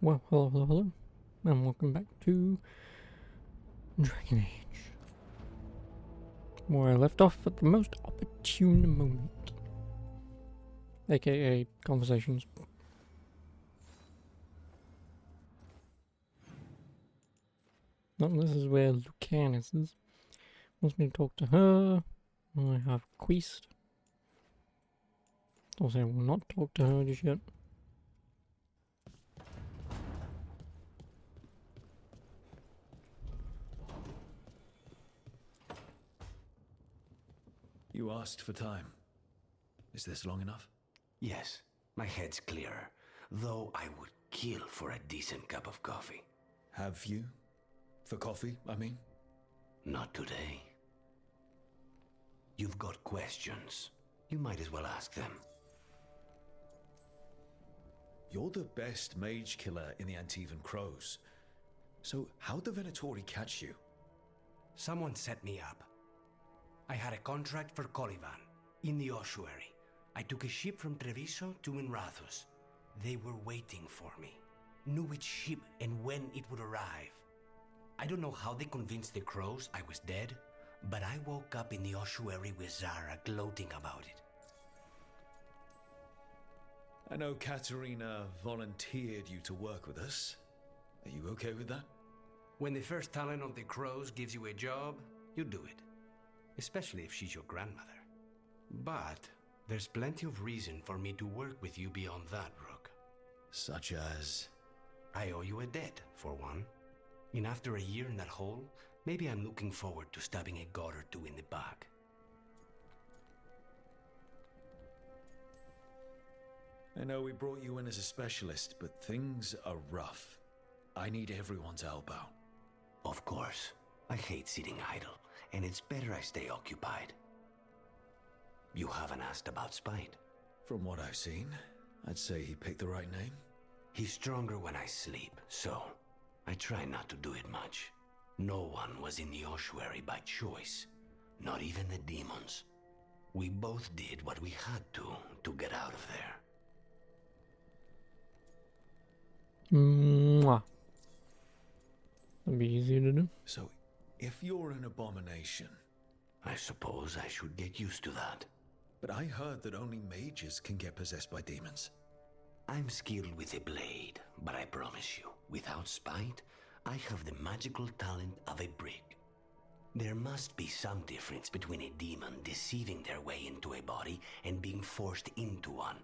Well, hello, and welcome back to Dragon Age, where I left off at the most opportune moment, aka conversations. No, this is where Lucanus is. Wants me to talk to her. I have a quest. Also, I will not talk to her just yet. You asked for time. Is this long enough? Yes, my head's clearer, though I would kill for a decent cup of coffee. Have you? For coffee, I mean? Not today. You've got questions. You might as well ask them. You're the best mage killer in the Antivan Crows. So how'd the Venatori catch you? Someone set me up. I had a contract for Colivan, in the ossuary. I took a ship from Treviso to Minrathus. They were waiting for me. Knew which ship and when it would arrive. I don't know how they convinced the Crows I was dead, but I woke up in the ossuary with Zara gloating about it. I know Katerina volunteered you to work with us. Are you okay with that? When the first talent of the Crows gives you a job, you do it. Especially if she's your grandmother. But there's plenty of reason for me to work with you beyond that, Rook. Such as? I owe you a debt, for one. And after a year in that hole, maybe I'm looking forward to stabbing a god or two in the back. I know we brought you in as a specialist, but things are rough. I need everyone to help out. Of course. I hate sitting idle, and it's better I stay occupied. You haven't asked about Spite. From what I've seen, I'd say he picked the right name. He's stronger when I sleep, so I try not to do it much. No one was in the ossuary by choice, not even the demons. We both did what we had to get out of there. Mwah. That'd be easier to do. So, if you're an abomination... I suppose I should get used to that. But I heard that only mages can get possessed by demons. I'm skilled with a blade, but I promise you, without Spite, I have the magical talent of a brick. There must be some difference between a demon deceiving their way into a body and being forced into one.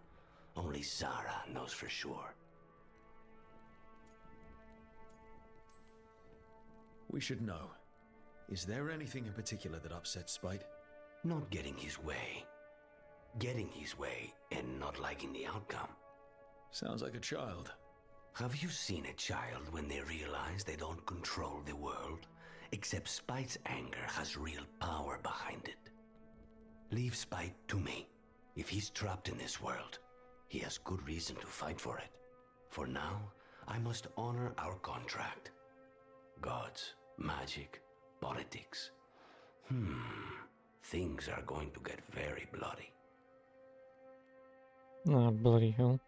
Only Zara knows for sure. We should know. Is there anything in particular that upsets Spite? Not getting his way. Getting his way and not liking the outcome. Sounds like a child. Have you seen a child when they realize they don't control the world? Except Spite's anger has real power behind it. Leave Spite to me. If he's trapped in this world, he has good reason to fight for it. For now, I must honor our contract. Gods, magic, politics. Things are going to get very bloody. Oh, bloody hell.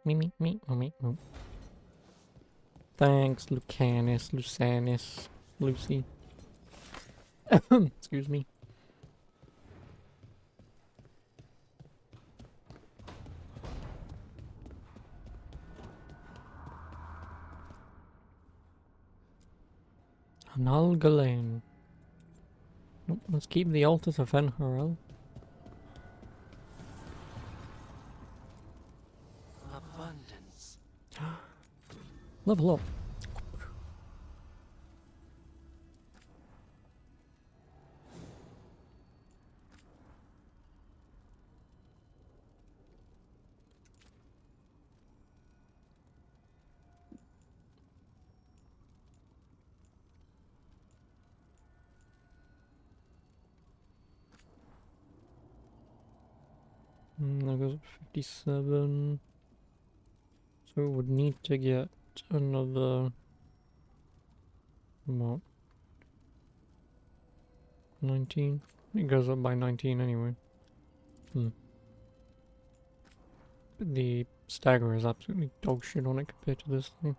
Me. Thanks, Lucanus, Lucanus, Lucy. Excuse me. Analgalen. Nope, let's keep the altars of Fenharel. Abundance. Level up. That goes up to 57. So we would need to get another... what? 19? It goes up by 19 anyway. But the stagger is absolutely dog shit on it compared to this thing.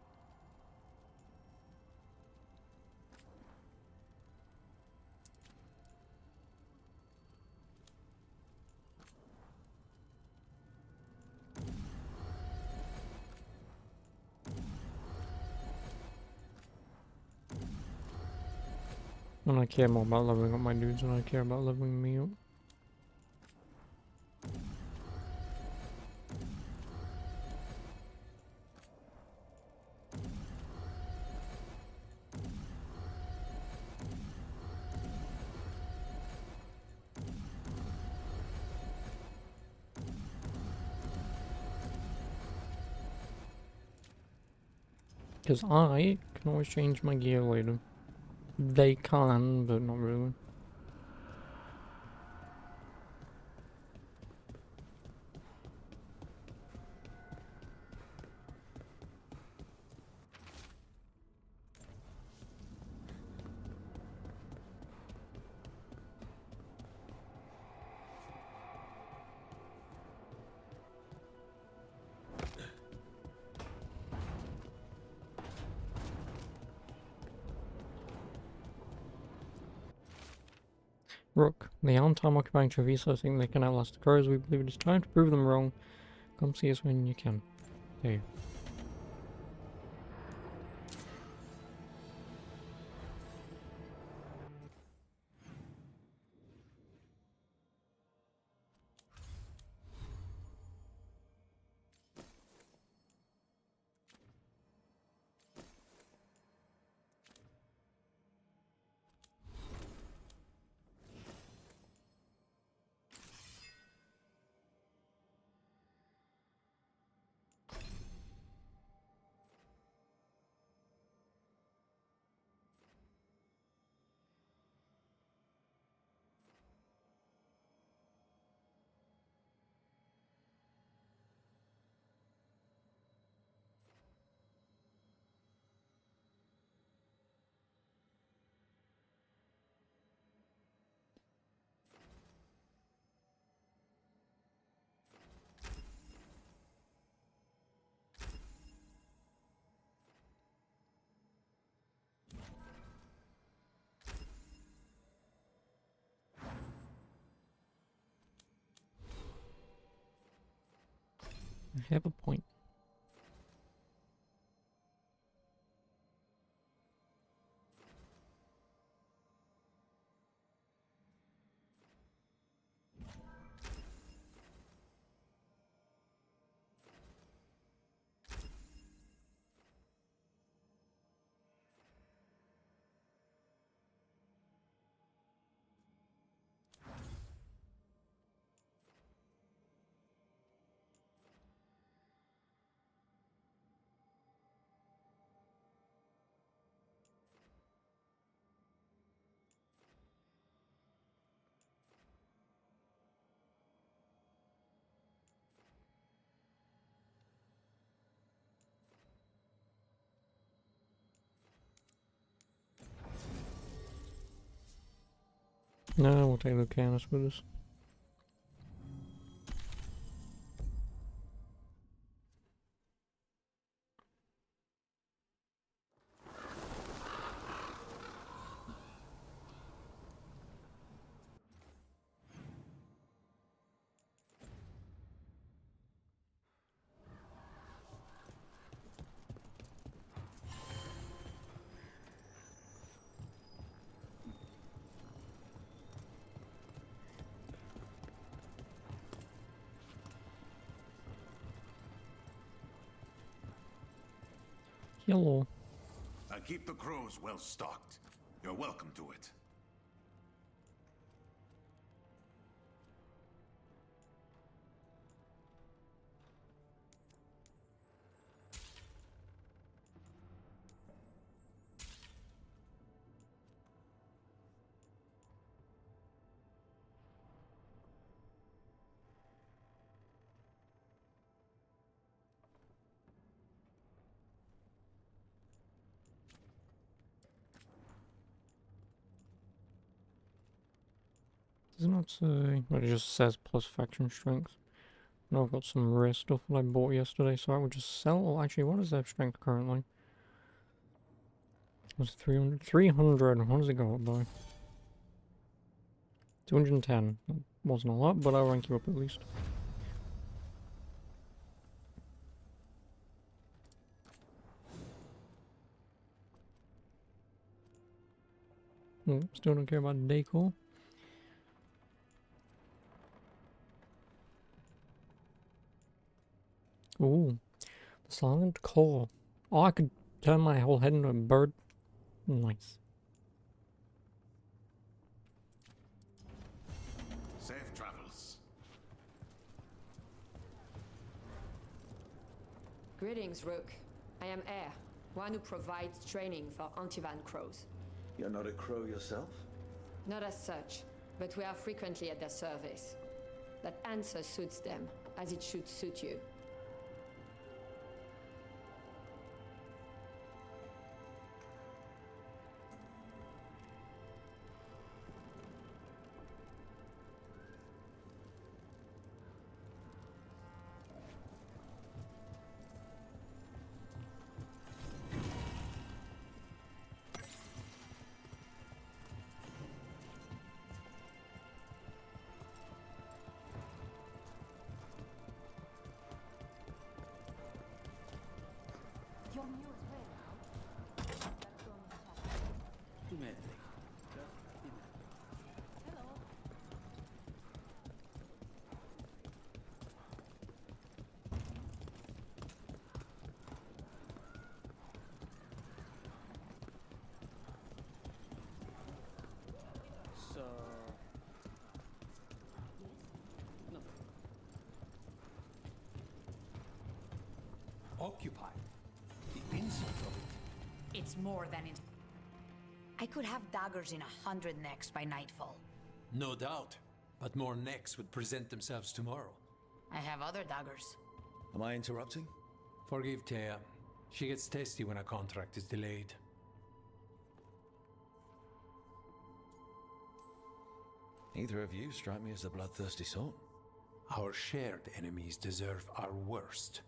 And I care more about leveling up my dudes than I care about leveling me up. Because I can always change my gear later. They can, but not really. Rook, the on-time occupying Treviso think they can outlast the crows. We believe it is time to prove them wrong. Come see us when you can. There you. I have a point. No, we'll take Lucanus with us. Hello. And keep the crows well stocked. You're welcome to it. Does it not say? But it just says plus faction strength. Now I've got some rare stuff that I bought yesterday, so I would just sell. Well, actually, what is their strength currently? It's 300. 300. What does it go up by? 210. That wasn't a lot, but I'll rank you up at least. Still don't care about decor. Ooh, the silent core. Oh, I could turn my whole head into a bird. Nice. Safe travels. Greetings, Rook. I am Air, one who provides training for Antivan crows. You're not a crow yourself? Not as such, but we are frequently at their service. That answer suits them, as it should suit you. Occupy. The insult of it. It's more than it. I could have daggers in 100 necks by nightfall. No doubt, but more necks would present themselves tomorrow. I have other daggers. Am I interrupting? Forgive Thea. She gets testy when a contract is delayed. Neither of you strike me as a bloodthirsty sort. Our shared enemies deserve our worst.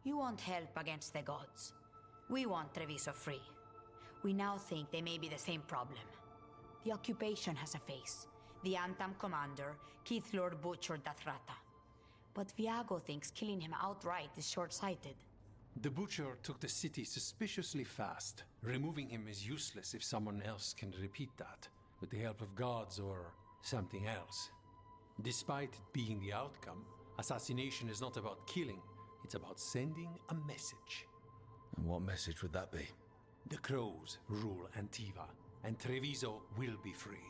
You want help against the gods. We want Treviso free. We now think they may be the same problem. The occupation has a face. The Antam commander, Keith Lord Butcher Dathrata. But Viago thinks killing him outright is short-sighted. The Butcher took the city suspiciously fast. Removing him is useless if someone else can repeat that, with the help of gods or something else. Despite it being the outcome, assassination is not about killing, it's about sending a message. And what message would that be? The crows rule Antiva, and Treviso will be free.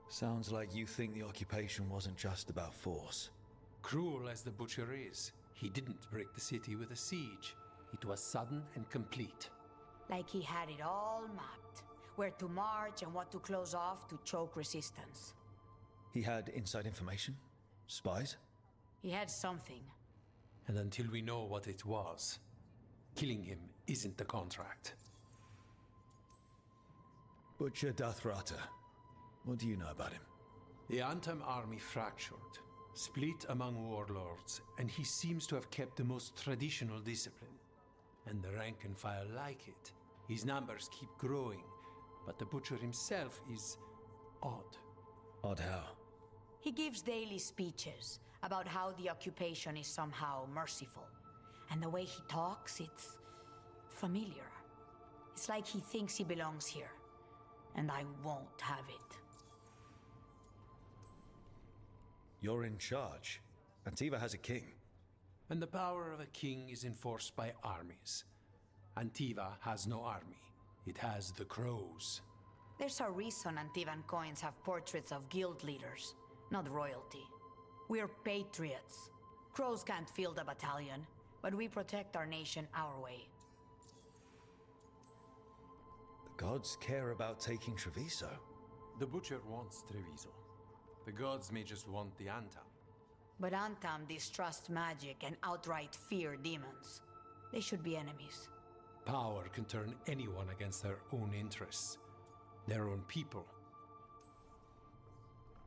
Sounds like you think the occupation wasn't just about force. Cruel as the Butcher is, he didn't break the city with a siege. It was sudden and complete. Like he had it all mapped. Where to march and what to close off to choke resistance. He had inside information? Spies? He had something. And until we know what it was, killing him isn't the contract. Butcher Dathrata. What do you know about him? The Antam army fractured, split among warlords, and he seems to have kept the most traditional discipline. And the rank and file like it. His numbers keep growing, but the Butcher himself is odd. Odd how? He gives daily speeches about how the occupation is somehow merciful. And the way he talks, it's familiar. It's like he thinks he belongs here. And I won't have it. You're in charge. Antiva has a king. And the power of a king is enforced by armies. Antiva has no army. It has the crows. There's a reason Antivan coins have portraits of guild leaders, not royalty. We're patriots. Crows can't field a battalion, but we protect our nation our way. The gods care about taking Treviso. The Butcher wants Treviso. The gods may just want the Antam. But Antam distrust magic and outright fear demons. They should be enemies. Power can turn anyone against their own interests, their own people.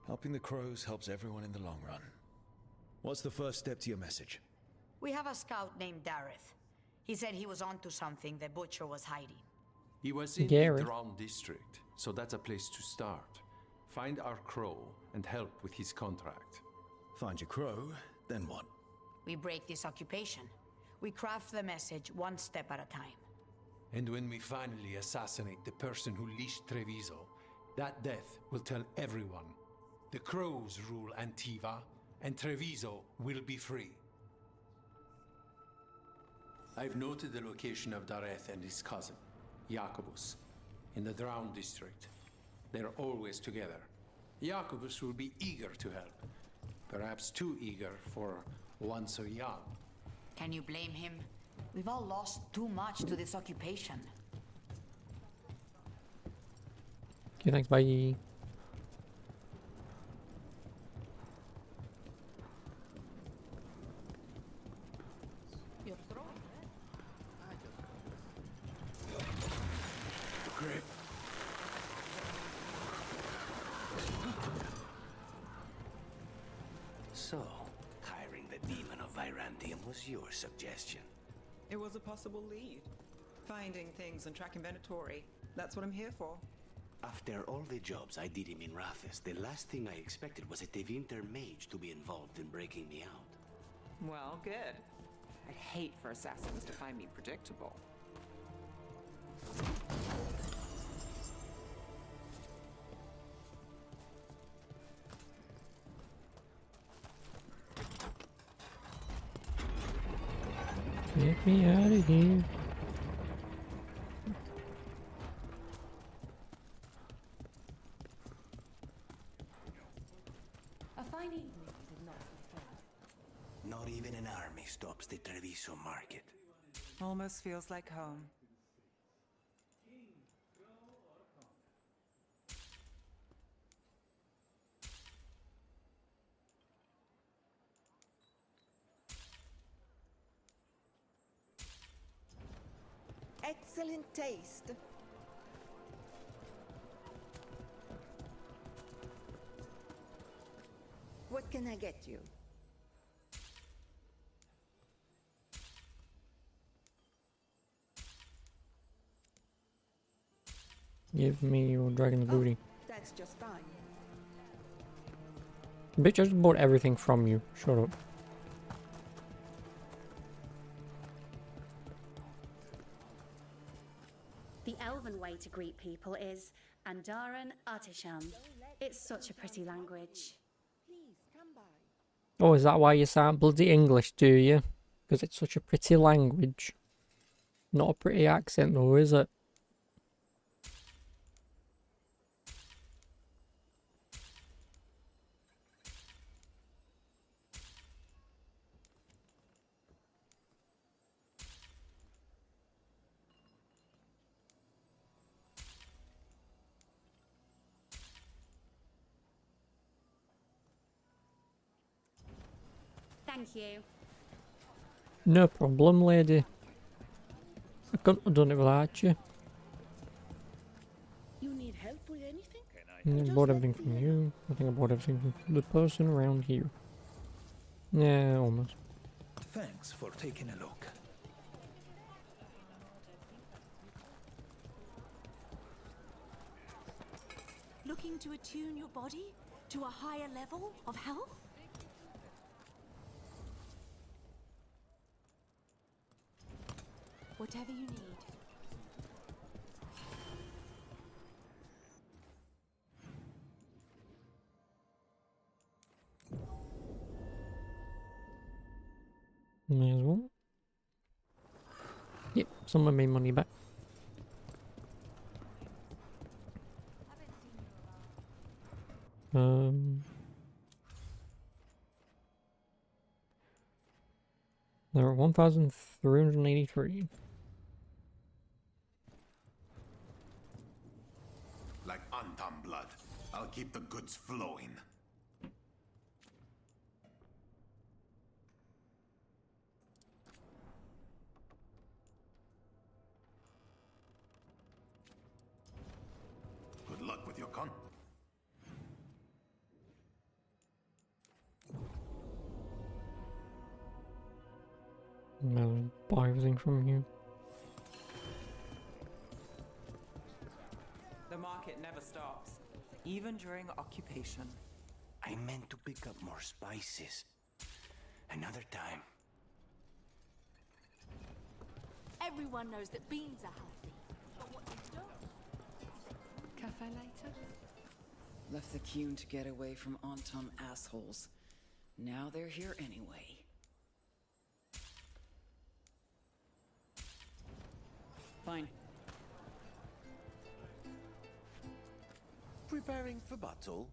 Helping the crows helps everyone in the long run. What's the first step to your message? We have a scout named Dareth. He said he was onto something the Butcher was hiding. He was in Gary. the Drown district, so that's a place to start. Find our crow and help with his contract. Find your crow, then what? We break this occupation. We craft the message one step at a time. And when we finally assassinate the person who leashed Treviso, that death will tell everyone. The crows rule Antiva, and Treviso will be free. I've noted the location of Dareth and his cousin, Jacobus, in the Drown district. They're always together. Jacobus will be eager to help. Perhaps too eager for one so young. Can you blame him? We've all lost too much to this occupation. Okay, thanks, bye. Great. So, hiring the demon of Virandium was your suggestion. It was a possible lead. Finding things and tracking Venatori. That's what I'm here for. After all the jobs I did him in Rathis, the last thing I expected was a Tevinter mage to be involved in breaking me out. Well, good. I'd hate for assassins to find me predictable. Get me out of here. A fine evening, is it not, my friend? Not even an army stops the Treviso market. Almost feels like home. Excellent taste. What can I get you? Give me your dragon's booty. That's just fine. Bitch, I just bought everything from you. Shut up. The elven way to greet people is Andaran Artishan. It's such a pretty language. Please come by. Oh, is that why you sound bloody English, do you? Because it's such a pretty language. Not a pretty accent though, is it? Thank you. No problem, lady. I couldn't have done it without you. You need help with anything? I bought everything from you. I think I bought everything from the person around here. Yeah, almost. Thanks for taking a look. Looking to attune your body to a higher level of health? Whatever you need. May as well. Yep, someone made money back. There are 1,383. Like Antam blood. I'll keep the goods flowing. Good luck with your con. I'll buy everything from you. The market never stops, even during occupation. I meant to pick up more spices. Another time. Everyone knows that beans are healthy, but what they don't. Cafe later? Left the Cune to get away from Antum assholes. Now they're here anyway. Fine. Preparing for battle?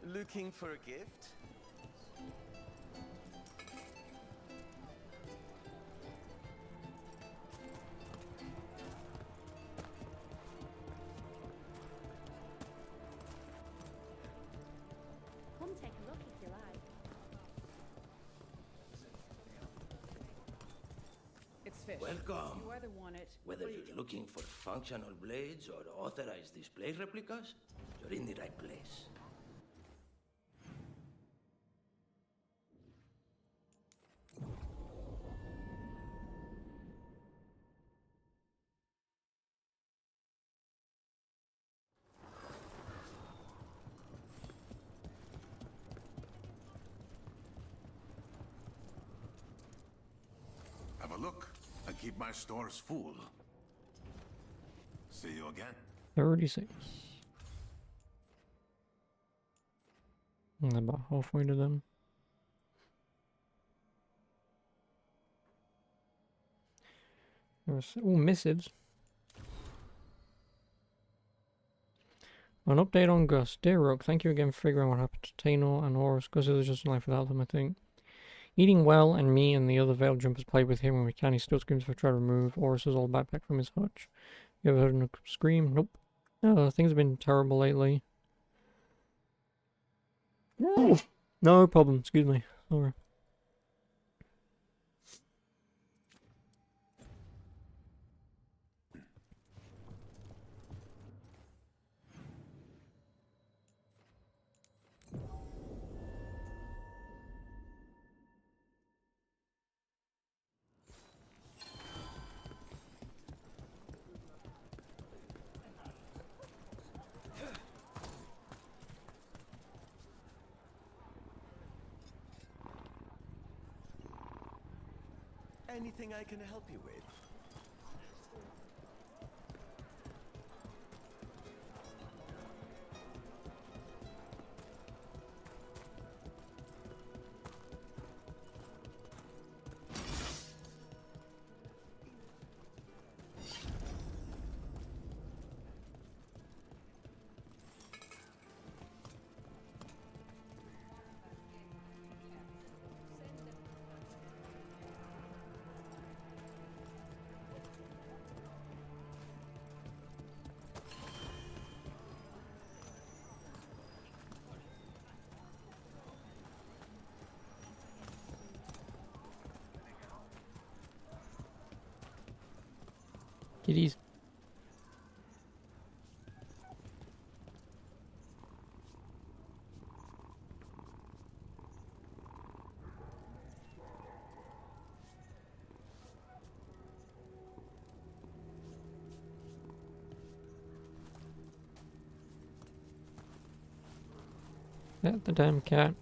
Looking for a gift? Come take a look if you like. It's fish. Welcome. You either want it, Whether or you you're don't. looking for functional blades or authorized display replicas, you're in the right place. Have a look and keep my stores full. See you again. 36. And about halfway to them. There's missives. An update on Gus. Dear Rook, thank you again for figuring out what happened to Taynor and Horus. Gus is just life without them, I think. Eating well, and me and the other Veiled Jumpers play with him when we can. He still screams if I try to remove Horus's old backpack from his hutch. You ever heard him scream? Nope. No, things have been terrible lately. No problem, excuse me. Sorry. Anything I can help you with? Kitties. That the damn cat.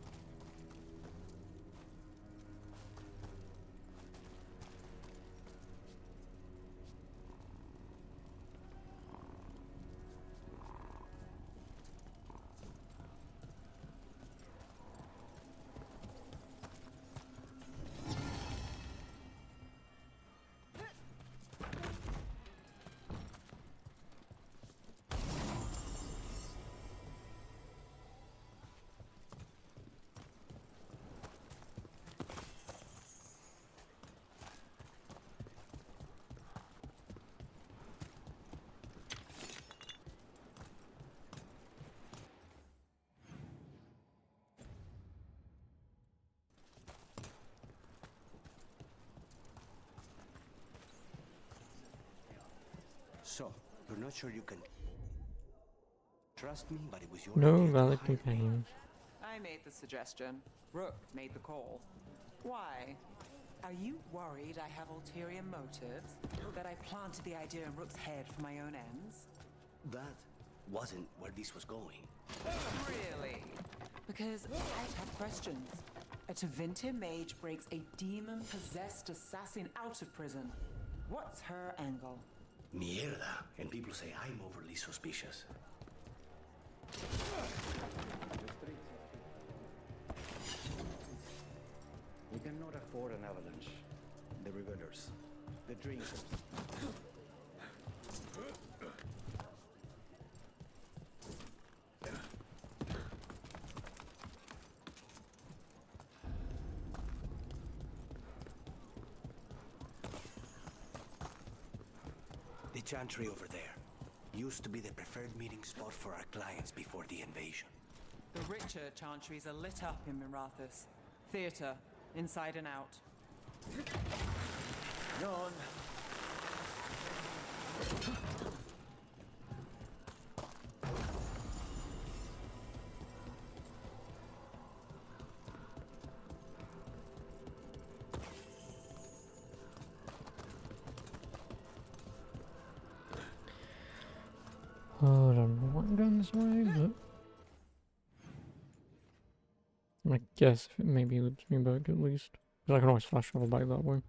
So, you're not sure you can trust me, but it was your No idea to valid hire me. companions. I made the suggestion. Rook made the call. Why? Are you worried I have ulterior motives? That I planted the idea in Rook's head for my own ends? That wasn't where this was going. Really? Because I have questions. A Tevinter mage breaks a demon-possessed assassin out of prison. What's her angle? Mierda. And people say I'm overly suspicious. We cannot afford an avalanche. The revelers, the drinkers. The chantry over there used to be the preferred meeting spot for our clients before the invasion. The richer chantries are lit up in Mirathus. Theatre, inside and out. Yawn. Oh, I don't know why I'm going this way, but I guess if it maybe loops me back at least. Because I can always fast travel back that way.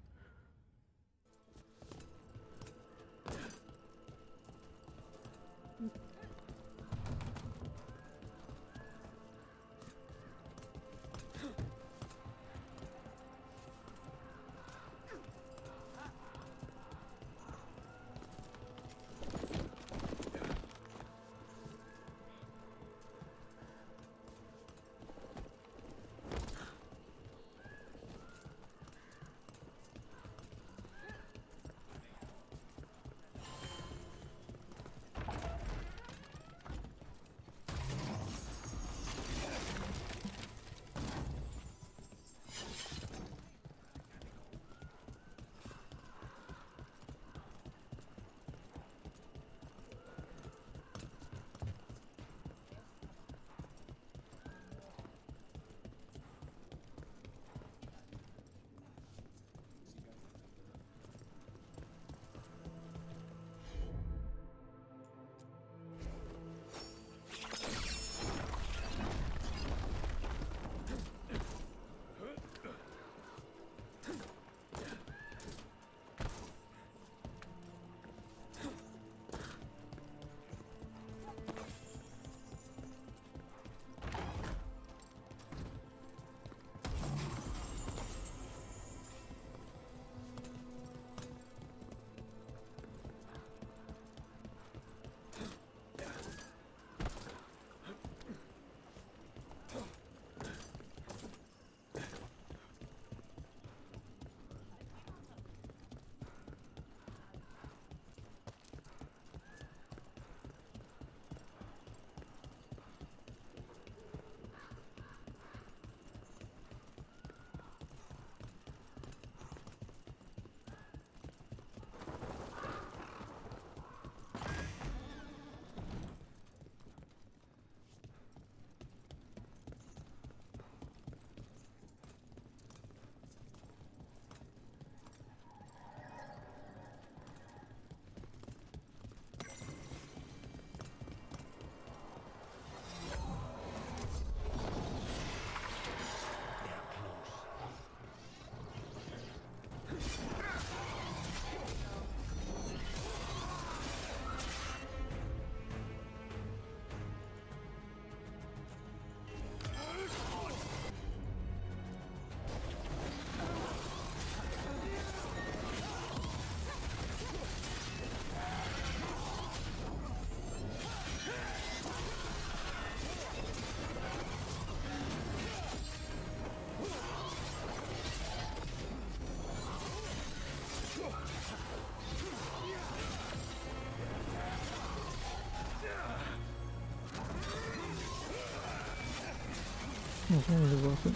It's not really worth it.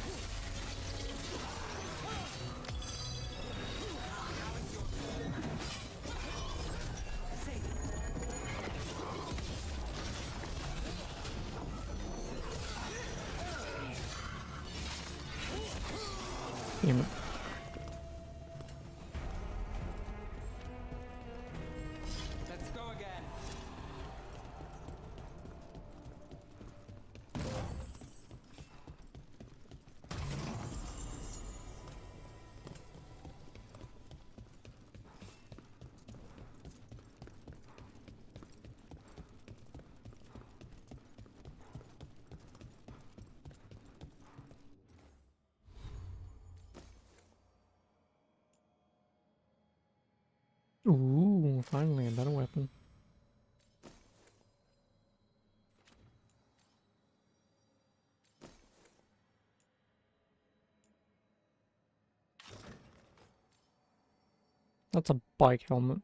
Damn it. Let's go again. Ooh, finally a better weapon. That's a bike helmet.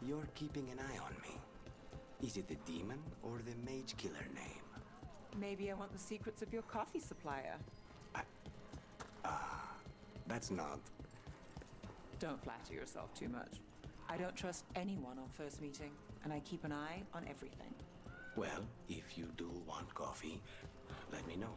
You're keeping an eye on me. Is it the demon or the mage killer name? Maybe I want the secrets of your coffee supplier. That's not... Don't flatter yourself too much. I don't trust anyone on first meeting, and I keep an eye on everything. Well, if you do want coffee, let me know.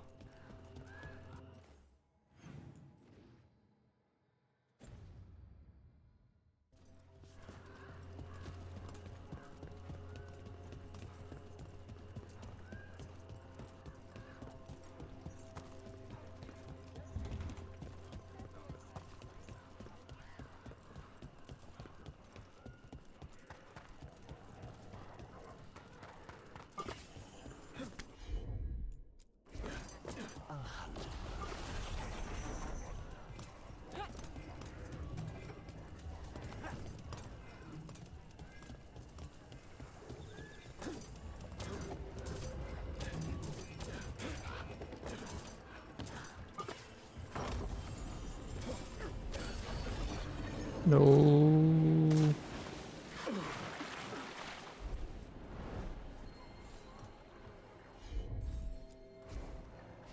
No.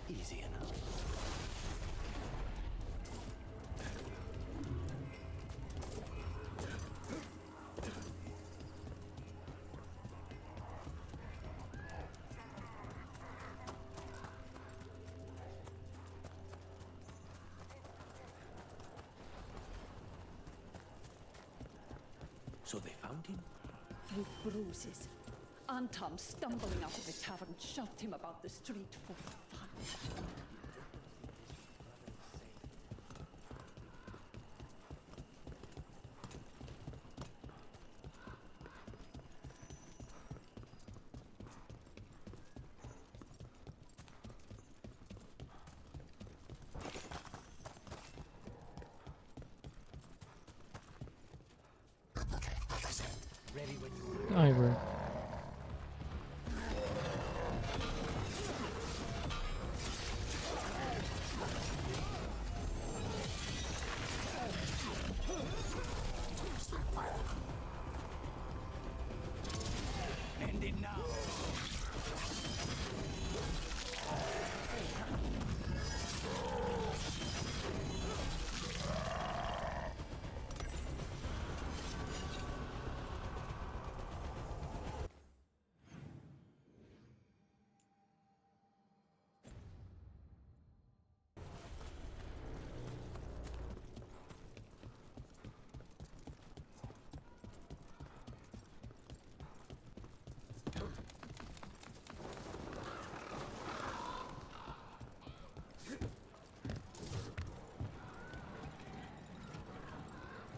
Easy enough. So they found him? Through bruises. Anton, stumbling out of the tavern, shoved him about the street for fun. I agree. End it now.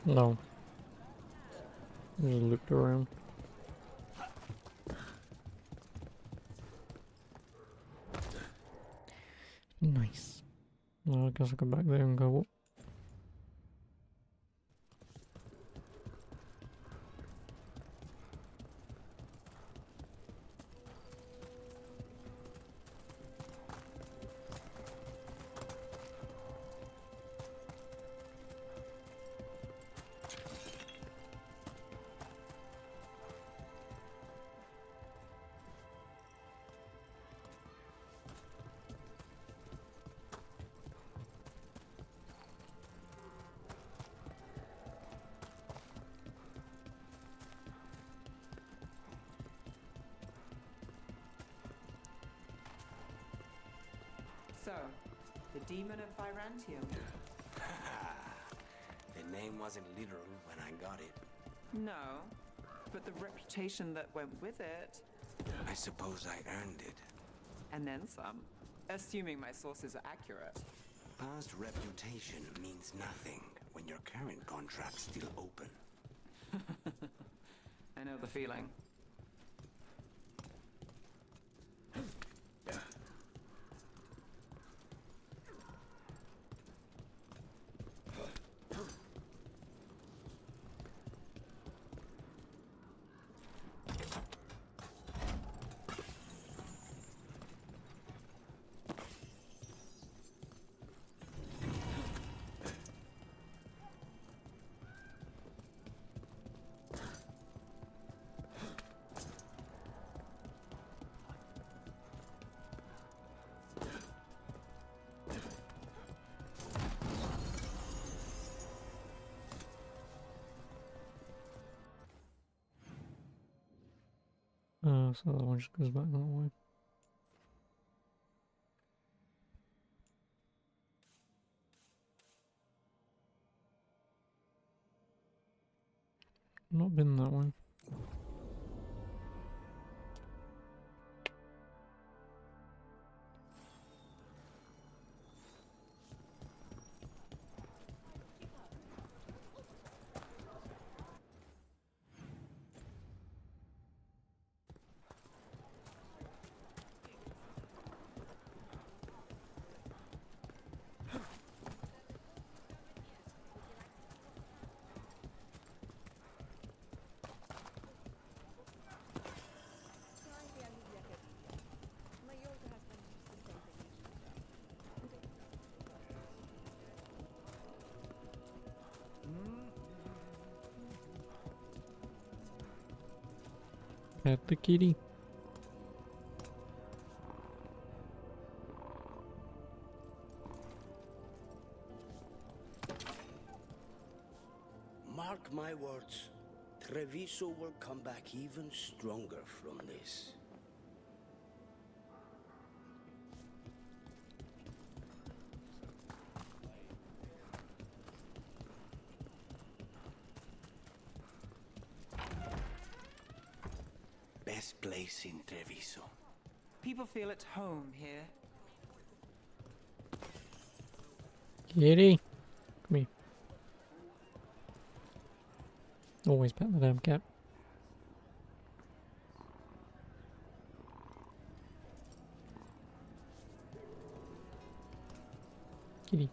No. Just looked around. Nice. Well, I guess I'll go back there and go up. So, the demon of Virantium. The name wasn't literal when I got it. No, but the reputation that went with it. I suppose I earned it. And then some. Assuming my sources are accurate. Past reputation means nothing when your current contract's still open. I know the feeling. So that one just goes back that way. Not been that way. Pet the kitty. Mark my words, Treviso will come back even stronger from this. Best place in Treviso. People feel at home here. Kitty. Come here. Always pet the damn cat. Kitty.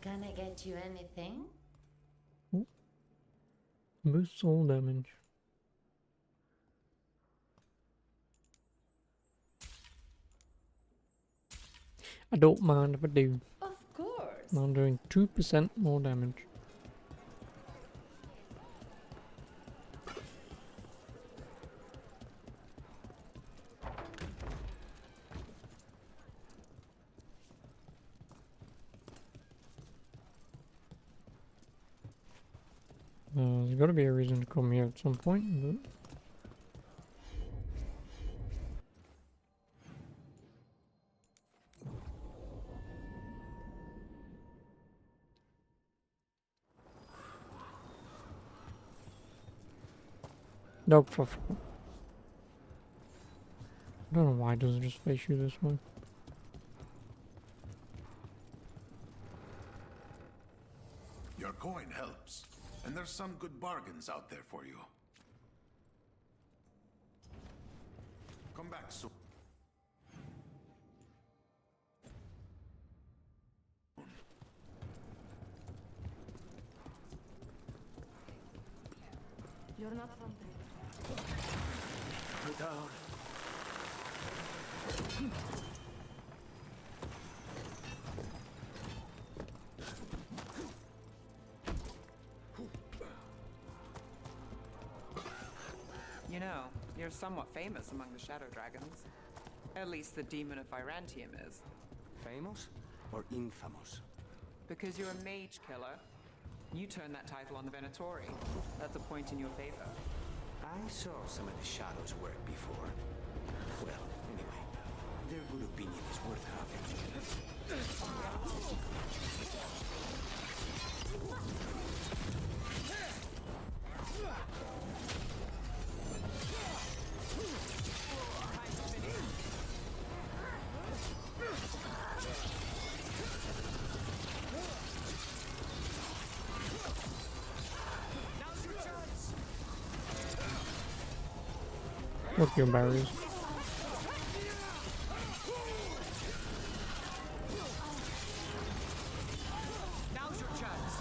Can I get you anything? Boosts all damage. I don't mind if I do. Of course. I'm doing 2% more damage. There's got to be a reason to come here at some point, but... Nope. I don't know why it doesn't just face you this way. Your coin helps, and there's some good bargains out there for you. Come back soon. You're not from there. Put down. You know, you're somewhat famous among the Shadow Dragons. At least the Demon of Virantium is. Famous or infamous? Because you're a mage killer. You turned that title on the Venatori. That's a point in your favor. I saw some of the Shadows' work before. Well, anyway, their good opinion is worth having. Look your barriers. Now's your chance.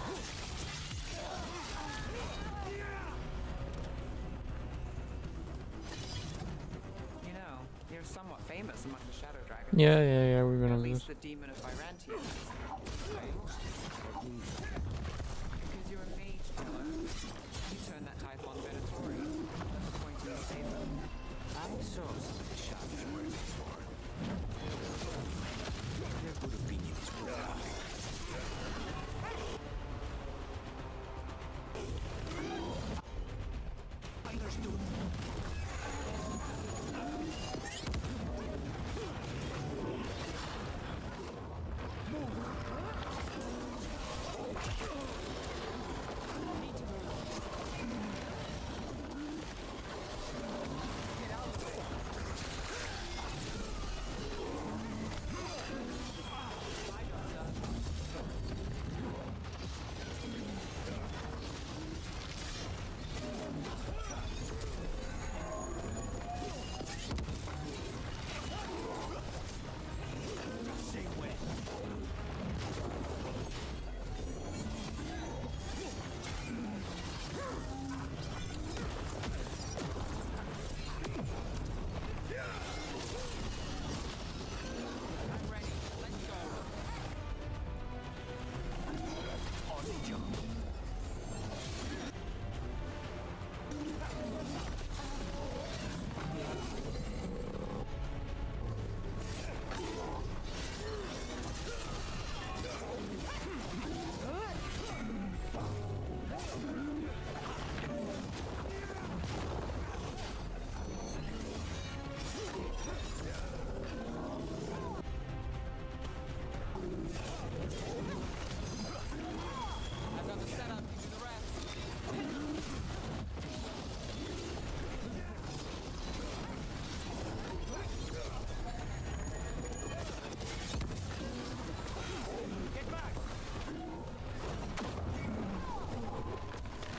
You know, you're somewhat famous among the Shadow Dragons. Yeah, we're gonna At lose. least the Demon of Virantium is. Because you're a mage killer. You turned that title on the Venatori. That's a point in your favor. I saw some of the Shadows' work before. Their good opinion is worth having. Understood.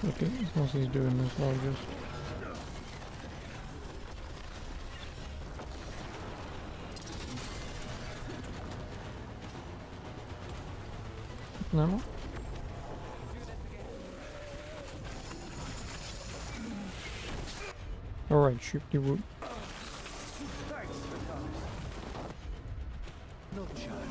Okay, once he's doing this, I'll just... No? Alright, shoot the wood. No challenge.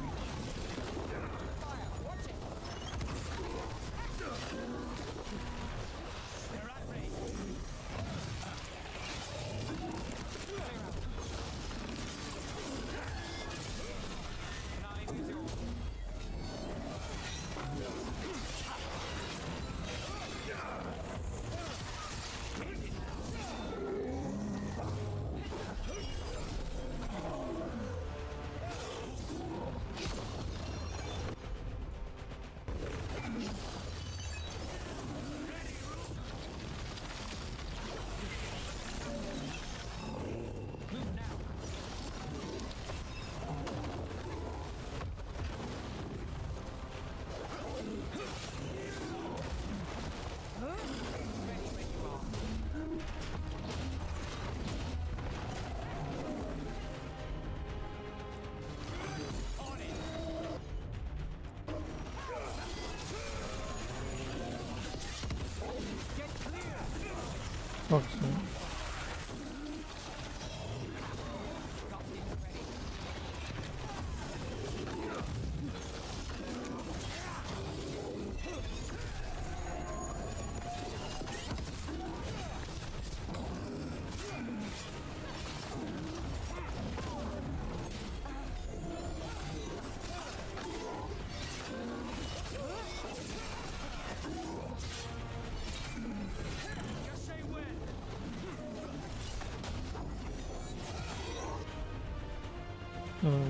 fuck's sake.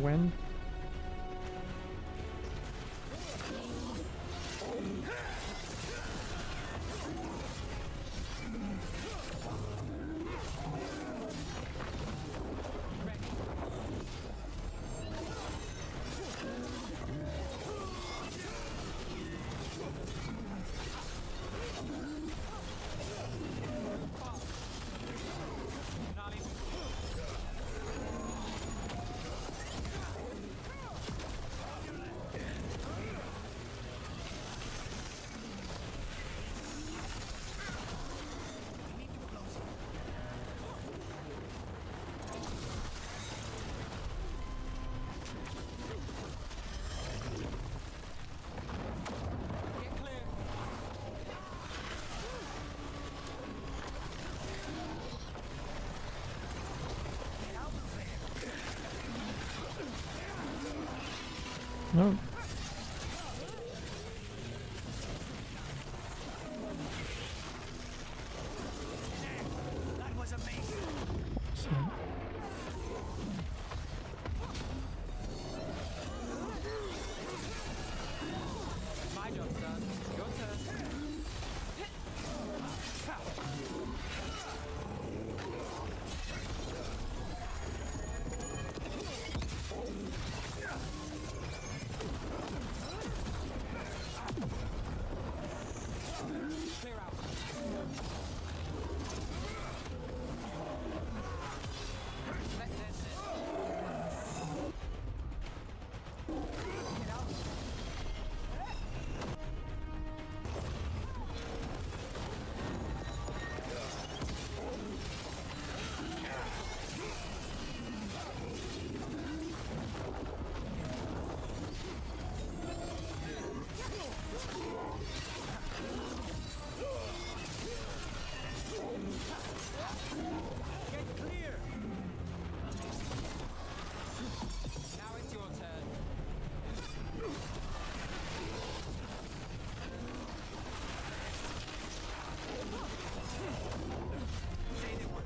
When? No. That was amazing. So, My job, son. Your turn. Clear out. Get clear. Now it's your turn. Say the word.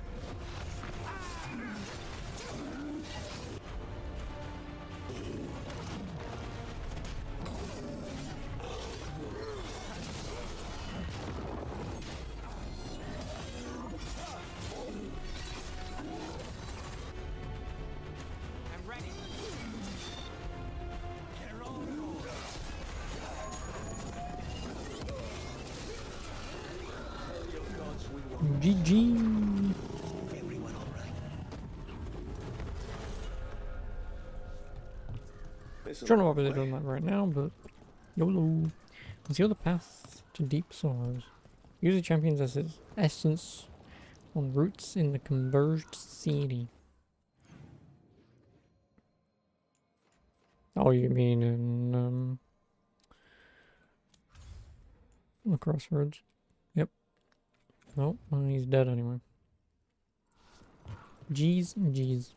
I'm ready. Get rolling. GG. Everyone all right? Don't know why they're doing that right now, but YOLO. It's the other path to deep sorrows. Use the champion's essence on roots in the converged city. Oh, you mean in the crossroads? Yep. No, he's dead anyway. Jeez, jeez.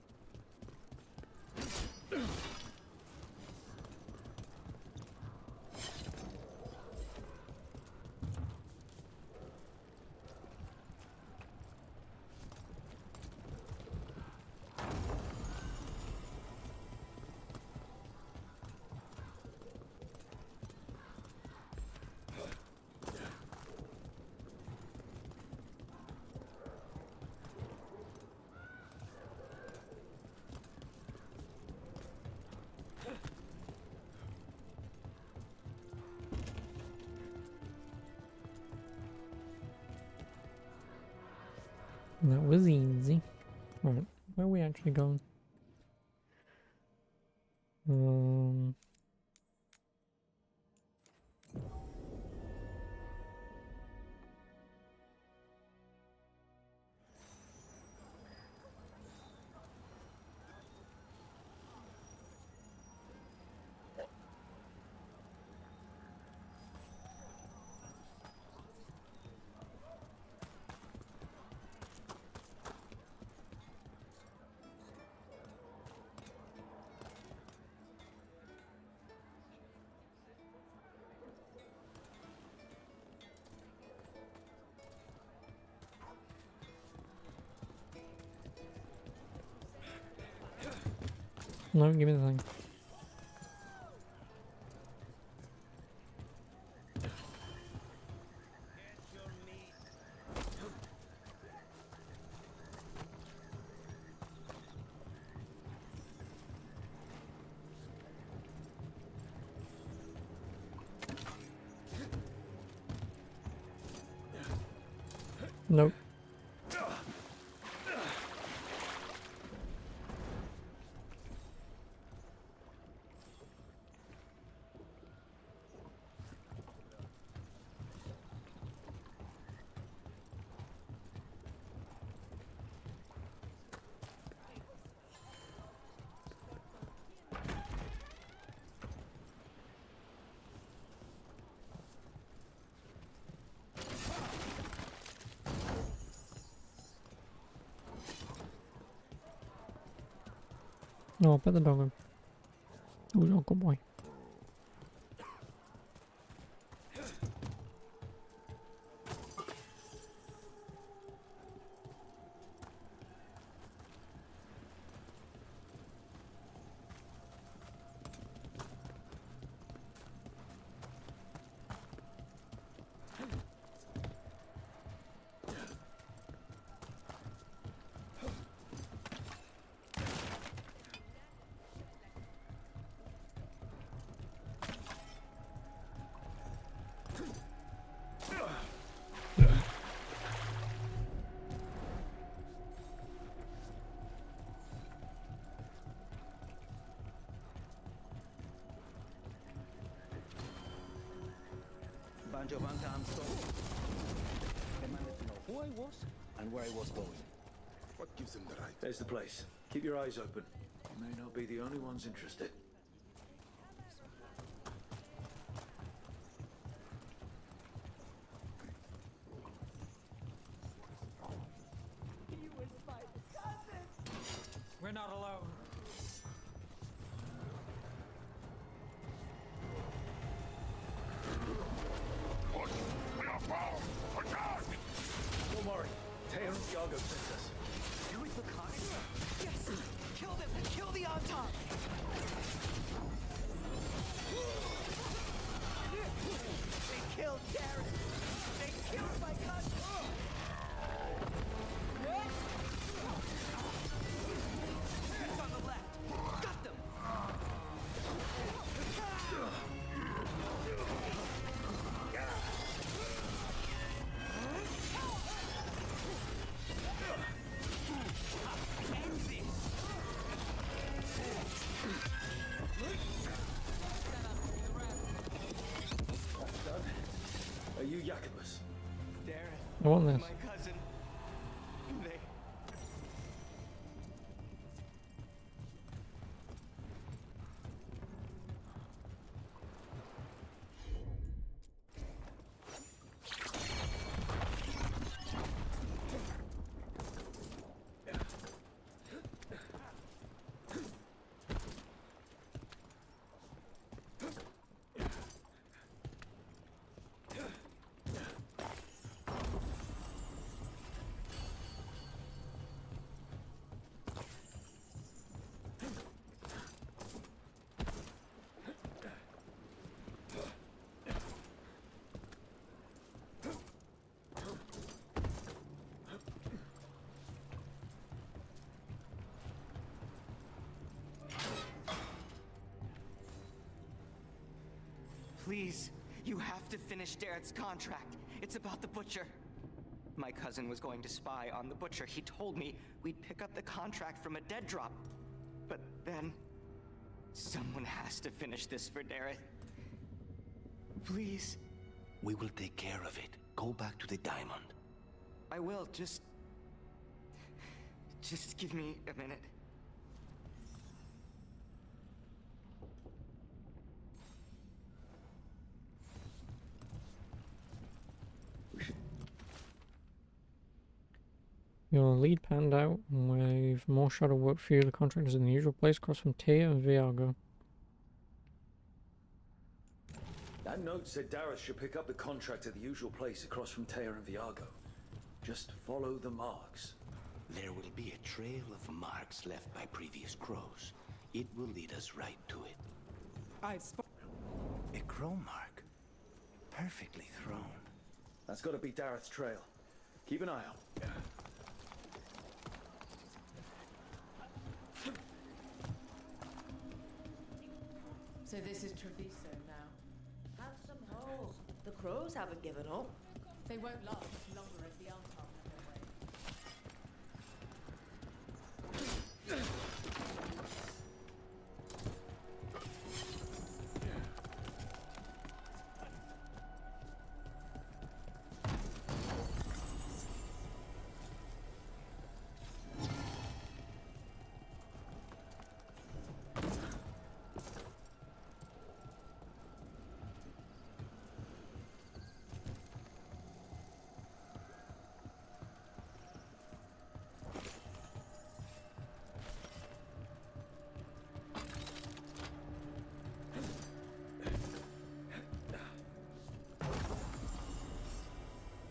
That was easy. Right, where are we actually going? No, give me the thing. Nope. No, pet the dog. Oh, good boy. Banjo Van Tam stole. Demanded to know who I was and where I was going. What gives them the right? There's the place. Keep your eyes open. You may not be the only ones interested. We're not alone. Don't worry. Teo and Thiago sent us. Do it for kind? Yes! Kill them! Kill the Anton! They killed Darren! They killed my cousin! He's on the left! Got them! Are you Jacobus? I want this. My cousin. They... Please, you have to finish Darrett's contract. It's about the Butcher. My cousin was going to spy on the Butcher. He told me we'd pick up the contract from a dead drop. But then... someone has to finish this for Darrett. Please. We will take care of it. Go back to the diamond. I will, just give me a minute. Your lead panned out with more shadow work for you. The contract is in the usual place across from Tia and Viago. That note said Dareth should pick up the contract at the usual place across from Teo and Viago. Just follow the marks. There will be a trail of marks left by previous crows. It will lead us right to it. A crow mark. Perfectly thrown. That's got to be Dareth's trail. Keep an eye out. So this is Treviso now. Have some hope. The crows haven't given up. They won't last longer if the Altar have their way.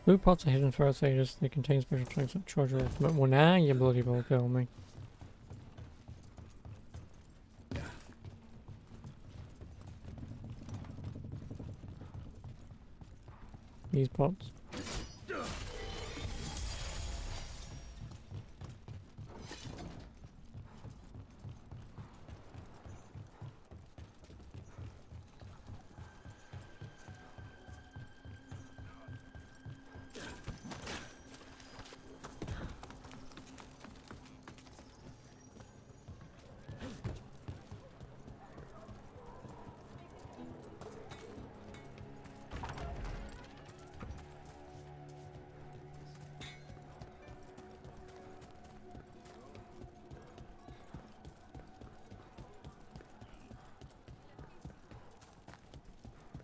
Blue pots are hidden throughout stages. They contain special tanks that charge your ultimate. Well, now you bloody well kill me. These pots.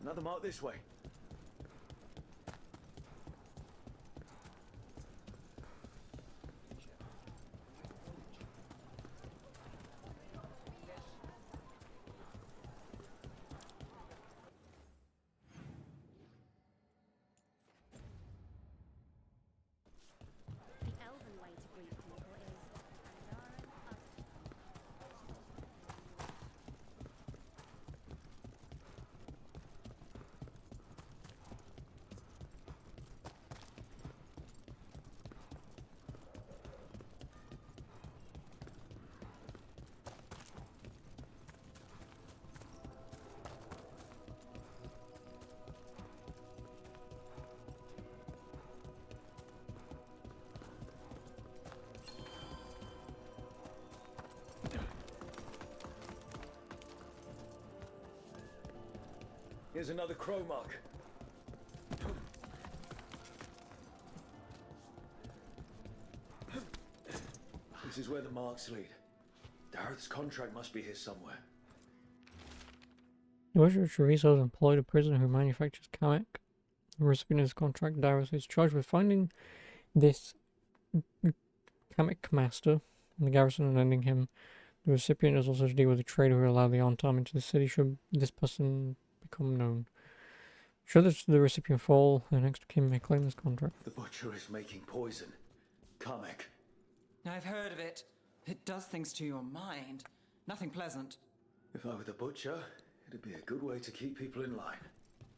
Another mark this way. The elven way to greet people is Andaran Here's another crow mark. This is where the marks lead. Dareth's contract must be here somewhere. The Wizard of Treviso has employed a prisoner who manufactures kamek. The recipient of his contract, Dareth, is charged with finding this kamek master in the garrison and ending him. The recipient is also to deal with a trader who allowed the Antam into the city should this person become known. Should the recipient fall, the next of kin may claim this contract. The butcher is making poison. Kamek. I've heard of it. It does things to your mind. Nothing pleasant. If I were the butcher, it'd be a good way to keep people in line.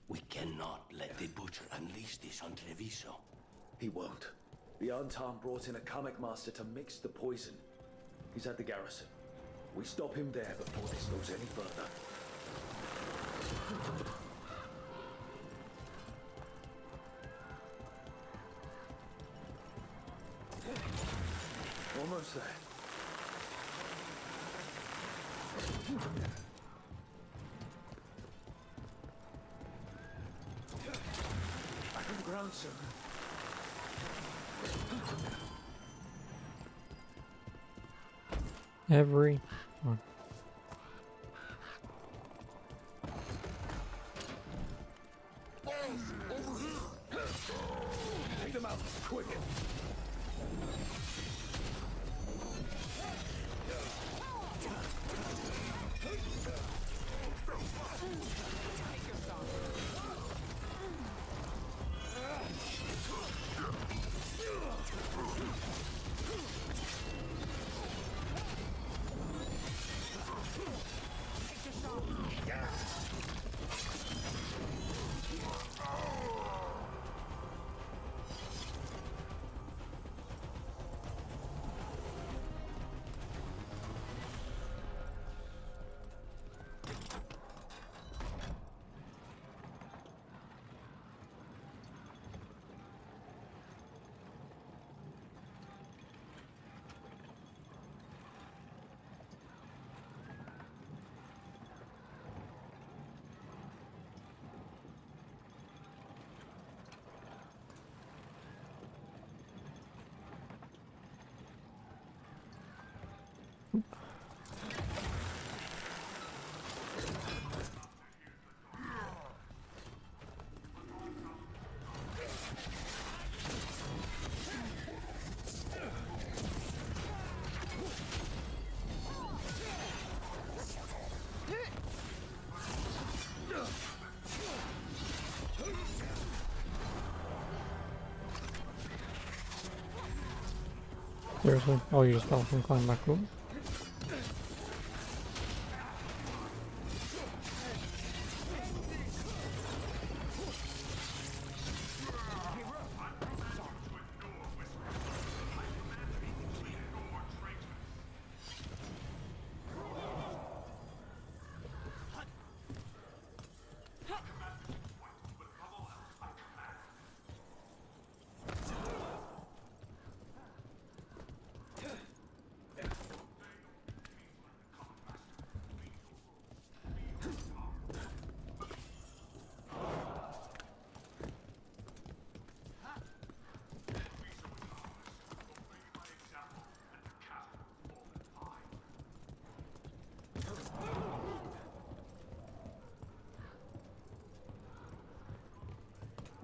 We cannot let the butcher unleash this on Treviso. He won't. The Antam brought in a Kamek master to mix the poison. He's at the garrison. We stop him there before this goes any further. Almost there. Back on the ground, sir. Every one. Take them out, quick! Seriously? Oh, you just fell from climbing back up.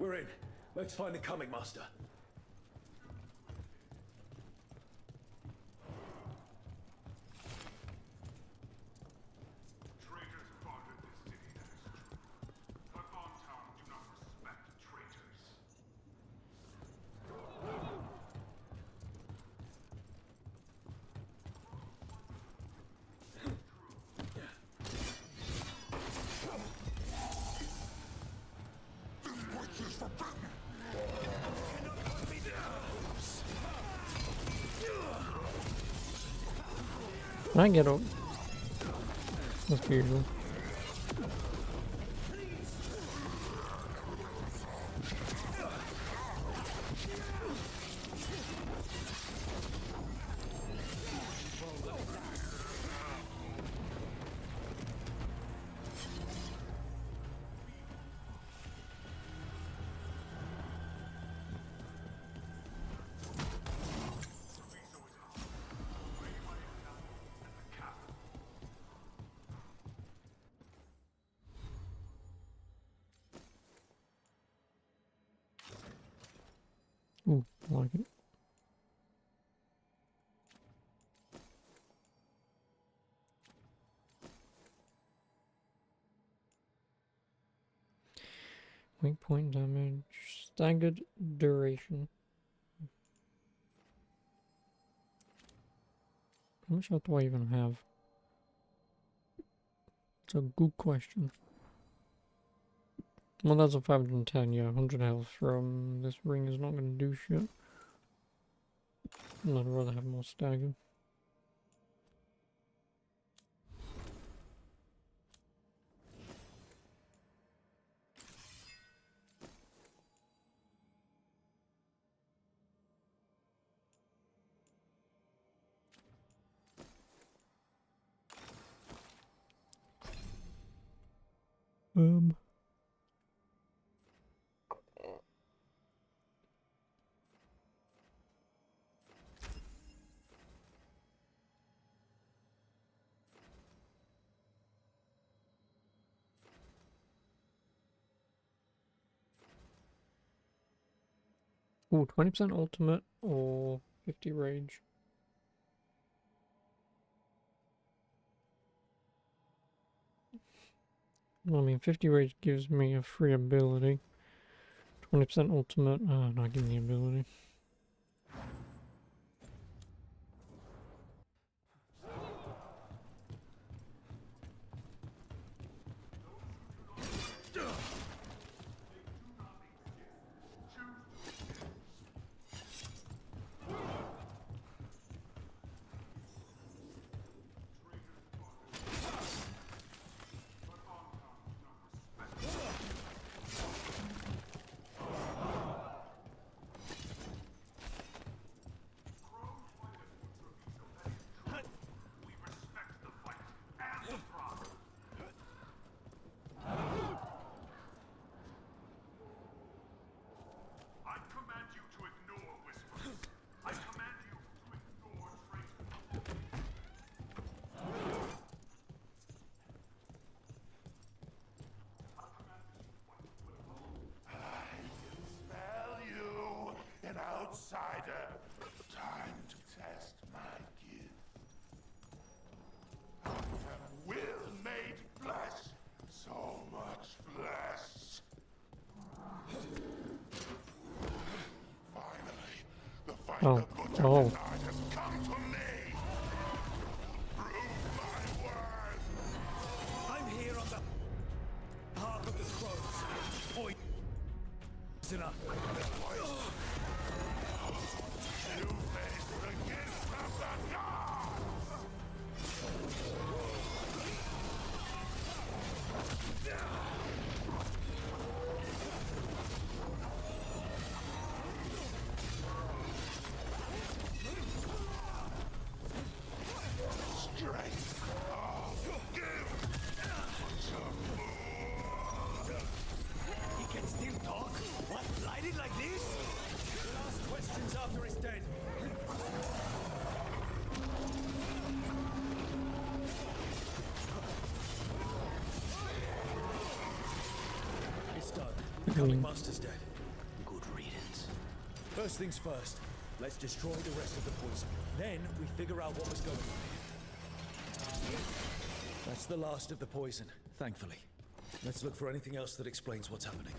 We're in. Let's find the comic master. Traitors founded this city, that is true. But Bontown do not respect traitors. Can I get up? That's usual. Ooh, I like it. Weak point damage, staggered duration. How much health do I even have? It's a good question. Well, that's a 510, yeah, 100 health from this ring is not going to do shit. I'd rather have more stagger. Ooh, 20% ultimate or 50 rage. Well, I mean, 50 rage gives me a free ability. 20% ultimate, not giving the ability. Outsider, time to test my gift. Will made flesh, so much flesh. Finally, the final butcher night has come. comic master's dead. Good riddance. First things first, let's destroy the rest of the poison. Then we figure out what was going on. That's the last of the poison, thankfully. Let's look for anything else that explains what's happening.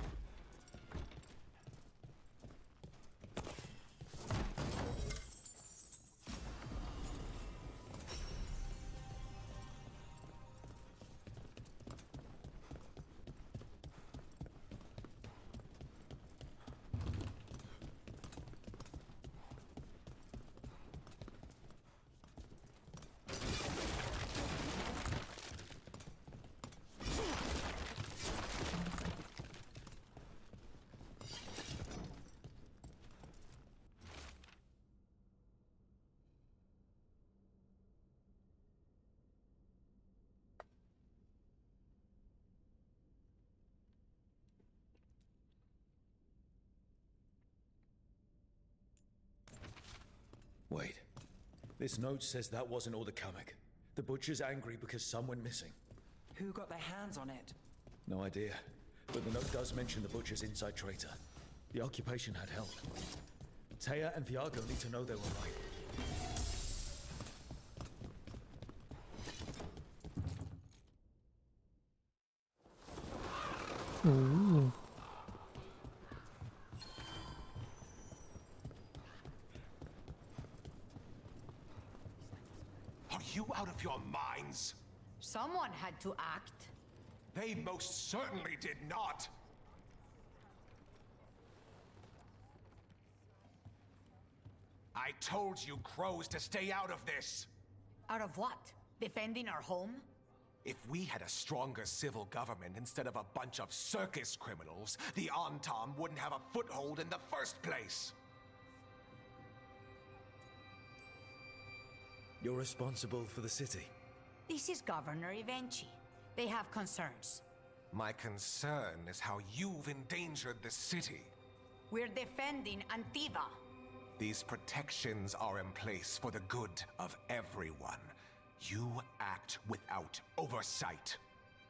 Wait. This note says that wasn't all the comic. The butcher's angry because some went missing. Who got their hands on it? No idea. But the note does mention the butcher's inside traitor. The occupation had help. Taya and Viago need to know they were right. Ooh. Are you out of your minds? Someone had to act. They most certainly did not. I told you crows to stay out of this. Out of what? Defending our home? If we had a stronger civil government instead of a bunch of circus criminals, the Antam wouldn't have a foothold in the first place. You're responsible for the city. This is Governor Evenchi. They have concerns. My concern is how you've endangered the city. We're defending Antiva. These protections are in place for the good of everyone. You act without oversight.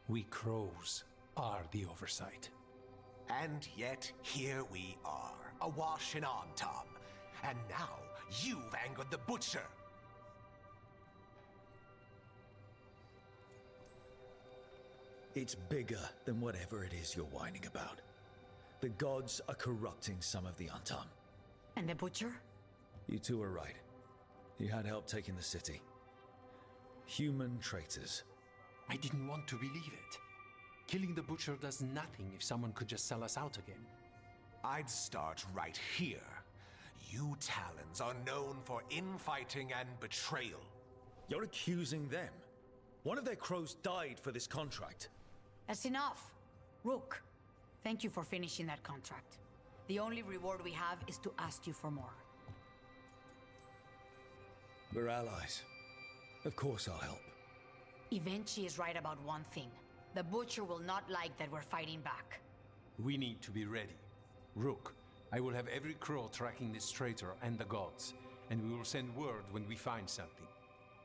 We crows are the oversight. And yet, here we are, awash in Antam. And now, you've angered the butcher. It's bigger than whatever it is you're whining about. The gods are corrupting some of the Antam. And the butcher? You two are right. He had help taking the city. Human traitors. I didn't want to believe it. Killing the butcher does nothing if someone could just sell us out again. I'd start right here. You Talons are known for infighting and betrayal. You're accusing them. One of their crows died for this contract. That's enough. Rook, thank you for finishing that contract. The only reward we have is to ask you for more. We're allies. Of course I'll help. Evenchi is right about one thing. The butcher will not like that we're fighting back. We need to be ready. Rook, I will have every crow tracking this traitor and the gods, and we will send word when we find something.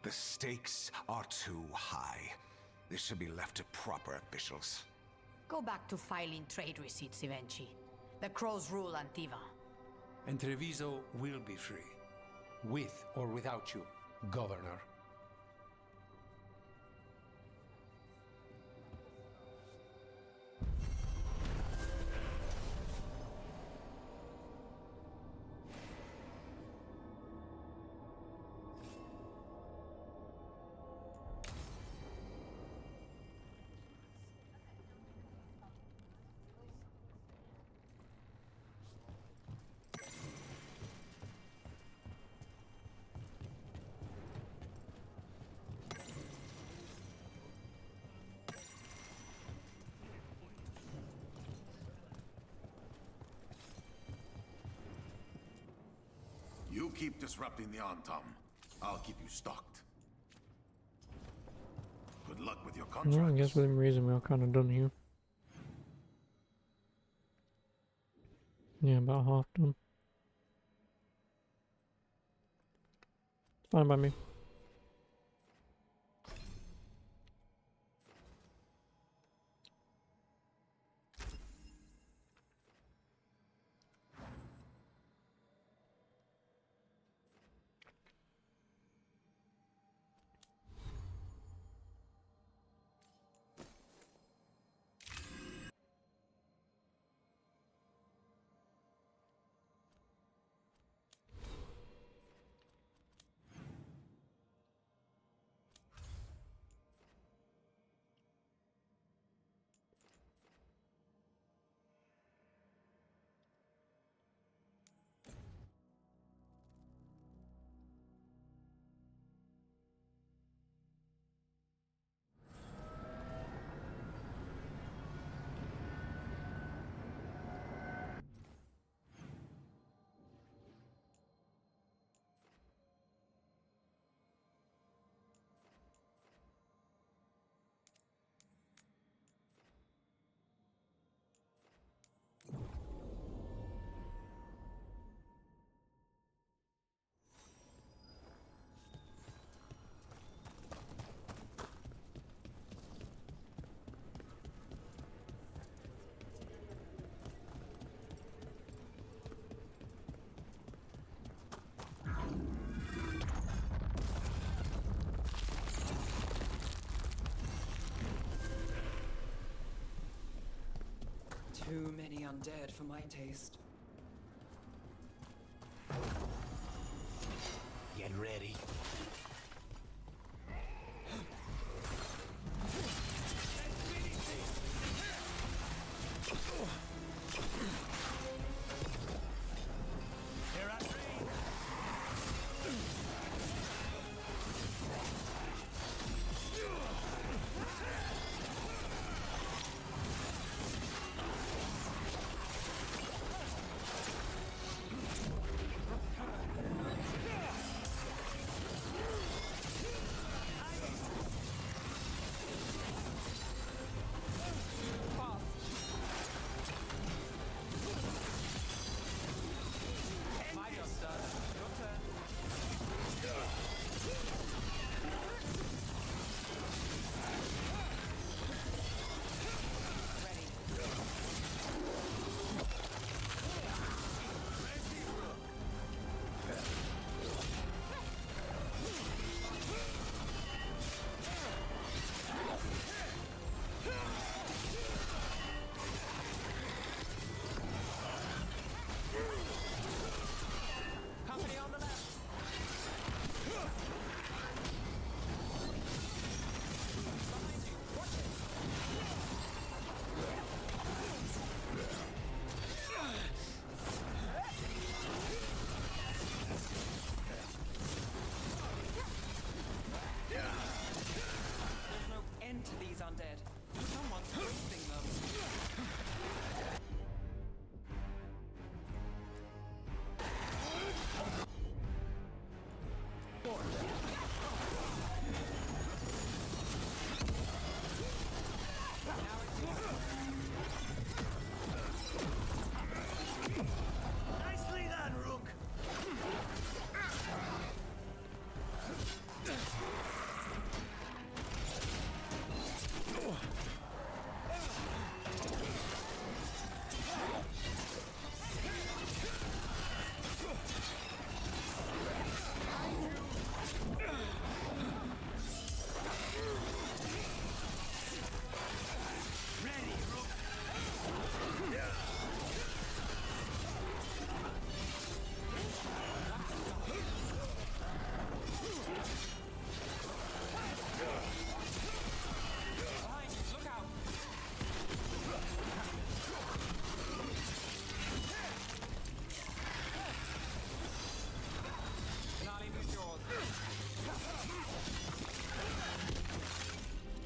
The stakes are too high. This should be left to proper officials. Go back to filing trade receipts, Evenchi. The crows rule Antiva. And Treviso will be free. With or without you, Governor. You keep disrupting the Antam. I'll keep you stocked. Good luck with your contract. Well, I guess within reason we are kind of done here. Yeah, about half done. It's fine by me. Too many undead for my taste. Get ready.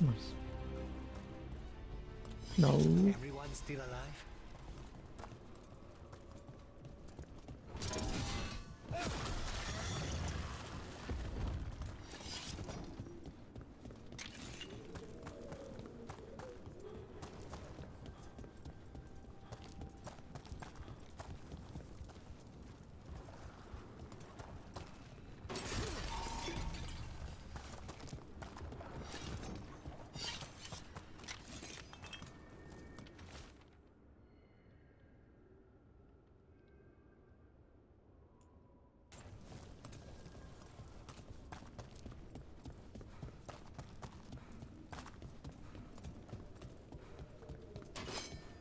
Nice. No. Everyone still alive?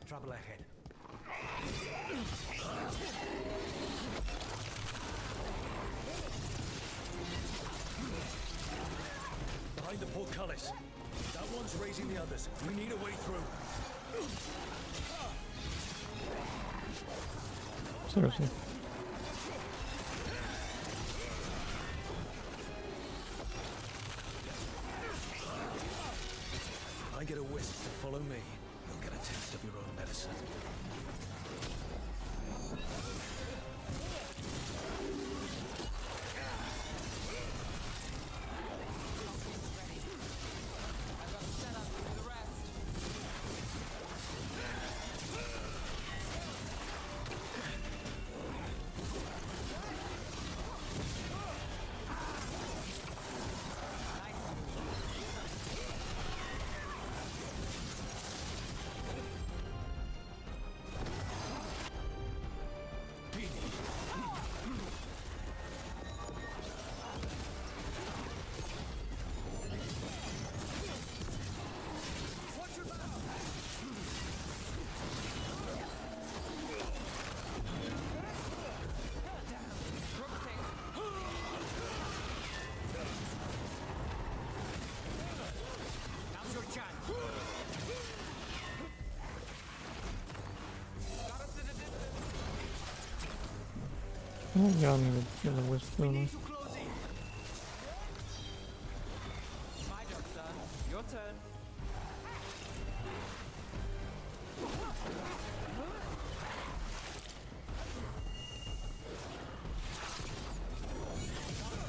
Trouble ahead. Behind the portcullis. That one's raising the others. We need a way through. Seriously. I get a wisp to follow me. You'll get a taste of your own medicine. Oh yeah, I need to kill the wisp, don't I? My job done. Your turn.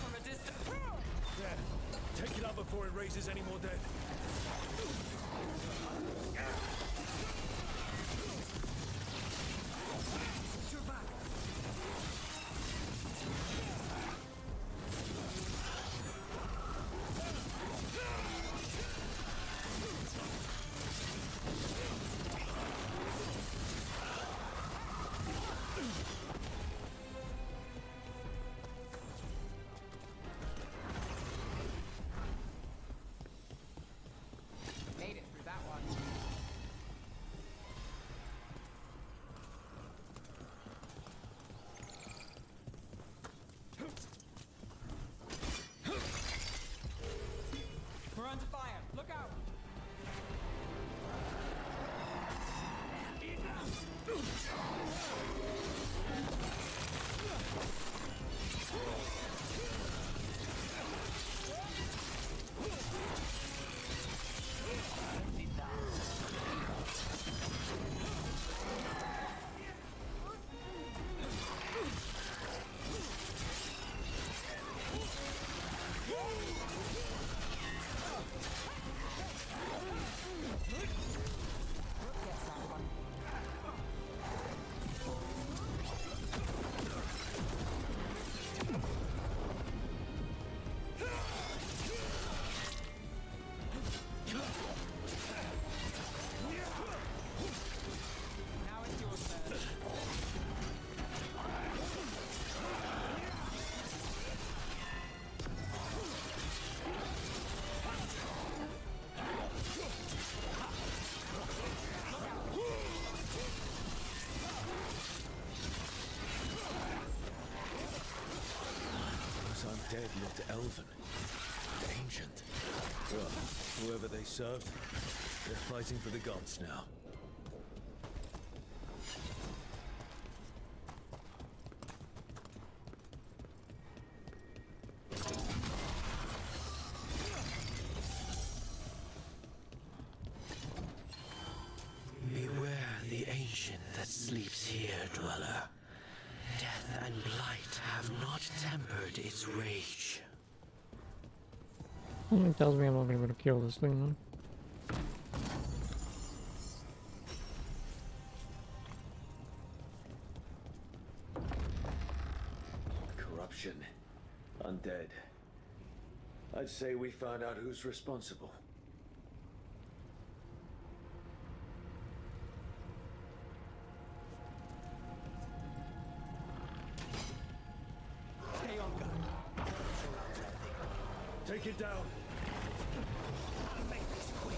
From a distance. There. Take it out before it raises any more dead. Made it through that one. We're under fire. Look out. Now it's your turn. Those undead looked elven. Ancient. Well, whoever they served, they're fighting for the gods now. Beware the ancient that sleeps here, dweller. Death and blight have not tempered its rage. It tells me I'm not gonna be able to kill this thing though. Corruption. Undead. I'd say we found out who's responsible. Stay on guard. Take it down. I'll make this quick.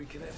weaken it.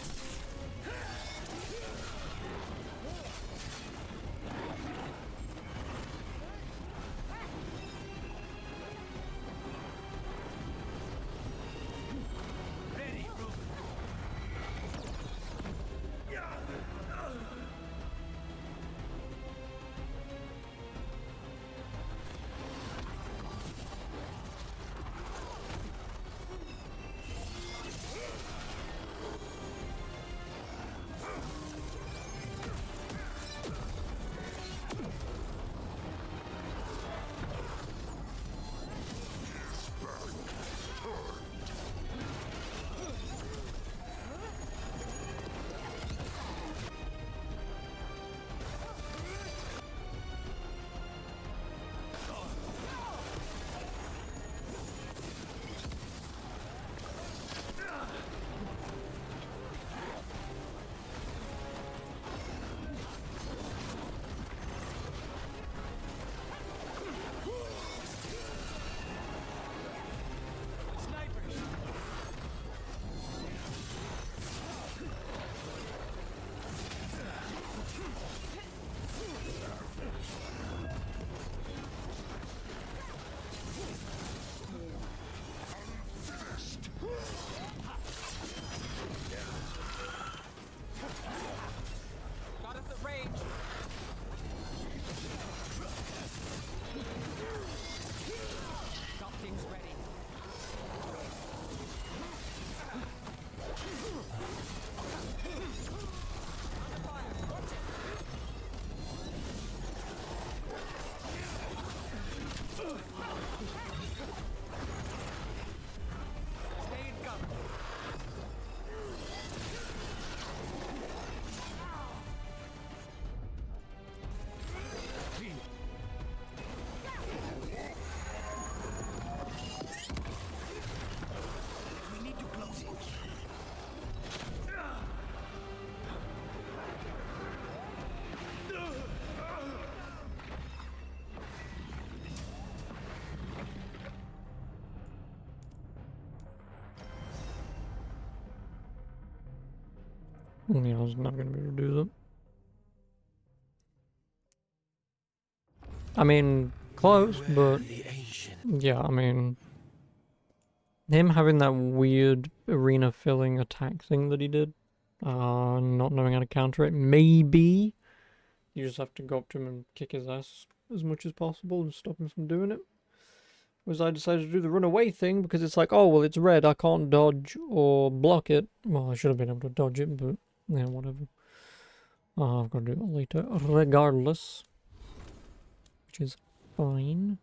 Yeah, I was not going to be able to do that. I mean, close, but yeah, I mean, him having that weird arena filling attack thing that he did, not knowing how to counter it, maybe you just have to go up to him and kick his ass as much as possible and stop him from doing it. Whereas I decided to do the runaway thing because it's like, oh, well, it's red, I can't dodge or block it. Well, I should have been able to dodge it, but yeah, whatever. I've got to do that later, regardless. Which is fine.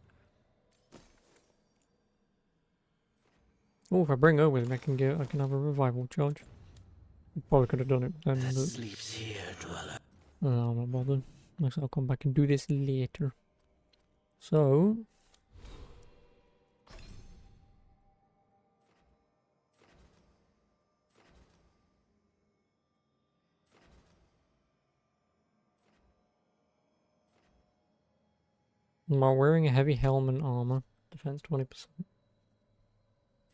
Oh, if I bring her with me, I can have a revival charge. Probably could have done it then, but Sleeps here, dweller. I'm not bothered. I'll come back and do this later. So, am I wearing a heavy helmet and armor? Defense 20%.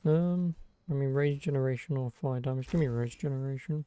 I mean, rage generation or fire damage. Give me rage generation.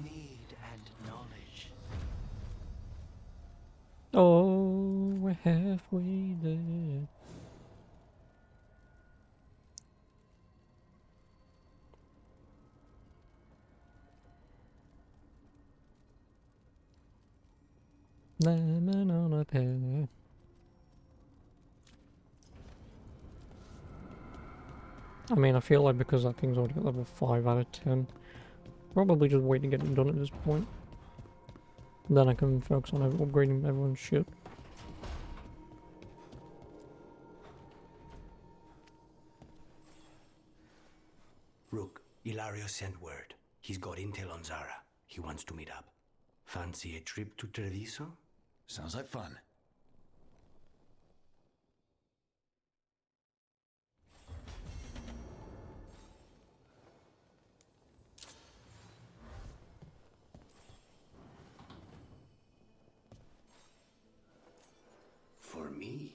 Need and knowledge. Oh, we're halfway there. Lemon on a pear. I mean, I feel like because that thing's already at level 5 out of 10, probably just wait to get it done at this point. Then I can focus on upgrading everyone's shit. Rook, Ilario sent word. He's got intel on Zara. He wants to meet up. Fancy a trip to Treviso? Sounds like fun. For me?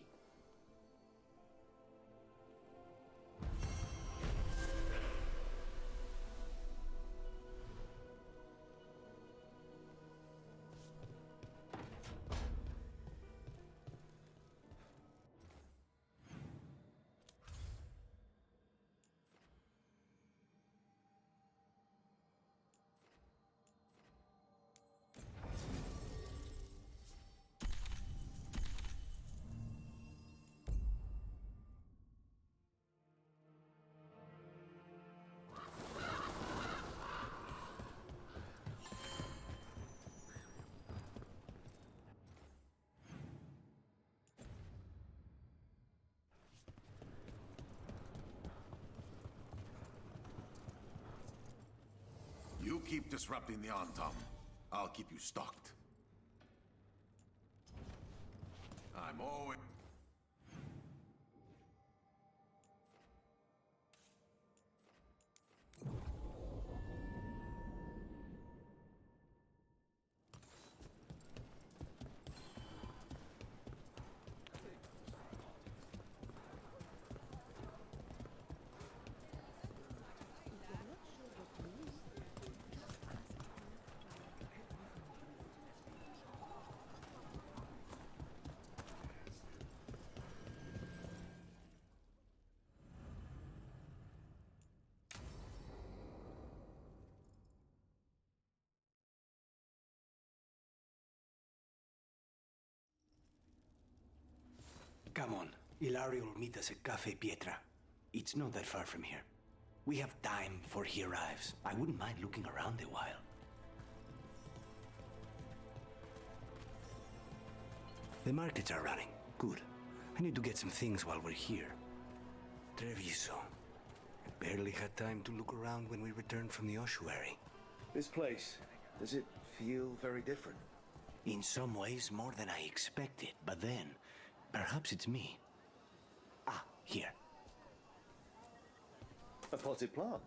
You keep disrupting the Antam. I'll keep you stocked. I'm always... Come on. Ilario will meet us at Cafe Pietra. It's not that far from here. We have time before he arrives. I wouldn't mind looking around a while. The markets are running. Good. I need to get some things while we're here. Treviso. I barely had time to look around when we returned from the ossuary. This place, does it feel very different? In some ways, more than I expected. But then, perhaps it's me. Ah, here. A potted plant?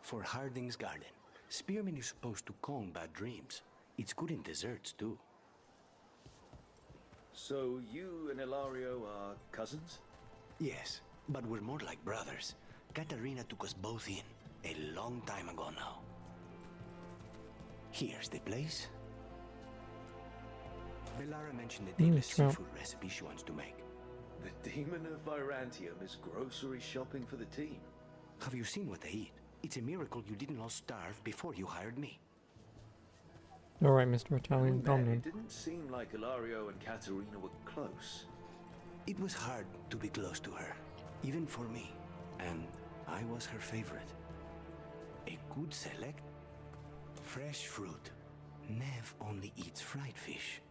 For Harding's garden. Spearmint is supposed to calm bad dreams. It's good in desserts, too. So you and Ilario are cousins? Yes, but we're more like brothers. Katarina took us both in, a long time ago now. Here's the place. Belara mentioned the daily seafood recipe she wants to make. The demon of Virantium is grocery shopping for the team. Have you seen what they eat? It's a miracle you didn't all starve before you hired me. Alright, Mr. Italian, calm It down. didn't seem like Ilario and Katerina were close. It was hard to be close to her, even for me. And I was her favorite. A good select. Fresh fruit. Nev only eats fried fish.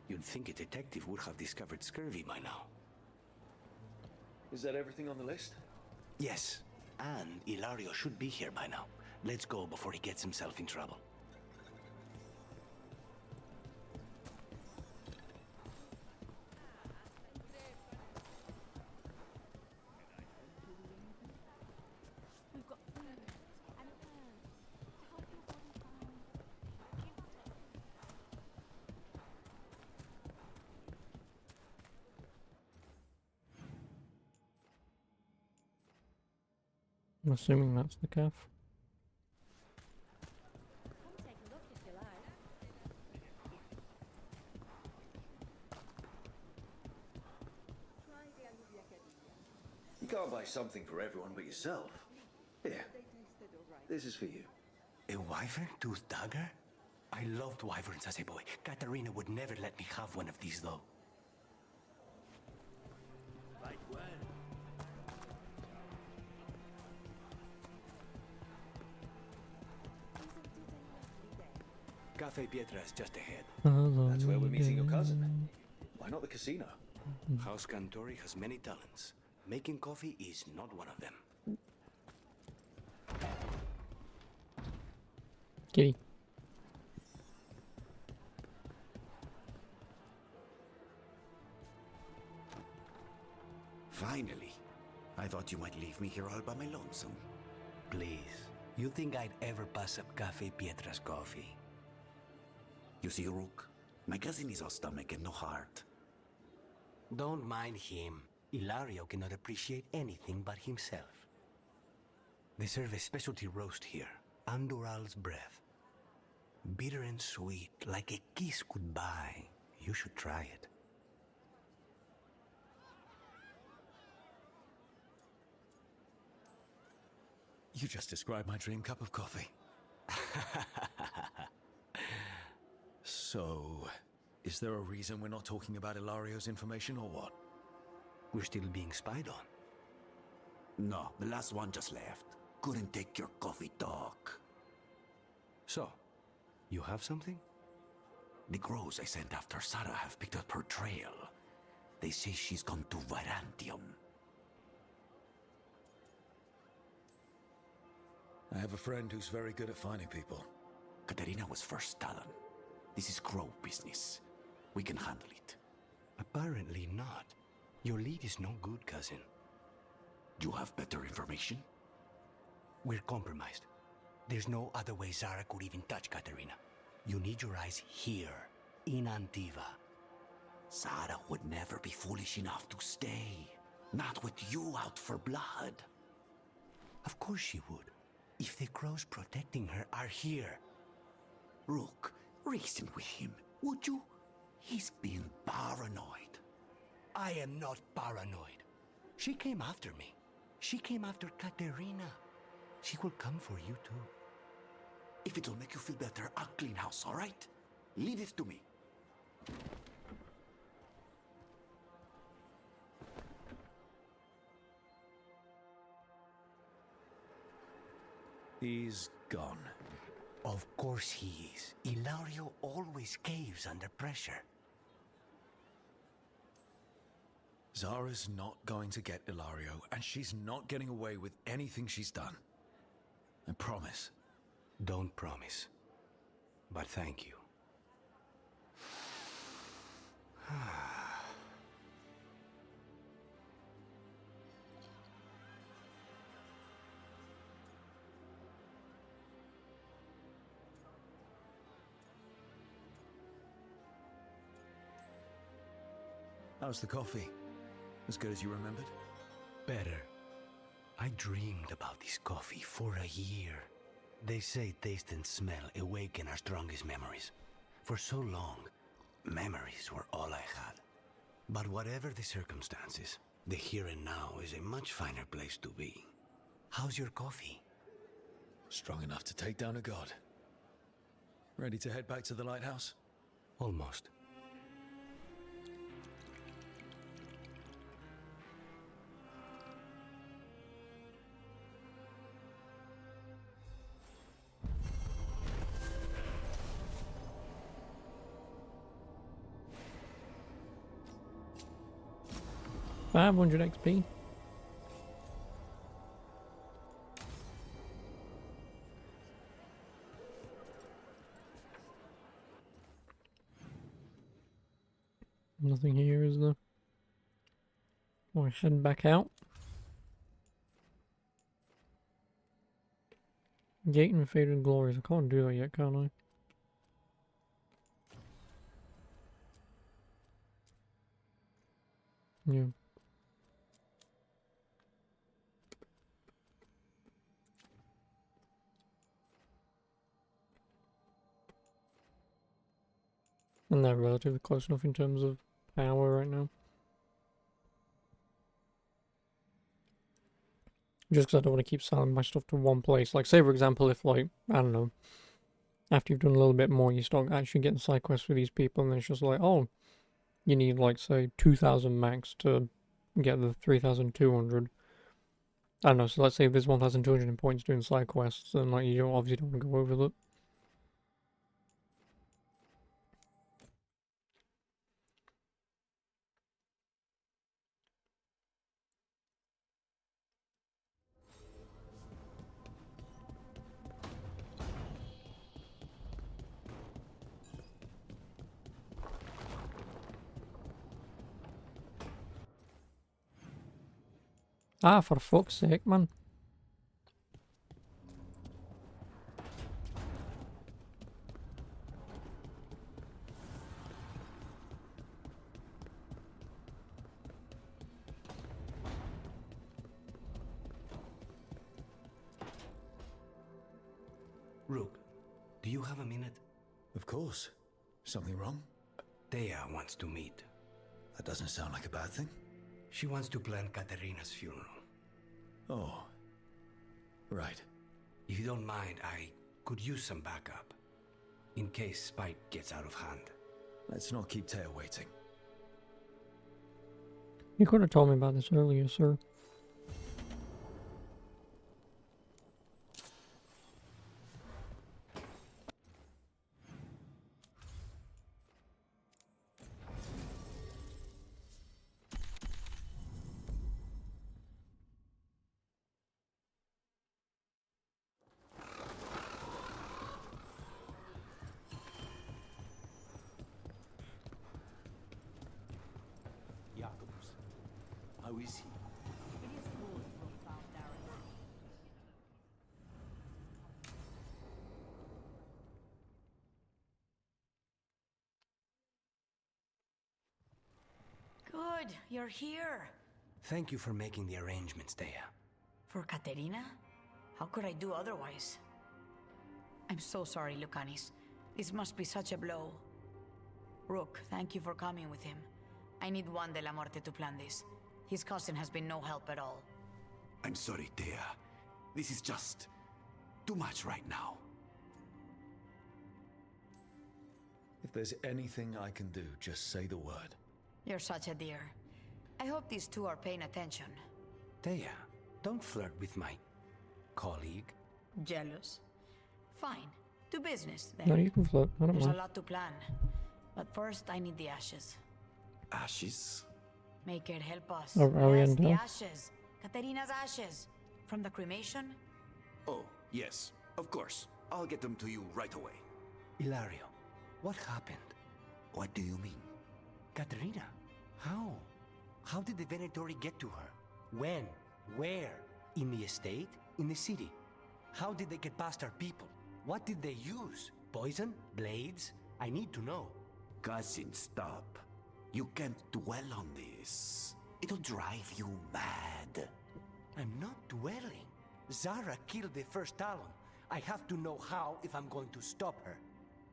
You'd think a detective would have discovered scurvy by now. Is that everything on the list? Yes, and Ilario should be here by now. Let's go before he gets himself in trouble. I'm assuming that's the calf. You can't buy something for everyone but yourself. Here, this is for you. A wyvern tooth dagger? I loved wyverns as a boy. Katarina would never let me have one of these, though. Like when? Cafe Pietra is just ahead. That's where we're meeting your cousin. Why not the casino? House Cantori has many talents. Making coffee is not one of them. Kitty. Finally. I thought you might leave me here all by my lonesome. Please. You think I'd ever pass up Cafe Pietra's coffee? You see, Rook, my cousin is all stomach and no heart. Don't mind him. Ilario cannot appreciate anything but himself. They serve a specialty roast here, Andoral's breath. Bitter and sweet, like a kiss could buy. You should try it. You just described my dream cup of coffee. So, is there a reason we're not talking about Ilario's information or what? We're still being spied on. No, the last one just left. Couldn't take your coffee talk. So, you have something? The crows I sent after Sarah have picked up her trail. They say she's gone to Virantium. I have a friend who's very good at finding people. Katerina was first Talon. This is crow business. We can handle it. Apparently not. Your lead is no good, cousin. You have better information? We're compromised. There's no other way Zara could even touch Katerina. You need your eyes here, in Antiva. Zara would never be foolish enough to stay. Not with you out for blood. Of course she would. If the crows protecting her are here. Rook, reason with him, would you? He's being paranoid. I am not paranoid. She came after me. She came after Katerina. She will come for you too. If it'll make you feel better, I'll clean house, all right? Leave this to me. He's gone. Of course he is. Ilario always caves under pressure. Zara's not going to get Ilario, and she's not getting away with anything she's done. I promise. Don't promise. But thank you. How's the coffee? As good as you remembered? Better. I dreamed about this coffee for a year. They say taste and smell awaken our strongest memories. For so long, memories were all I had. But whatever the circumstances, the here and now is a much finer place to be. How's your coffee? Strong enough to take down a god. Ready to head back to the lighthouse? Almost. $500 XP. Nothing here, is there? I head back out. Gate and Faded Glories. I can't do that yet, can I? Yeah. And they're relatively close enough in terms of power right now. Just because I don't want to keep selling my stuff to one place. Like, say for example, if like, I don't know, after you've done a little bit more, you start actually getting side quests for these people, and then it's just like, oh, you need like, say, 2,000 max to get the 3,200. I don't know, so let's say if there's 1,200 in points doing side quests, then like, you obviously don't want to go over that. Ah, for fuck's sake, man. Rook, do you have a minute? Of course. Something wrong? Thea wants to meet. That doesn't sound like a bad thing. She wants to plan Katerina's funeral. Oh. Right. If you don't mind, I could use some backup. In case Spike gets out of hand. Let's not keep Taya waiting. You could have told me about this earlier, sir. How is he? Good, you're here. Thank you for making the arrangements, Thea. For Katerina? How could I do otherwise? I'm so sorry, Lucanis. This must be such a blow. Rook, thank you for coming with him. I need Juan de la Muerte to plan this. His cousin has been no help at all. I'm sorry, Thea. This is just too much right now. If there's anything I can do, just say the word. You're such a dear. I hope these two are paying attention. Thea, don't flirt with my colleague. Jealous? Fine. Do business, then. No, you can float. I don't There's a mind. lot to plan. But first, I need the ashes. Ashes? Make it help us. Of Yes, Ariandel? the ashes. Katerina's ashes. From the cremation? Oh, yes, of course. I'll get them to you right away. Ilario, what happened? What do you mean? Katerina, how? How did the Venatori get to her? When? Where? In the estate? In the city? How did they get past our people? What did they use? Poison? Blades? I need to know. Cousin, stop. You can't dwell on this. It'll drive you mad. I'm not dwelling. Zara killed the first Talon. I have to know how if I'm going to stop her.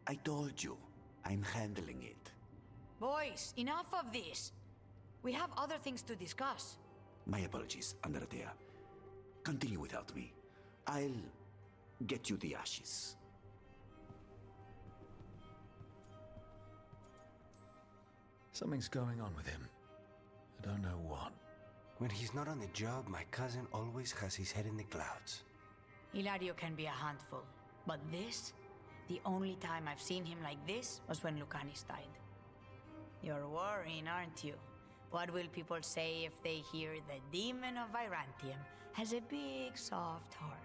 I told you, I'm handling it. Boys, enough of this. We have other things to discuss. My apologies, Andratea. Continue without me. I'll get you the ashes. Something's going on with him. I don't know what. When he's not on the job, my cousin always has his head in the clouds. Ilario can be a handful. But this? The only time I've seen him like this was when Lucanis died. You're worrying, aren't you? What will people say if they hear the demon of Virantium has a big, soft heart?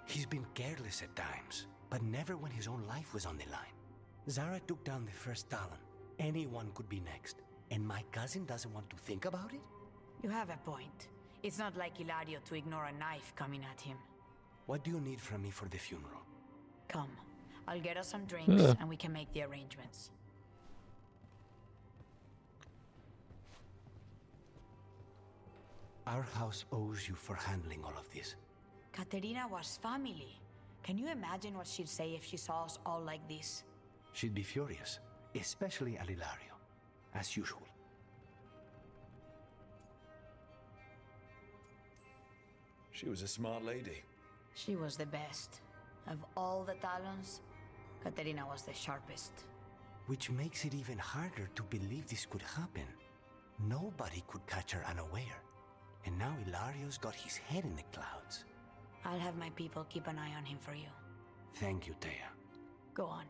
He's been careless at times, but never when his own life was on the line. Zara took down the first Talon. Anyone could be next. And my cousin doesn't want to think about it? You have a point. It's not like Ilario to ignore a knife coming at him. What do you need from me for the funeral? Come, I'll get us some drinks and we can make the arrangements. Our house owes you for handling all of this. Katerina was family. Can you imagine what she'd say if she saw us all like this? She'd be furious, especially at Ilario, as usual. She was a smart lady. She was the best. Of all the Talons, Katerina was the sharpest. Which makes it even harder to believe this could happen. Nobody could catch her unaware. And now Ilario's got his head in the clouds. I'll have my people keep an eye on him for you. Thank you, Thea. Go on.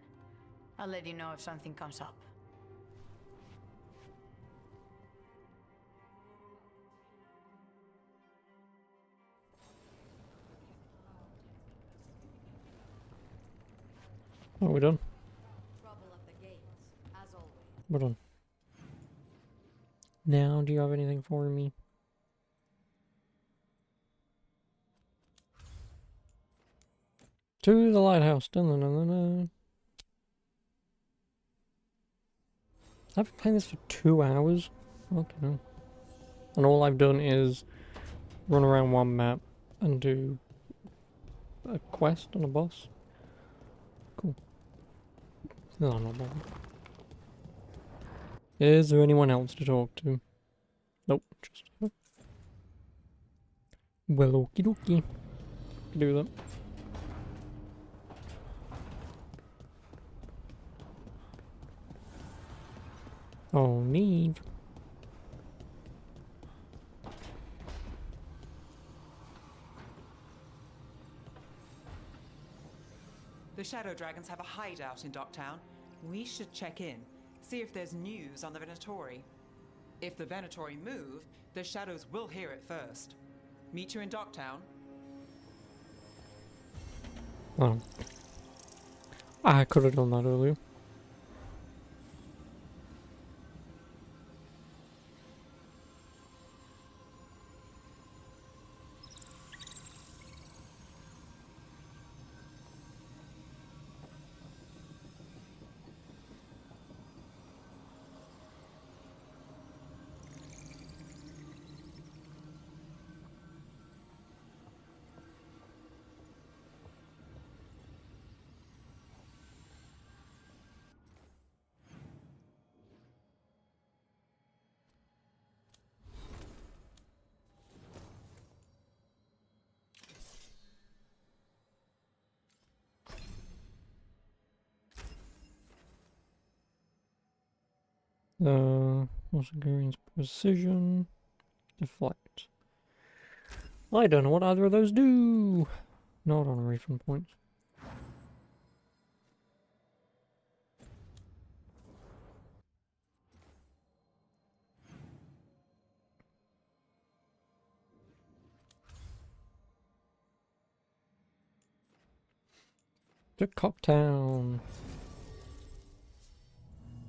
I'll let you know if something comes up. Oh, we're done. Trouble at the gates, as always. We're done. Now, do you have anything for me? To the lighthouse. Dun, dun, dun, dun, dun. I've been playing this for 2 hours. Okay. And all I've done is run around one map and do a quest on a boss. Cool. No, I'm not bothered. Is there anyone else to talk to? Nope, just her. Well, okie dokie. Do that. Oh, Neve. The Shadow Dragons have a hideout in Docktown. We should check in, see if there's news on the Venatori. If the Venatori move, the Shadows will hear it first. Meet you in Docktown. Oh. I could have done that earlier. What's Garian's precision? Deflect. I don't know what either of those do. Not on refund points. To Cocktown.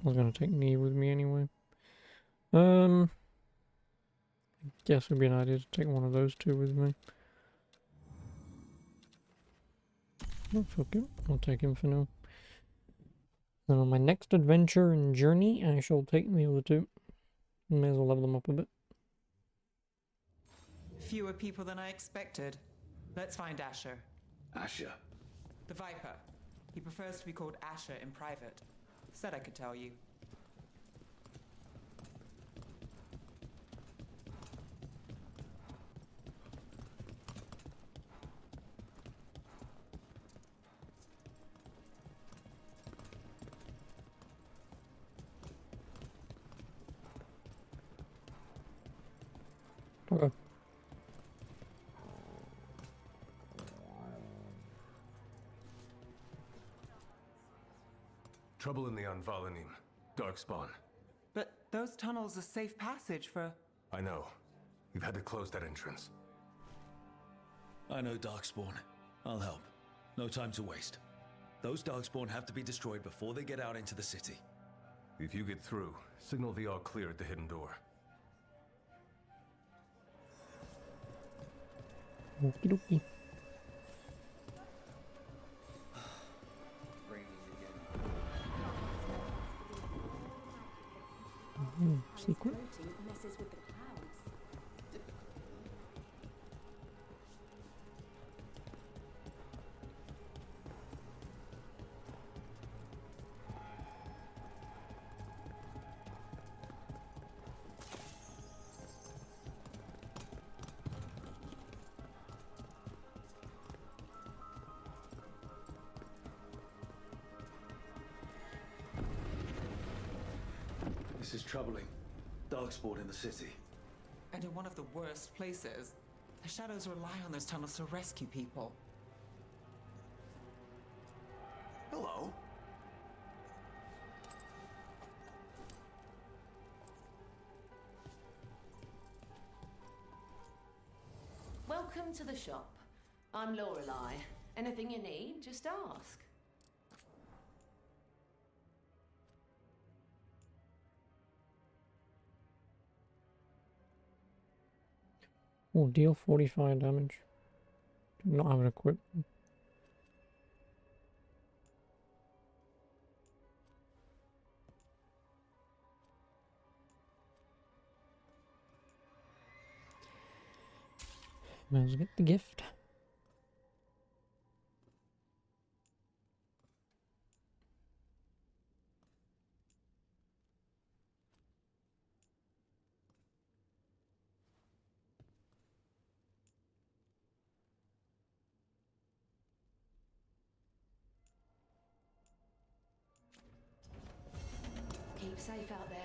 I was gonna take Neve with me anyway. I guess it'd be an idea to take one of those two with me. Oh, fuck it. I'll take him for now. Then on my next adventure and journey, I shall take the other two. May as well level them up a bit. Fewer people than I expected. Let's find Asher. Asher? The Viper. He prefers to be called Asher in private. Said I could tell you. Okay. Trouble in the Anvalanim. Darkspawn. But those tunnels are safe passage for... I know. We've had to close that entrance. I know Darkspawn. I'll help. No time to waste. Those Darkspawn have to be destroyed before they get out into the city. If you get through, signal the all clear at the hidden door. Okie dokie. Secret. Messes with the clouds. This is troubling. Darkspawn in the city. And in one of the worst places. The Shadows rely on those tunnels to rescue people. Hello. Welcome to the shop. I'm Lorelei. Anything you need, just ask. Oh, deal 45 damage. Do not have an equipment. Might as well get the gift. Keep safe out there.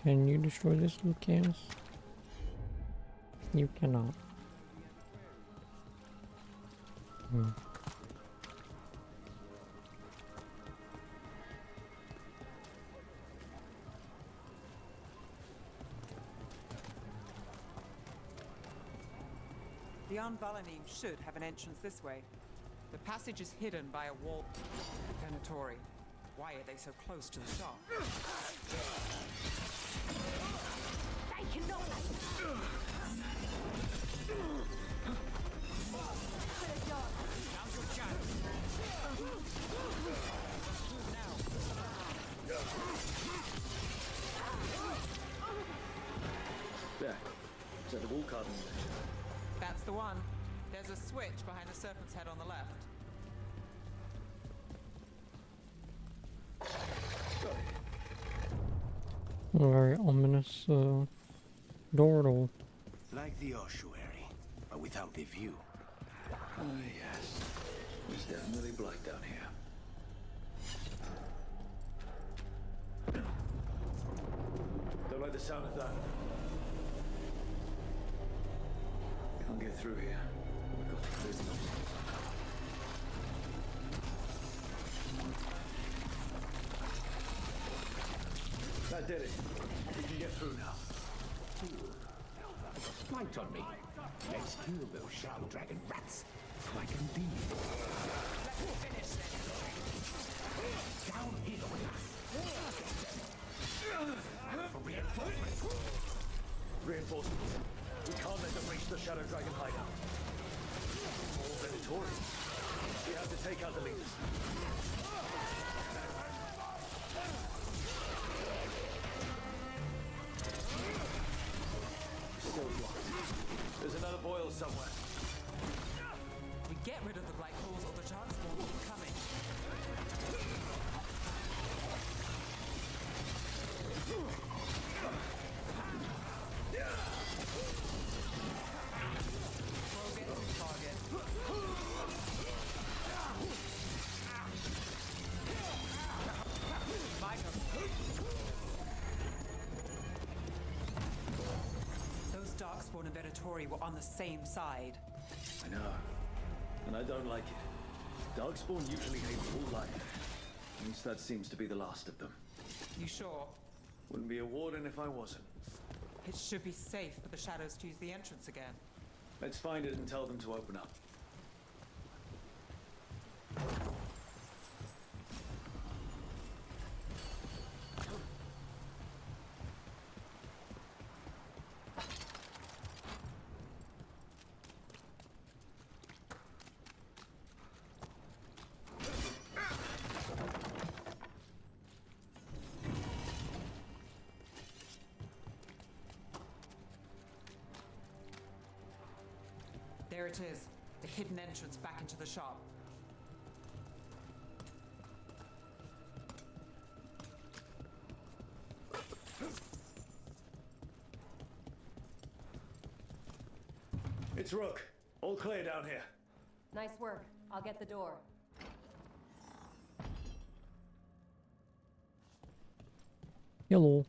Can you destroy this, Lucas? You cannot. The Anvalanim should have an entrance this way. The passage is hidden by a wall. Venatori. Why are they so close to the shop? There. Is that the wall carving? That's the one. There's a switch behind the serpent's head on the left. A very ominous door at all. Like the ossuary, but without the view. Oh, yes. It's definitely black down here. Don't like the sound of that. Can't get through here. We've got to clear the obstacles. That did it. We can get through now. Fight on me. Let's kill those shadow dragon rats. So I can leave. Let's finish this. Downhill with us. For reinforcements. Reinforcements. We can't let them reach the Shadow Dragon hideout. More Venatori. We have to take out the leaders. Still blocked. There's another boil somewhere. We get rid of the black holes or the Darkspawn will keep coming. Throw gets his target. Those Darkspawn and Venatori were on the same side. I know. And I don't like it. Darkspawn usually hate all life. At least that seems to be the last of them. You sure? Wouldn't be a warden if I wasn't. It should be safe for the shadows to use the entrance again. Let's find it and tell them to open up. There it is, the hidden entrance back into the shop. It's Rook. All clear down here. Nice work. I'll get the door. Hello.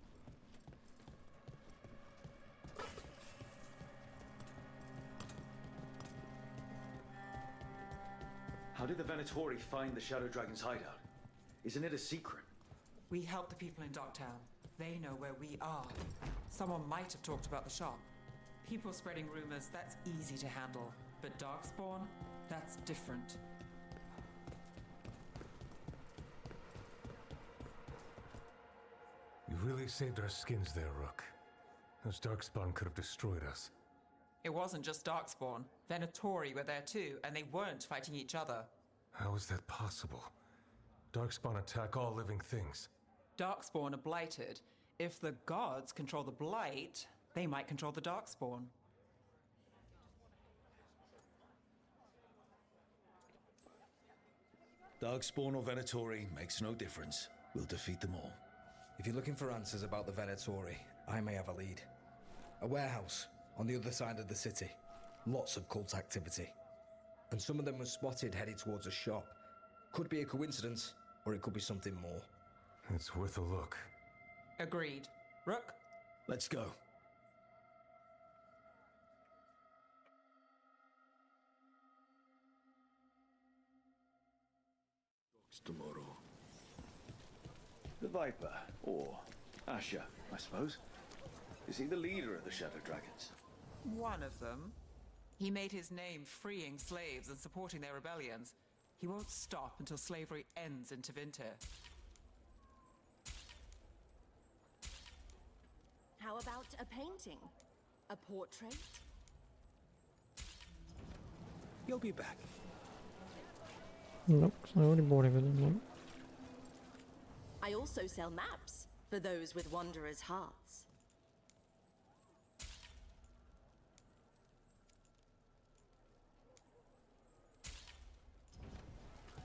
How did the Venatori find the Shadow Dragon's hideout? Isn't it a secret? We help the people in Dogtown. They know where we are. Someone might have talked about the shop. People spreading rumors, that's easy to handle. But Darkspawn, that's different. You really saved our skins there, Rook. Those Darkspawn could have destroyed us. It wasn't just Darkspawn. Venatori were there too, and they weren't fighting each other. How is that possible? Darkspawn attack all living things. Darkspawn are blighted. If the gods control the blight, they might control the Darkspawn. Darkspawn or Venatori makes no difference. We'll defeat them all. If you're looking for answers about the Venatori, I may have a lead. A warehouse on the other side of the city. Lots of cult activity. And some of them were spotted headed towards a shop. Could be a coincidence, or it could be something more. It's worth a look. Agreed. Rook? Let's go. Tomorrow. The Viper, or Asher, I suppose. Is he the leader of the Shadow Dragons? One of them. He made his name freeing slaves and supporting their rebellions. He won't stop until slavery ends in Tevinter. How about a painting? A portrait? You'll be back. Nope, I already bought everything. Nope. I also sell maps for those with wanderers' hearts.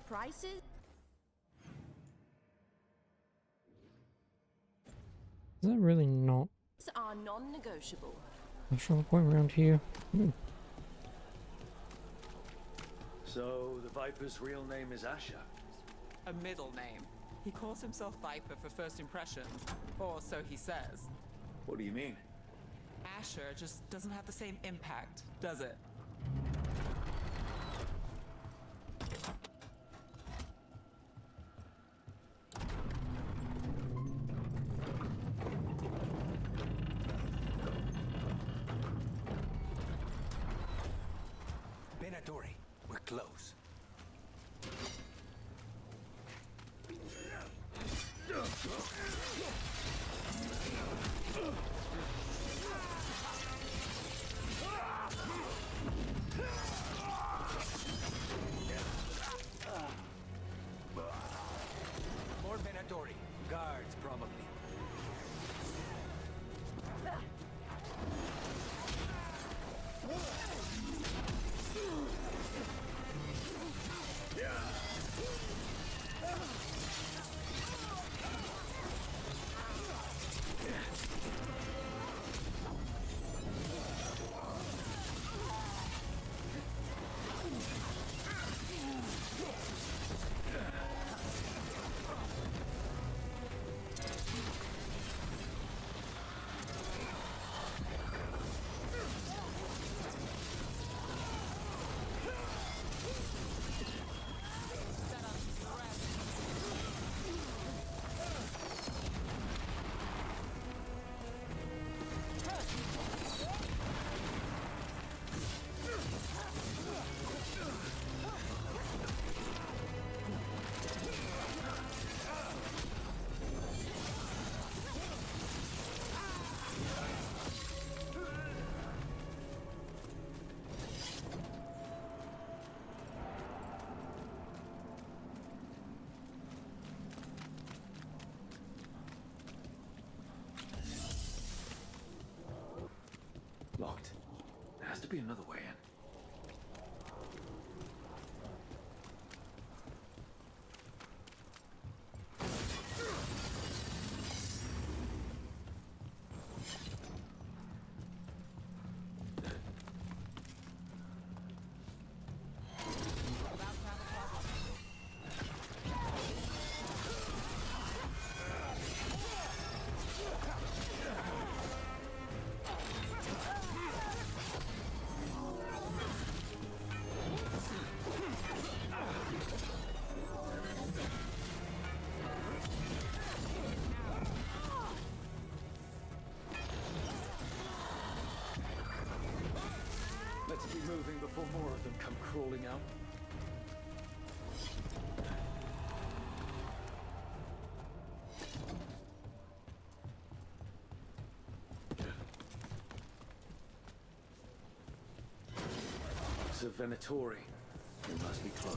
Prices? Is that really not? Are non-negotiable. I'm sure the point around here. So, the Viper's real name is Asher? A middle name. He calls himself Viper for first impressions, or so he says. What do you mean? Asher just doesn't have the same impact, does it? Venatori, we're close. More Venatori. Guards, probably. Locked. There has to be another way in. Let's be moving before more of them come crawling out. It's a Venatori. It must be close.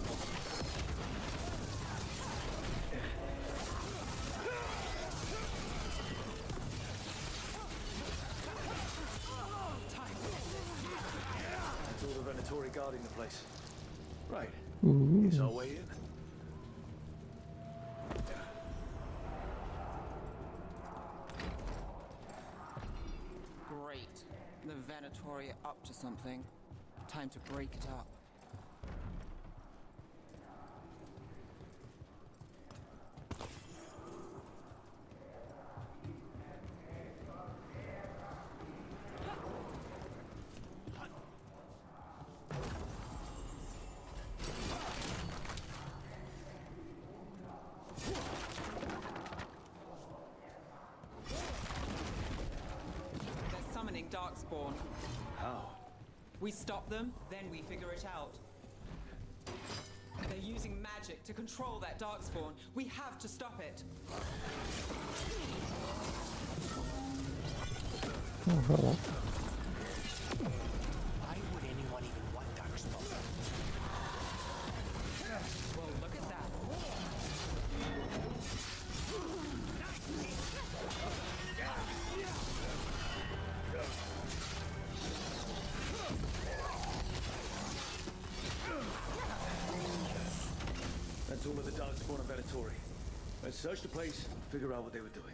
That's all the Venatori guarding the place. Right. It's our way in. Great. The Venatori are up to something. Time to break it up. They're summoning Darkspawn. How? We stop them, then we figure it out. They're using magic to control that Darkspawn. We have to stop it. Oh, hello. Why would anyone even want Darkspawn? Well, look at that. That's all of the Darkspawn and Venatori. Let's search the place, figure out what they were doing.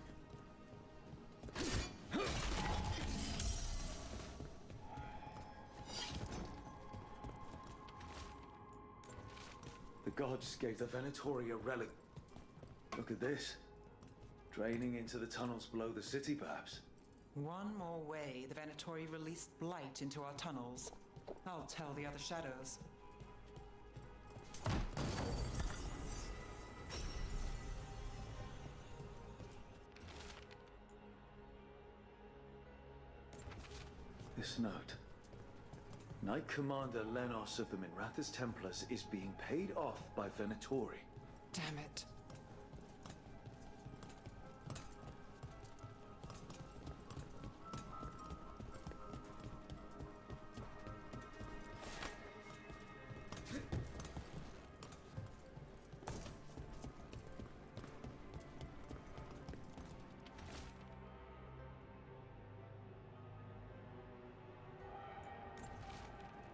gods gave the Venatori a relic. Look at this. Draining into the tunnels below the city, perhaps. One more way the Venatori released blight into our tunnels. I'll tell the other shadows. This note. Knight Commander Lenos of the Minrathous Templars is being paid off by Venatori. Damn it.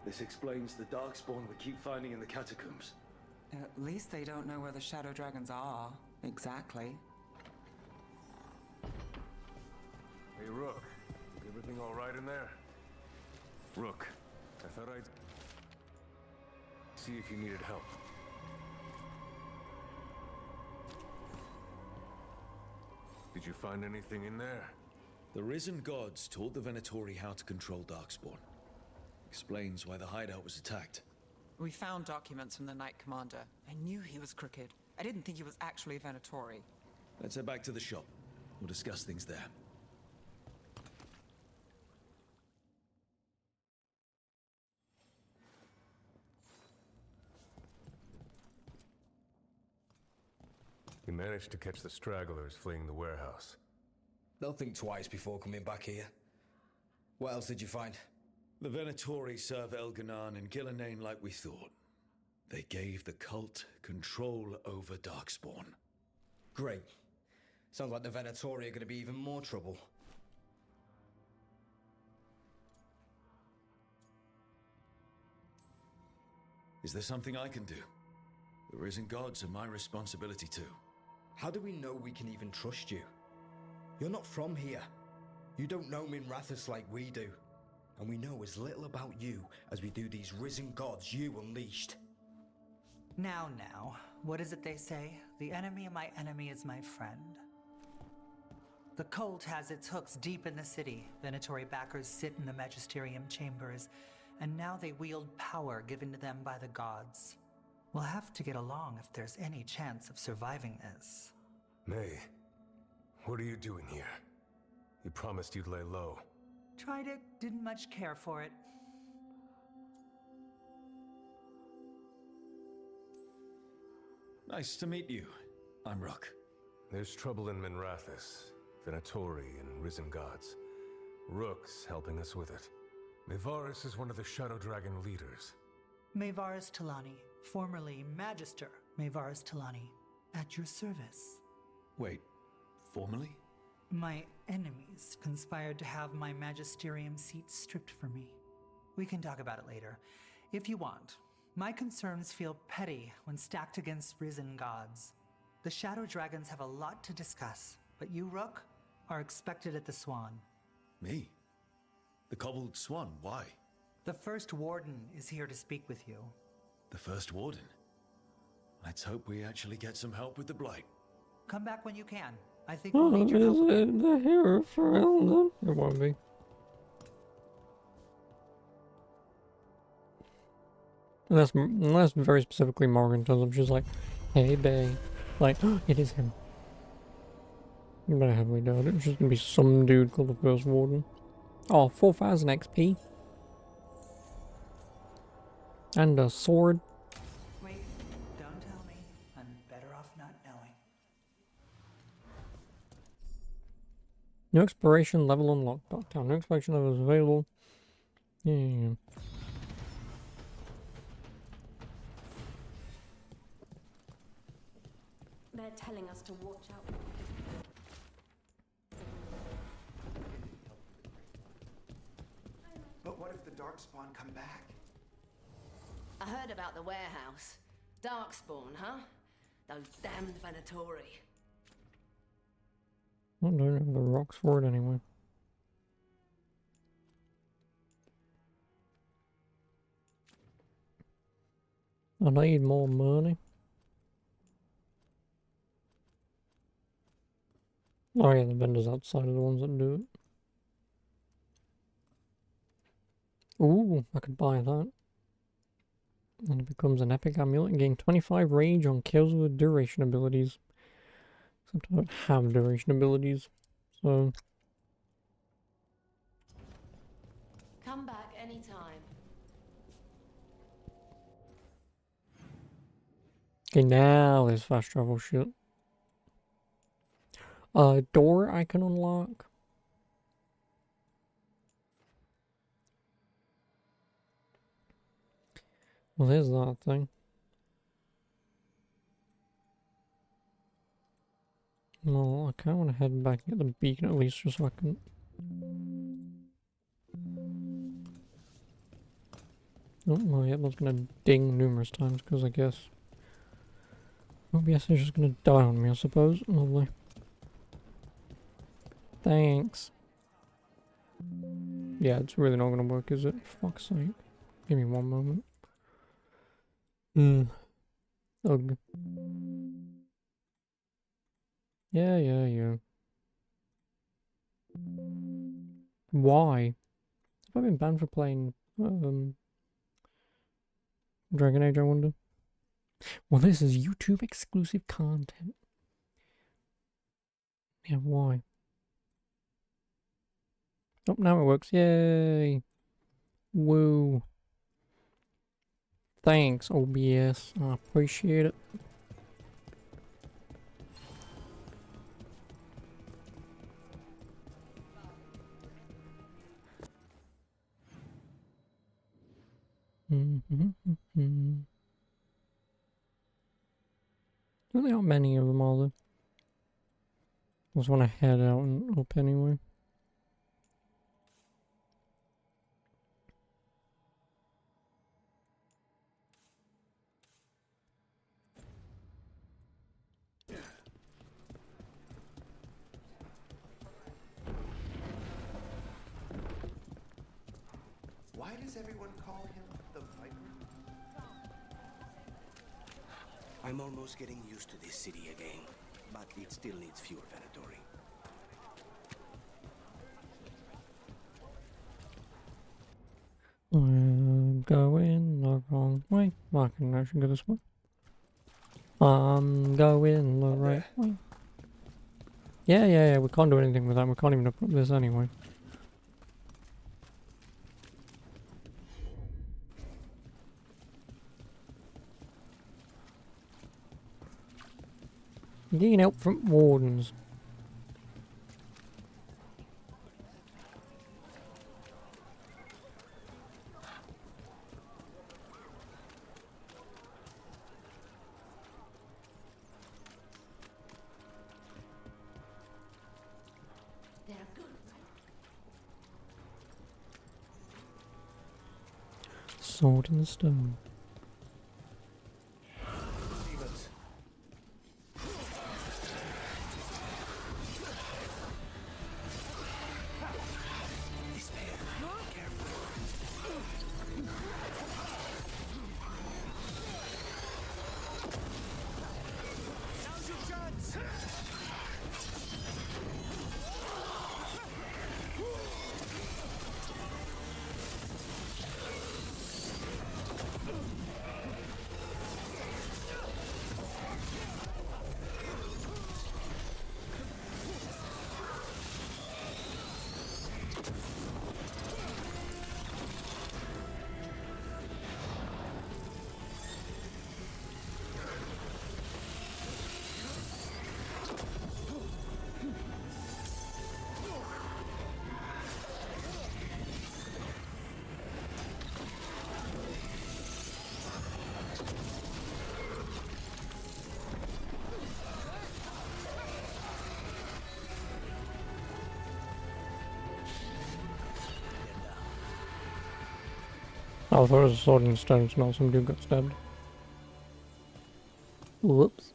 This explains the darkspawn we keep finding in the catacombs. At least they don't know where the shadow dragons are. Exactly. Hey, Rook. Everything all right in there? Rook, I thought I'd see if you needed help. Did you find anything in there? The risen gods taught the Venatori how to control darkspawn. Explains why the hideout was attacked. We found documents from the Knight Commander. I knew he was crooked. I didn't think he was actually a Venatori. Let's head back to the shop. We'll discuss things there. You managed to catch the stragglers fleeing the warehouse. They'll think twice before coming back here. What else did you find? The Venatori serve Elganan and Gillenane like we thought. They gave the cult control over Darkspawn. Great. Sounds like the Venatori are going to be even more trouble. Is there something I can do? The risen gods are my responsibility too. How do we know we can even trust you? You're not from here. You don't know Minrathous like we do. And we know as little about you as we do these risen gods you unleashed. Now, what is it they say? The enemy of my enemy is my friend. The cult has its hooks deep in the city. Venatori backers sit in the magisterium chambers, and now they wield power given to them by the gods. We'll have to get along if there's any chance of surviving this. May, what are you doing here? You promised you'd lay low. Tried it, didn't much care for it. Nice to meet you. I'm Rook. There's trouble in Minrathous, Venatori and risen gods. Rook's helping us with it. Mevaris is one of the Shadow Dragon leaders. Mevaris Talani, formerly Magister Mevaris Talani, at your service. Wait, formally? My enemies conspired to have my magisterium seat stripped from me. We can talk about it later, if you want. My concerns feel petty when stacked against risen gods. The Shadow Dragons have a lot to discuss, but you, Rook, are expected at the Swan. Me? The Cobbled Swan, why? The First Warden is here to speak with you. The First Warden? Let's hope we actually get some help with the Blight. Come back when you can. I think we'll need your help. Is it the hero for Elden? It won't be. Unless very specifically Morgan tells him, she's like, hey, bae. Like, it is him. You better heavily doubt it. It's just gonna be some dude called the First Warden. Oh, 4,000 XP. And a sword. Wait, don't tell me. I'm better off not knowing. No exploration level unlocked. Darktown. No exploration level is available. Yeah. They're telling us to watch out. But what if the Darkspawn come back? I heard about the warehouse. Darkspawn, huh? Those damned Venatori. I don't have the rocks for it anyway. I need more money. Oh yeah, the vendors outside are the ones that do it. Ooh, I could buy that. And it becomes an epic amulet and gain 25 rage on kills with duration abilities. Except I don't have duration abilities, so... Come back anytime. Okay, now there's fast travel shit. Door I can unlock. Well, there's that thing. No, I kinda wanna head back and get the beacon at least just so I can... Oh, well, yeah, that's gonna ding numerous times because I guess... OBS is just gonna die on me, I suppose. Lovely. Thanks. Yeah, it's really not gonna work, is it? For fuck's sake. Give me one moment. Ugh. Yeah. Why? Have I been banned for playing, Dragon Age, I wonder? Well, this is YouTube exclusive content. Yeah, why? Oh, now it works. Yay! Woo. Thanks, OBS. I appreciate it. Really aren't many of them, are there? I just want to head out and up anyway. Why does everyone call him the Viper? I'm almost getting used to this city again, but it still needs fewer Venatori. I'm going the wrong way. Well, I can actually go this way. I'm going the right way. Yeah, we can't do anything with that. We can't even open up this anyway. Getting help from wardens. They're good. Sword in the stone. Oh, there was a sword in the stone, so not some dude got stabbed. Whoops.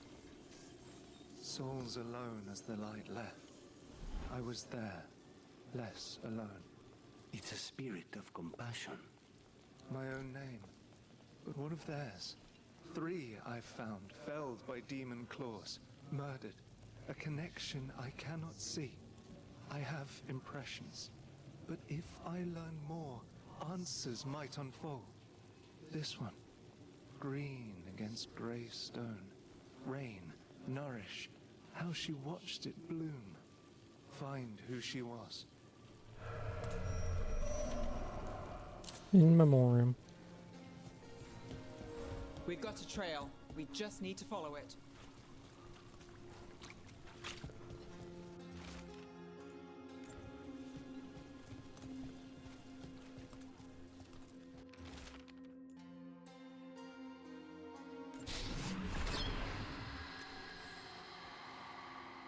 Souls alone as the light left. I was there, less alone. It's a spirit of compassion. My own name. But what of theirs? 3 I've found, felled by demon claws, murdered. A connection I cannot see. I have impressions. But if I learn more, answers might unfold. This one. Green against grey stone. Rain, nourish. How she watched it bloom. Find who she was. In memoriam. We've got a trail. We just need to follow it.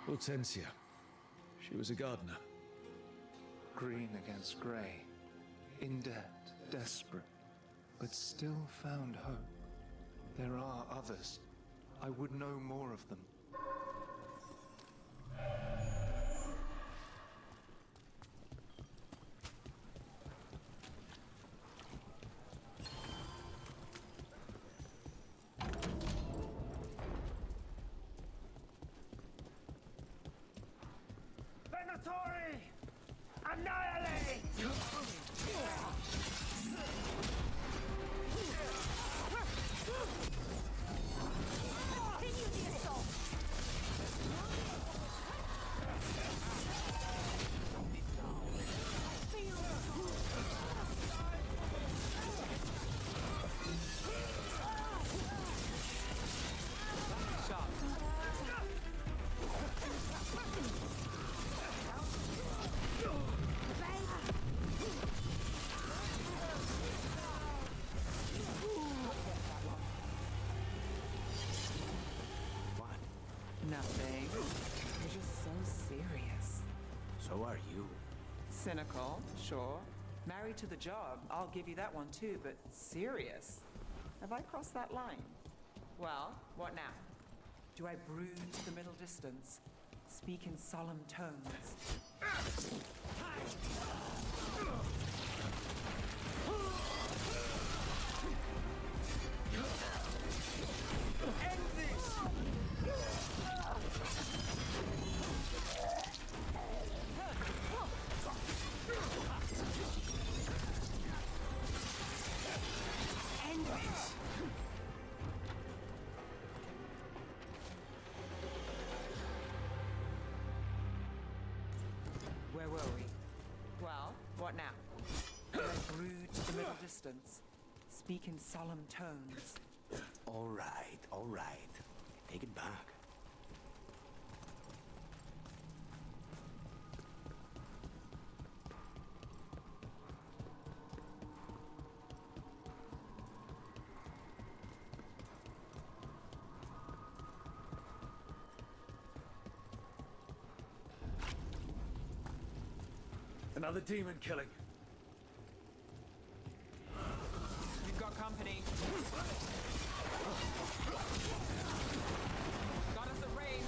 Hortensia. She was a gardener. Green against grey. In debt, desperate, but still found hope. There are others. I would know more of them. Venatori! Annihilate! Continue the assault! Nothing. You're just so serious. So are you. Cynical, sure. Married to the job, I'll give you that one too, but serious? Have I crossed that line? Well, what now? Do I brood to the middle distance? Speak in solemn tones? End this! End this! Where were we? Well, what now? Do I brood to the middle distance? Speak in solemn tones? All right, all right. Take it back. Another demon killing. You've got company. Got us at range.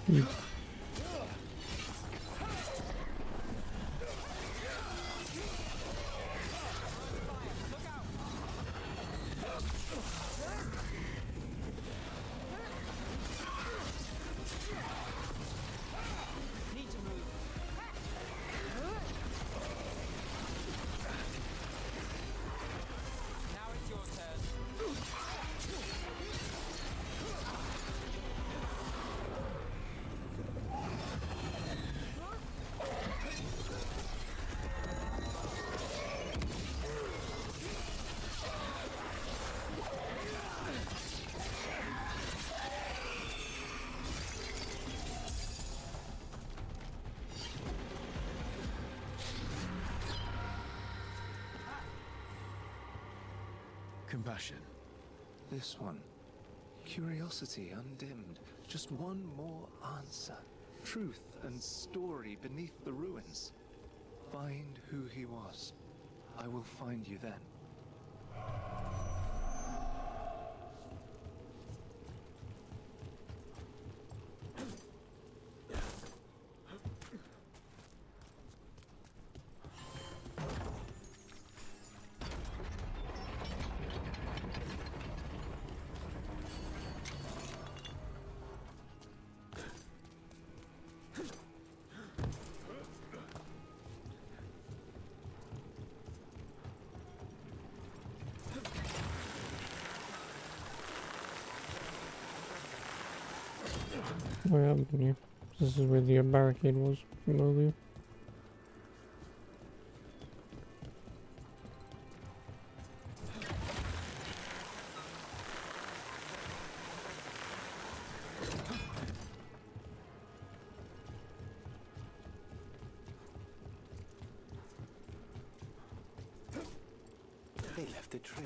You. Need to move. Now it's your turn. Compassion. This one. Curiosity undimmed. Just one more answer. Truth and story beneath the ruins. Find who he was. I will find you then. Where have been here? This is where the barricade was from earlier. They left a trail.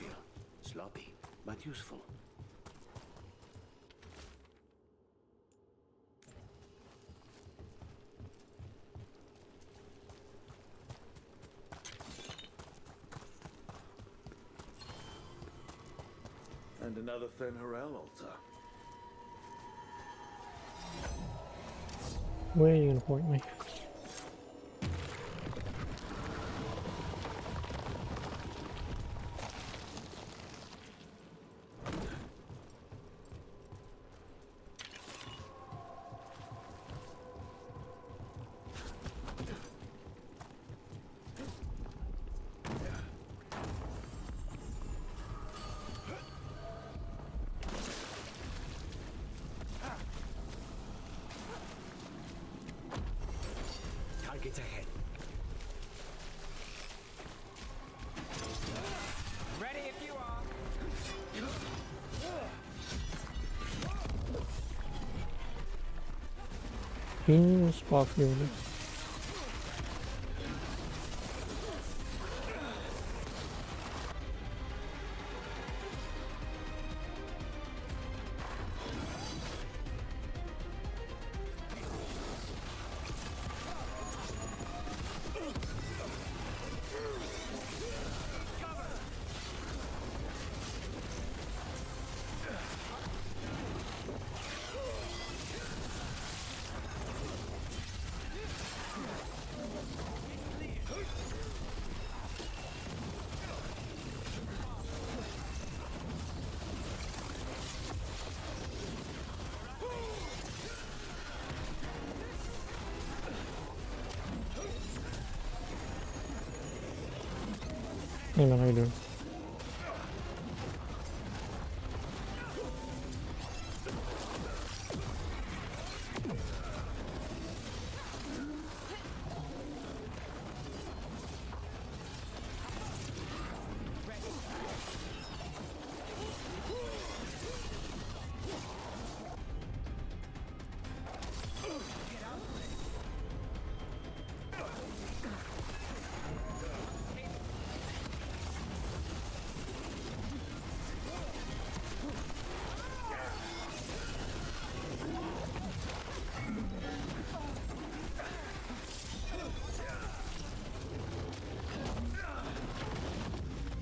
Sloppy, but useful. And another Fen'Harel altar. Where are you gonna point me? Targets ahead. Ready if you are. Pin spark unit. Hey man, how you doing?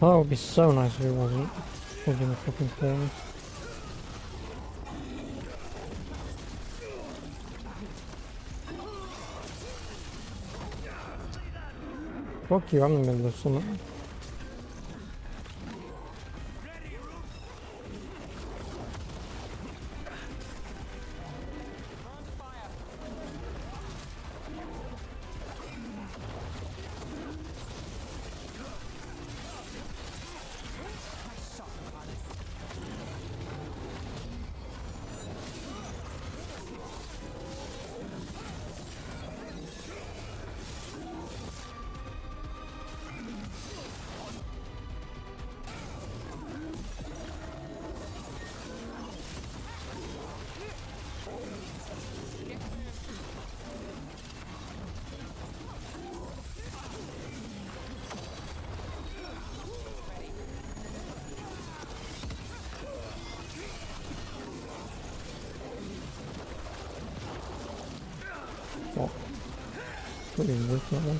Oh, it would be so nice if it wasn't. Holding the fucking corner. Fuck you, I'm in the middle of something. Fuck. Pretty worth that one.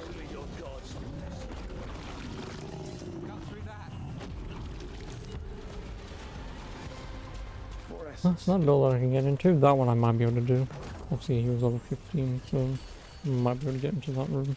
Only your gods do this. Got through that. More That's not a build that I can get into. That one I might be able to do. Obviously he was level 15, so I might be able to get into that room.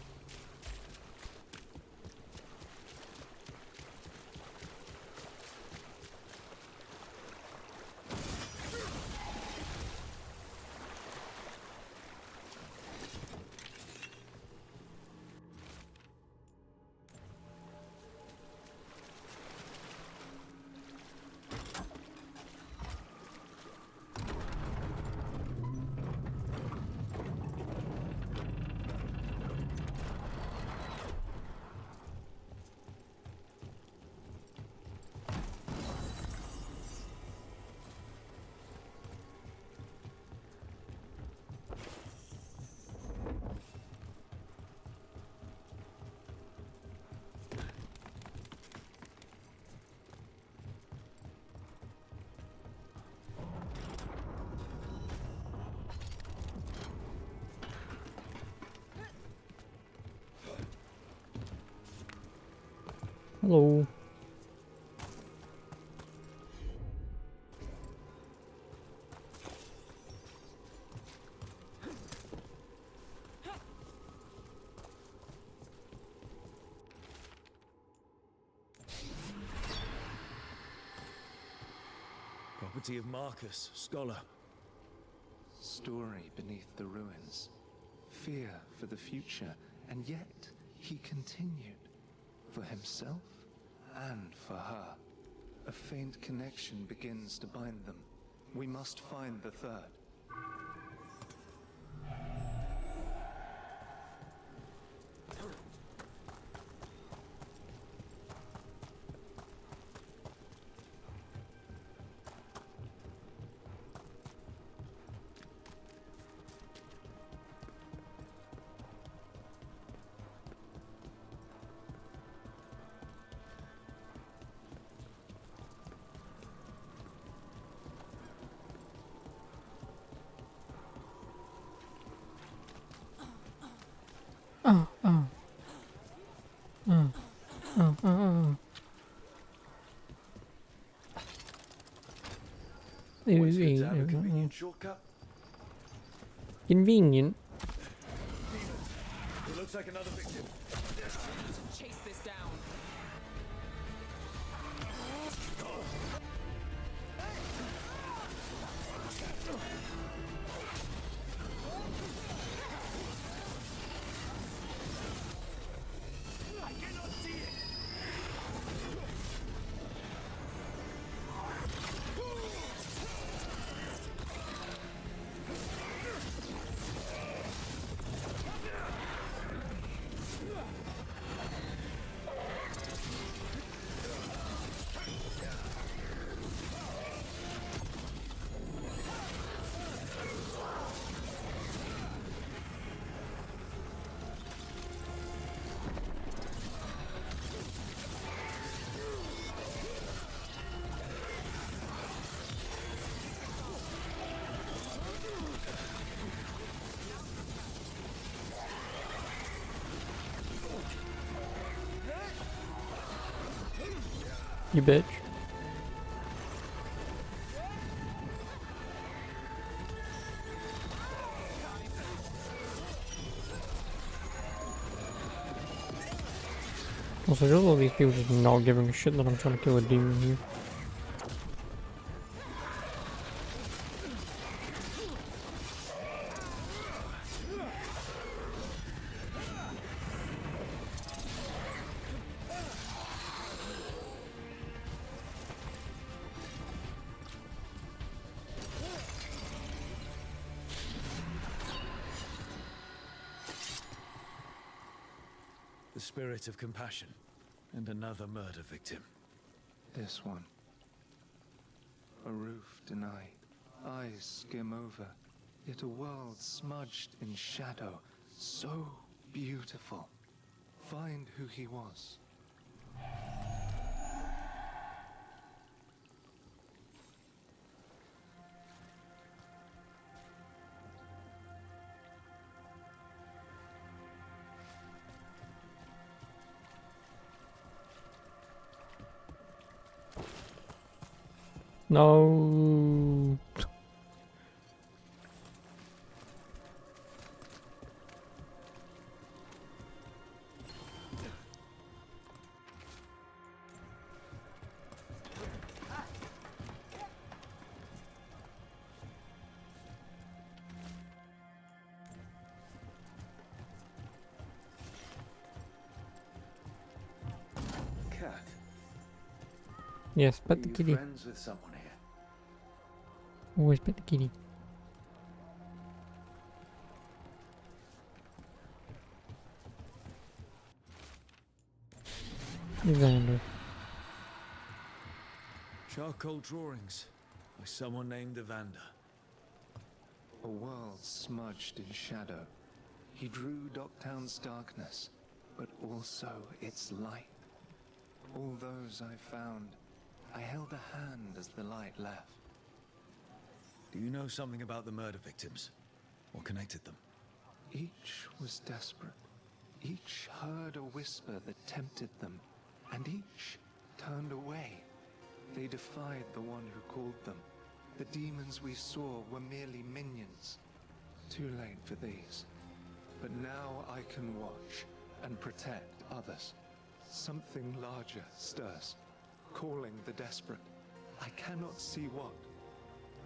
Hello. Property of Marcus, scholar. Story beneath the ruins. Fear for the future, and yet he continued. For himself and for her. A faint connection begins to bind them. We must find the third. Always good to have a convenient shortcut. Convenient. It looks like another victim. Chase this down. I cannot see it. You bitch. Also, just all these people just not giving a shit that I'm trying to kill a demon here. The spirit of compassion. And another murder victim. This one. A roof denied. Eyes skim over. Yet a world smudged in shadow. So beautiful. Find who he was. No. Cat, Yes, are pet the you kitty. friends with someone here? Always pet the kitty. Evander. Charcoal drawings by someone named Evander. A world smudged in shadow. He drew Docktown's darkness, but also its light. All those I found, I held a hand as the light left. Do you know something about the murder victims? What connected them? Each was desperate. Each heard a whisper that tempted them, and each turned away. They defied the one who called them. The demons we saw were merely minions. Too late for these. But now I can watch and protect others. Something larger stirs, calling the desperate. I cannot see what.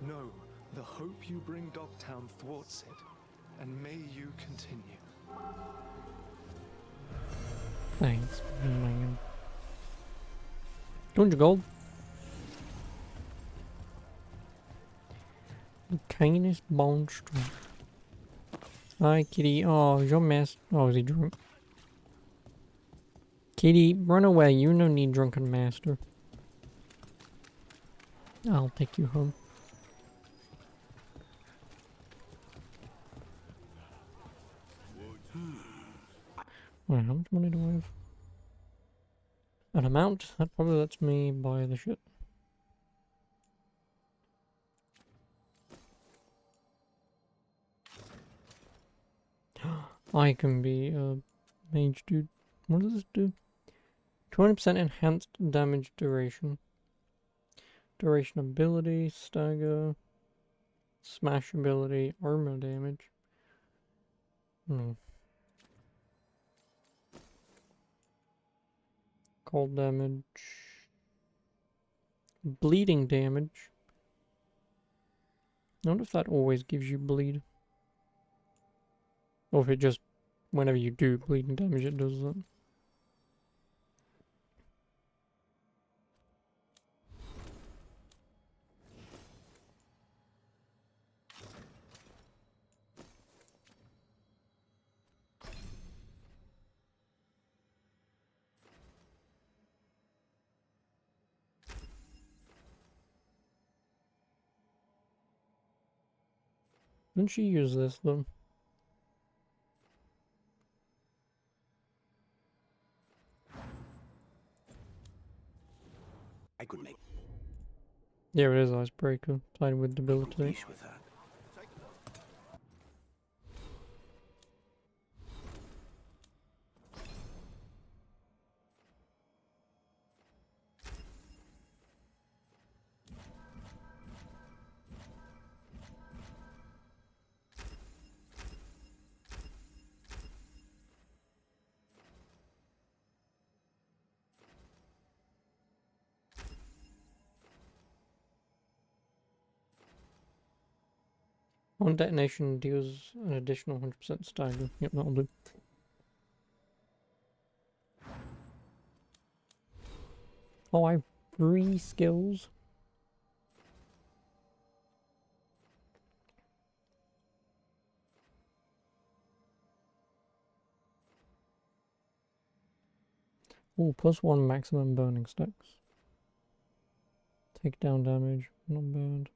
No, the hope you bring Dogtown thwarts it, and may you continue. Thanks, man. 200 gold. Canis monster. Hi, kitty. Oh, is your mess? Oh, is he drunk? Kitty, run away. You no need drunken master. I'll take you home. Alright, how much money do I have? An amount? That probably lets me buy the shit. I can be a mage dude. What does this do? 20% enhanced damage duration. Duration ability, stagger, smash ability, armor damage. Cold damage. Bleeding damage. I wonder if that always gives you bleed. Or if it just, whenever you do bleeding damage, it does that. Didn't she use this though? I could make There it is, icebreaker. Played with debilitate. peace with that. One detonation deals an additional 100% stagger. Yep, that'll do. Oh, I have 3 skills. Oh, +1 maximum burning stacks. Take down damage, not bad.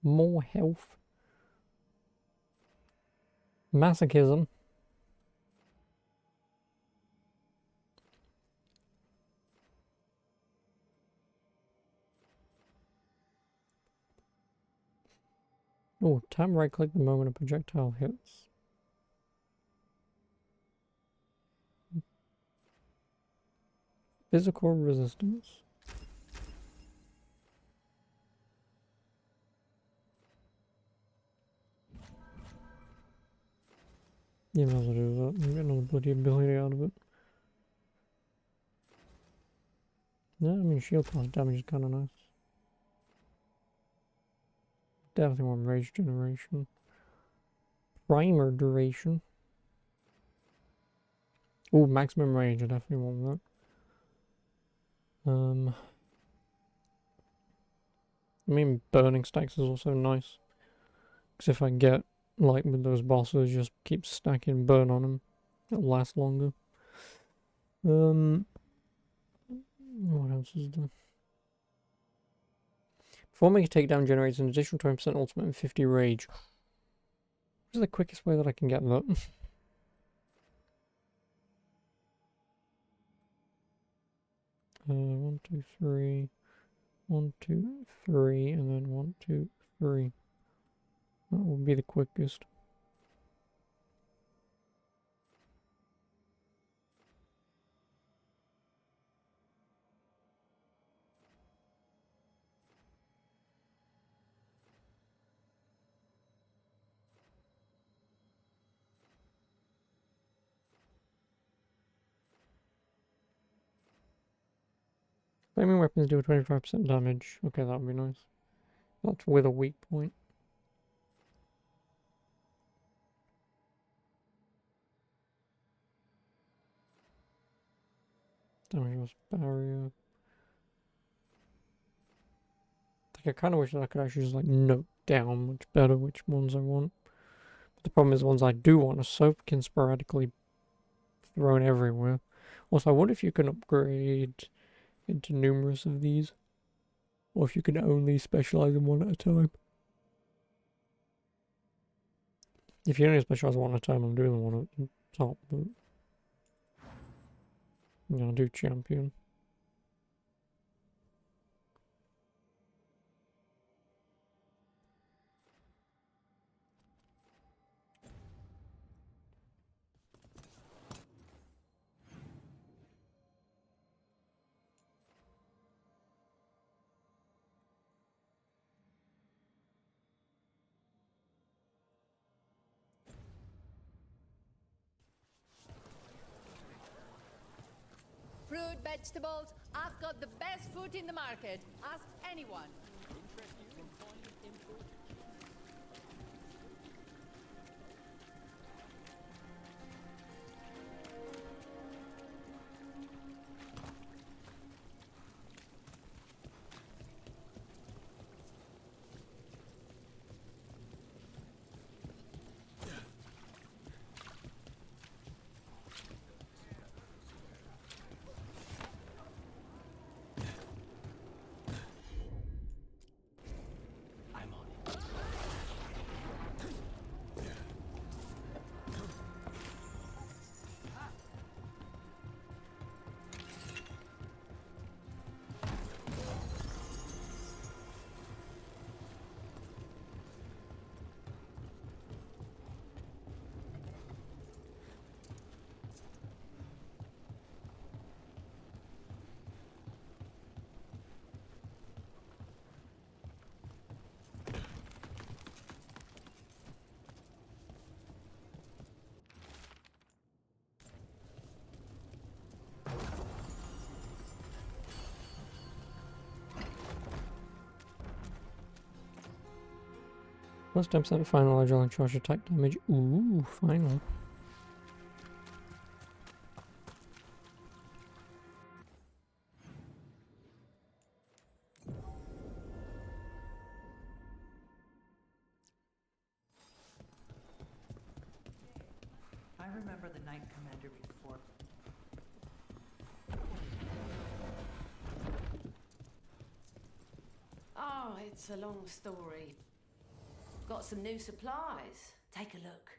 More health. Masochism. Oh, tap right click the moment a projectile hits. Physical resistance. You might as well do that. You get another bloody ability out of it. Yeah, I mean, shield plus damage is kind of nice. Definitely want rage generation. Primer duration. Oh, maximum rage, I definitely want that. I mean, burning stacks is also nice. Because if I get, like with those bosses, just keep stacking burn on them. It'll last longer. What else is there? Performing a takedown generates an additional 20% ultimate and 50 rage. What is the quickest way that I can get that? 1, 2, 3. 1, 2, 3, and then 1, 2, 3. That will be the quickest. Flaming weapons do 25% damage. Okay, that would be nice. That's with a weak point. Damage was barrier. Like, I kind of wish that I could actually just like note down much better which ones I want. But the problem is the ones I do want are so fucking sporadically thrown everywhere. Also, I wonder if you can upgrade into numerous of these. Or if you can only specialize in one at a time. If you only specialize in one at a time, I'm doing the one at the top, but yeah, I'll do champion. Fruit, vegetables, I've got the best fruit in the market. Ask anyone. Plus 10% final agile and charge attack damage. Ooh, final. I remember the Knight Commander before. Oh, it's a long story. Got some new supplies. Take a look.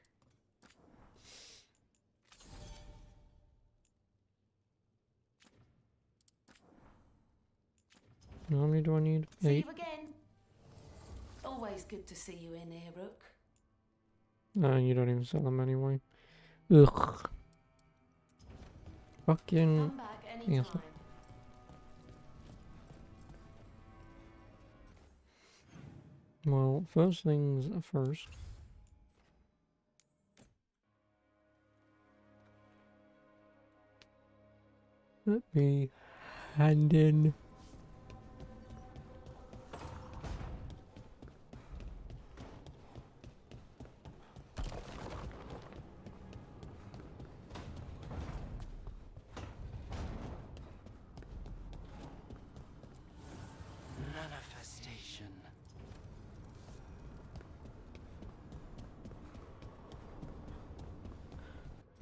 How many do I need? See 8. you again. Always good to see you in here, Rook. You don't even sell them anyway. Ugh. Fucking. Come back anytime. Yes. Well, first things first. Let me hand in. Manifestation.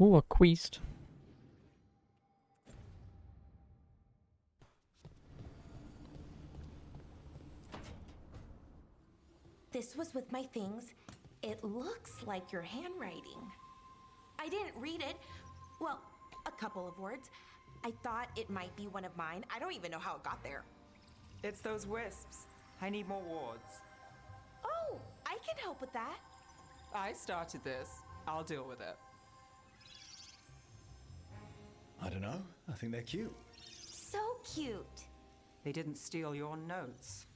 Ooh, a quest. This was with my things. It looks like your handwriting. I didn't read it. Well, a couple of words. I thought it might be one of mine. I don't even know how it got there. It's those wisps. I need more wards. Oh, I can help with that. I started this. I'll deal with it. I don't know. I think they're cute. So cute. They didn't steal your notes.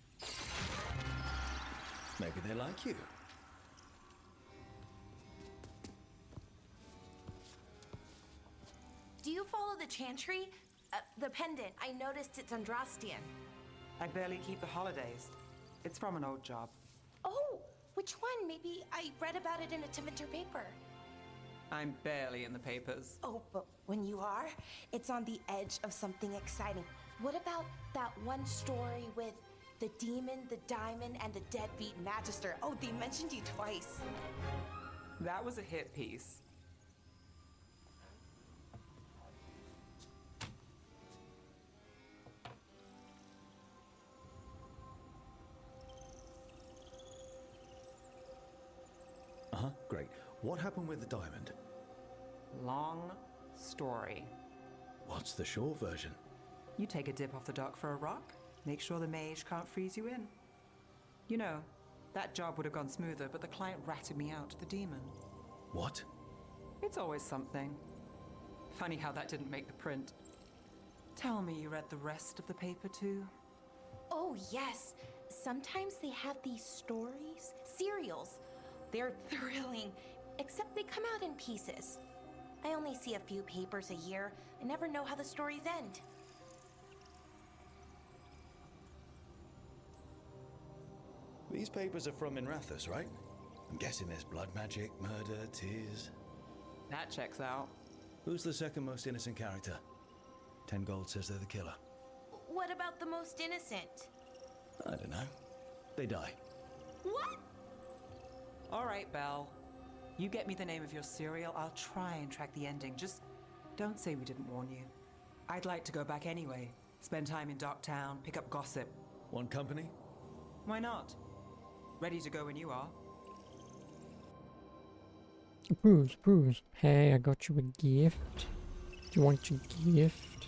Maybe they like you. Do you follow the chantry? The pendant. I noticed it's Andrastian. I barely keep the holidays. It's from an old job. Oh, which one? Maybe I read about it in a Timenter paper. I'm barely in the papers. Oh, but when you are, it's on the edge of something exciting. What about that one story with the demon, the diamond, and the deadbeat magister? Oh, they mentioned you twice. That was a hit piece. Uh-huh, great. What happened with the diamond? Long story. What's the short version? You take a dip off the dock for a rock, make sure the mage can't freeze you in. You know, that job would have gone smoother, but the client ratted me out to the demon. What? It's always something. Funny how that didn't make the print. Tell me you read the rest of the paper too? Oh, yes. Sometimes they have these stories, serials. They're thrilling, except they come out in pieces. I only see a few papers a year. I never know how the stories end. These papers are from Minrathous, right? I'm guessing there's blood magic, murder, tears. That checks out. Who's the second most innocent character? 10 gold says they're the killer. What about the most innocent? I don't know. They die. What? All right, Belle. You get me the name of your serial, I'll try and track the ending. Just don't say we didn't warn you. I'd like to go back anyway. Spend time in Docktown, pick up gossip. One company? Why not? Ready to go when you are. Approves. Hey, I got you a gift. Do you want your gift?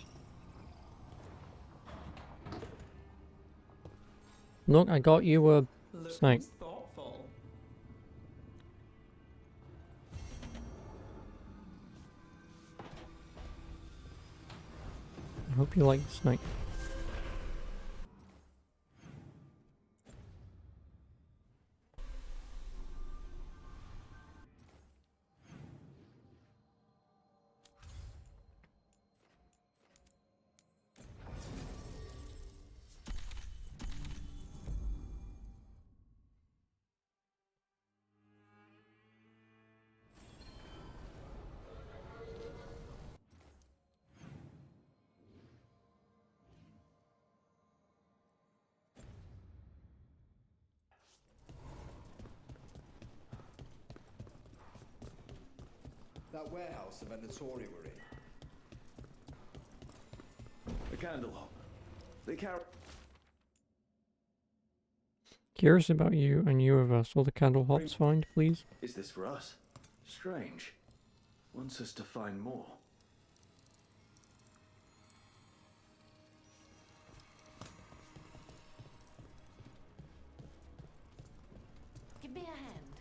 Look, I got you a snake. Thoughtful. I hope you like the snake. That warehouse the Venatori were in. The candle. They carry. Curious about you and you of us. All the candle hops find, please. Is this for us? Strange. Wants us to find more. Give me a hand.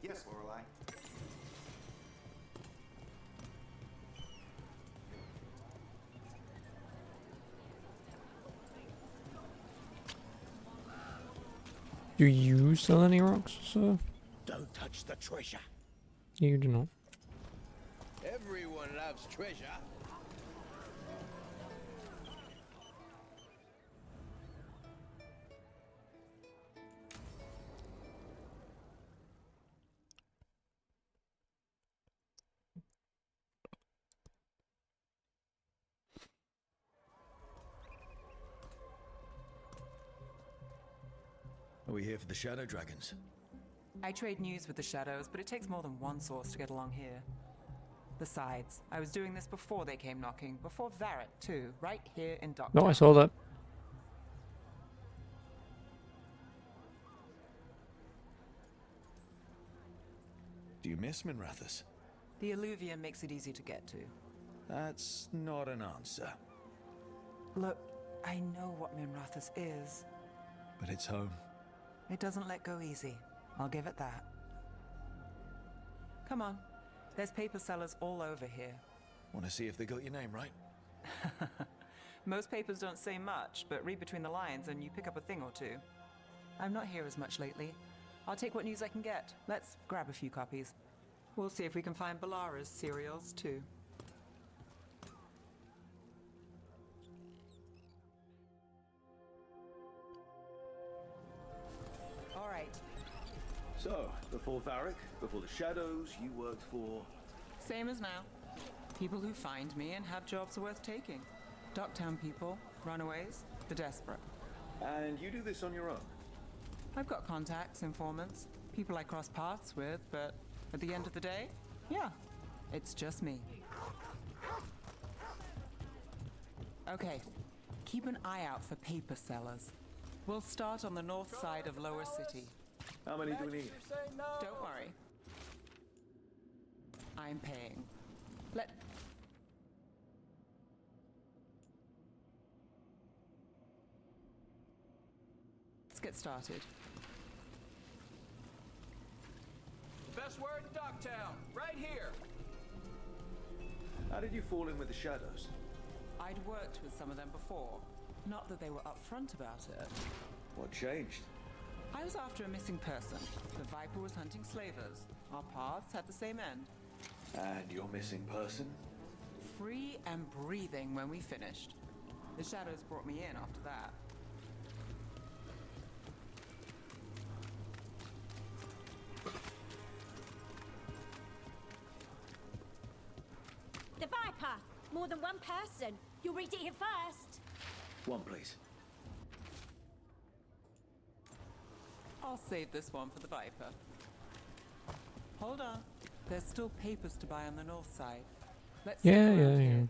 Yes, Lorelei. Do you sell any rocks, sir? Don't touch the treasure. You do not. Everyone loves treasure. Are we here for the Shadow Dragons? I trade news with the Shadows, but it takes more than one source to get along here. Besides, I was doing this before they came knocking, before Varric too, right here in Docktown. No, I saw that. Do you miss Minrathous? The alluvium makes it easy to get to. That's not an answer. Look, I know what Minrathous is. But it's home. It doesn't let go easy. I'll give it that. Come on. There's paper sellers all over here. Want to see if they got your name right? Most papers don't say much, but read between the lines and you pick up a thing or two. I'm not here as much lately. I'll take what news I can get. Let's grab a few copies. We'll see if we can find Balara's cereals too. All right. So, before Varric, before the Shadows, you worked for... Same as now. People who find me and have jobs worth taking. Docktown people, runaways, the desperate. And you do this on your own? I've got contacts, informants, people I cross paths with, but at the end of the day, yeah, it's just me. Okay, keep an eye out for paper sellers. We'll start on the north side of Lower City. How many do we need? Don't worry. I'm paying. Let's get started. Best word in Docktown, right here. How did you fall in with the Shadows? I'd worked with some of them before. Not that they were upfront about it. What changed? I was after a missing person. The Viper was hunting slavers. Our paths had the same end. And your missing person? Free and breathing when we finished. The Shadows brought me in after that. The Viper! More than one person. You'll read it here first. One, please. I'll save this one for the Viper. Hold on. There's still papers to buy on the north side. Let's see around here.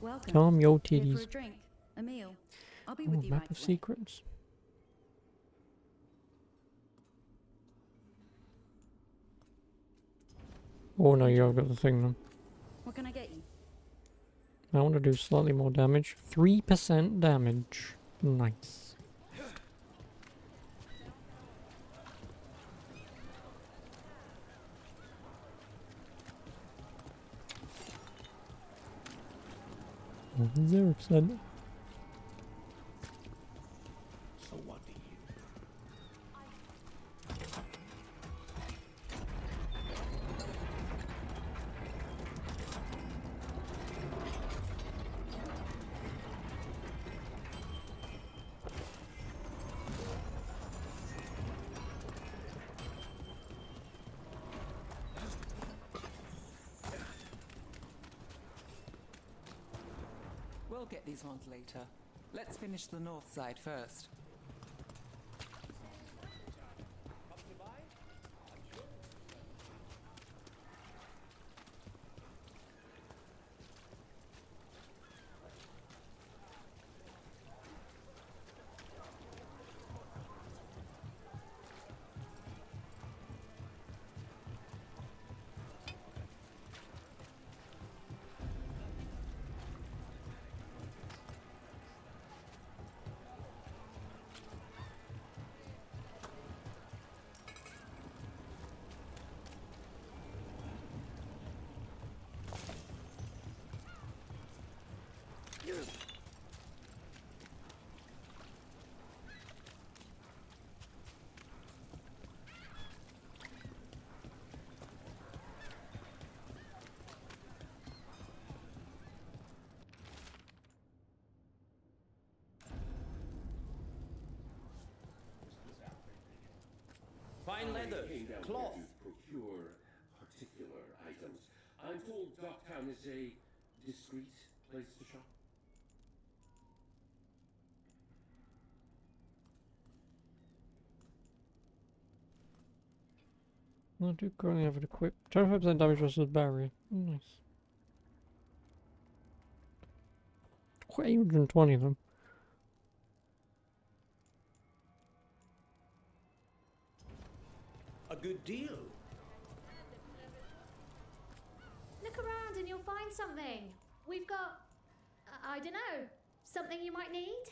Welcome. Calm your Here for titties. a drink, a meal. I'll be Oh, with you map right of away. secrets. Oh no, you've got the thing now. What can I get you? I want to do slightly more damage. 3% damage. Nice. Oh, 0%. So what do you... We'll get these ones later. Let's finish the north side first. Fine leather, cloth. Procure particular items. I'm told Docktown is a discreet place to shop. I do currently have it equipped. 25% damage versus barrier. Nice. 820 of them. A good deal. Look around and you'll find something. We've got, I don't know, something you might need?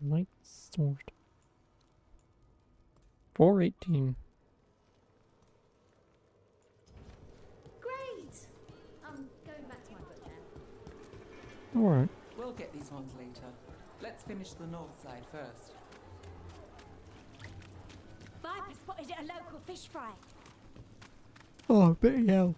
Night sword. 418. Great! I'm going back to my book then. Alright. We'll get these ones later. Let's finish the north side first. Viper spotted at a local fish fry. Oh, bitty hell.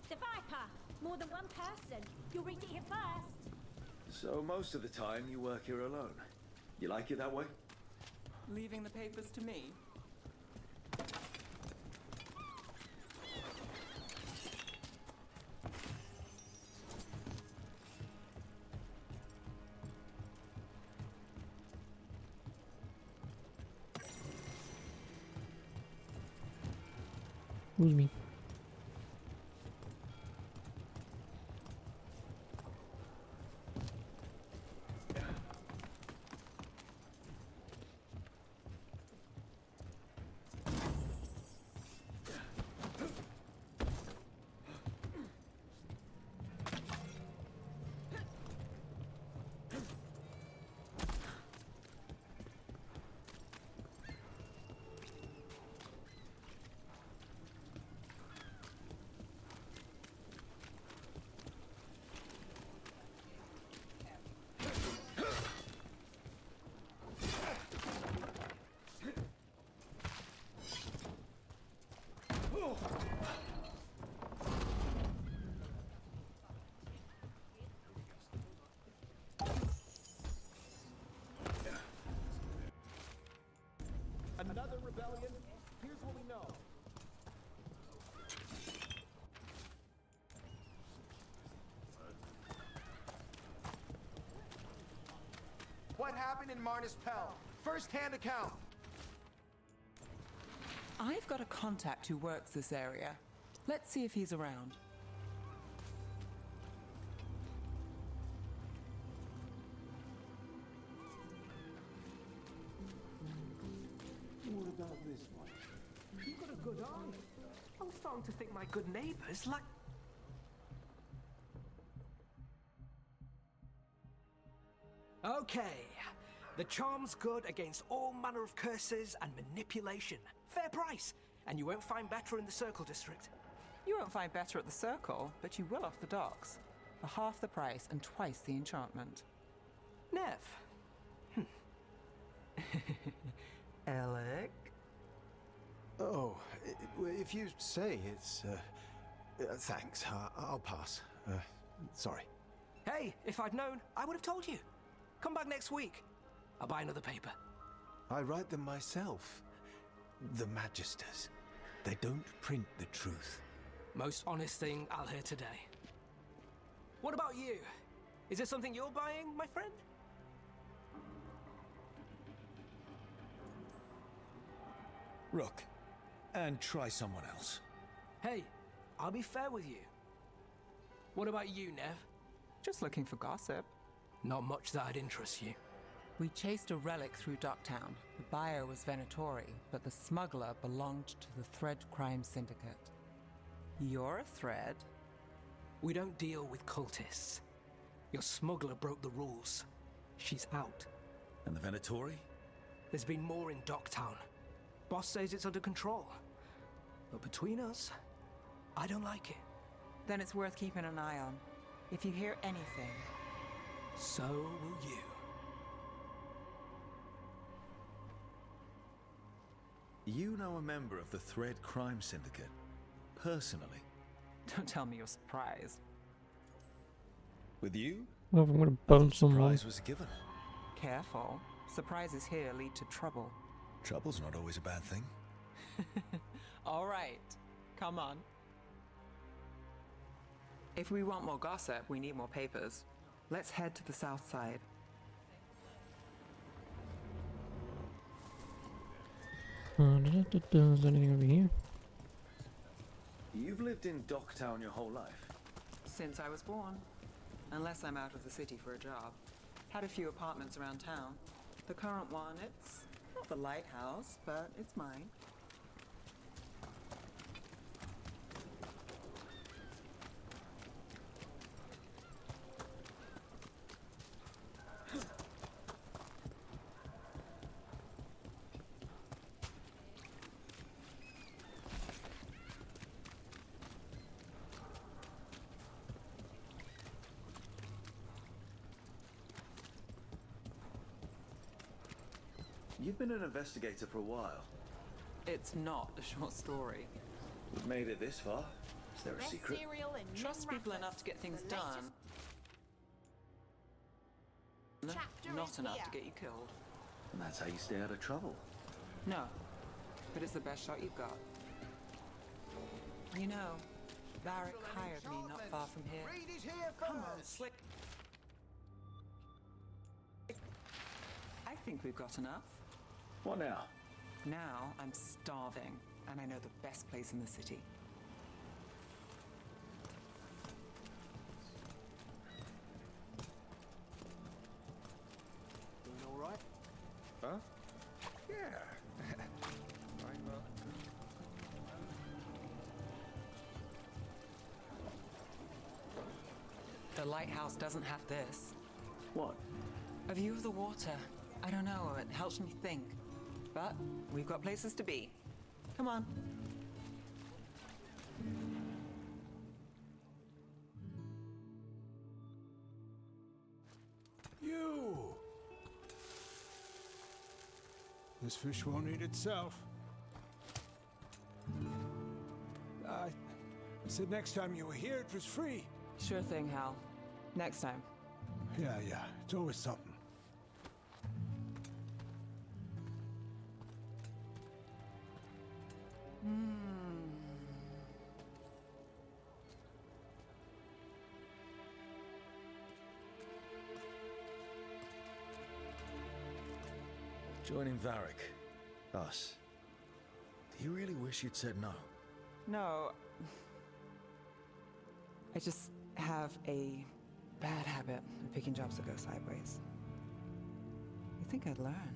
The Viper! More than one person. You'll reach it here first. So most of the time you work here alone. You like it that way? Leaving the papers to me? Who's me? Another rebellion? Here's what we know. What happened in Marnus Pell? First-hand account. I've got a contact who works this area. Let's see if he's around. What about this one? You've got a good eye. I'm starting to think my good neighbors like... Okay. The charm's good against all manner of curses and manipulation. Fair price. And you won't find better in the Circle District. You won't find better at the Circle, but you will off the docks. For half the price and twice the enchantment. Nev. Alec? Oh, if you say it's, thanks. I'll pass. Sorry. Hey, if I'd known, I would have told you. Come back next week. I'll buy another paper. I write them myself. The Magisters. They don't print the truth. Most honest thing I'll hear today. What about you? Is there something you're buying, my friend? Rook. And try someone else. Hey, I'll be fair with you. What about you, Nev? Just looking for gossip. Not much that'd interest you. We chased a relic through Docktown. The buyer was Venatori, but the smuggler belonged to the Thread Crime Syndicate. You're a Thread? We don't deal with cultists. Your smuggler broke the rules. She's out. And the Venatori? There's been more in Docktown. Boss says it's under control. But between us, I don't like it. Then it's worth keeping an eye on. If you hear anything... So will you. You know a member of the Thread Crime Syndicate, personally? Don't tell me you're surprised. With you? Well, I'm gonna I bone thought someone. surprise was a given. Careful. Surprises here lead to trouble. Trouble's not always a bad thing. All right. Come on. If we want more gossip, we need more papers. Let's head to the south side. Is there anything over here? You've lived in Docktown your whole life? Since I was born. Unless I'm out of the city for a job. Had a few apartments around town. The current one, it's not the lighthouse, but it's mine. You've been an investigator for a while. It's not a short story. We've made it this far. Is there a Best secret? cereal in Trust people Minneapolis. enough to get things Let's done. Chapter Not is enough here. to get you killed. And that's how you stay out of trouble. No, but it's the best shot you've got. You know, Varric hired me not far from here. Come on, Slick. I think we've got enough. What now? Now I'm starving, and I know the best place in the city. Doing all right? Huh? Yeah. The lighthouse doesn't have this. What? A view of the water. I don't know, it helps me think. But we've got places to be. Come on. You! This fish won't eat itself. I said next time you were here it was free. Sure thing, Hal. Next time. Yeah, it's always something. Joining Varric. Us. Do you really wish you'd said no? No. I just have a bad habit of picking jobs that go sideways. You think I'd learn?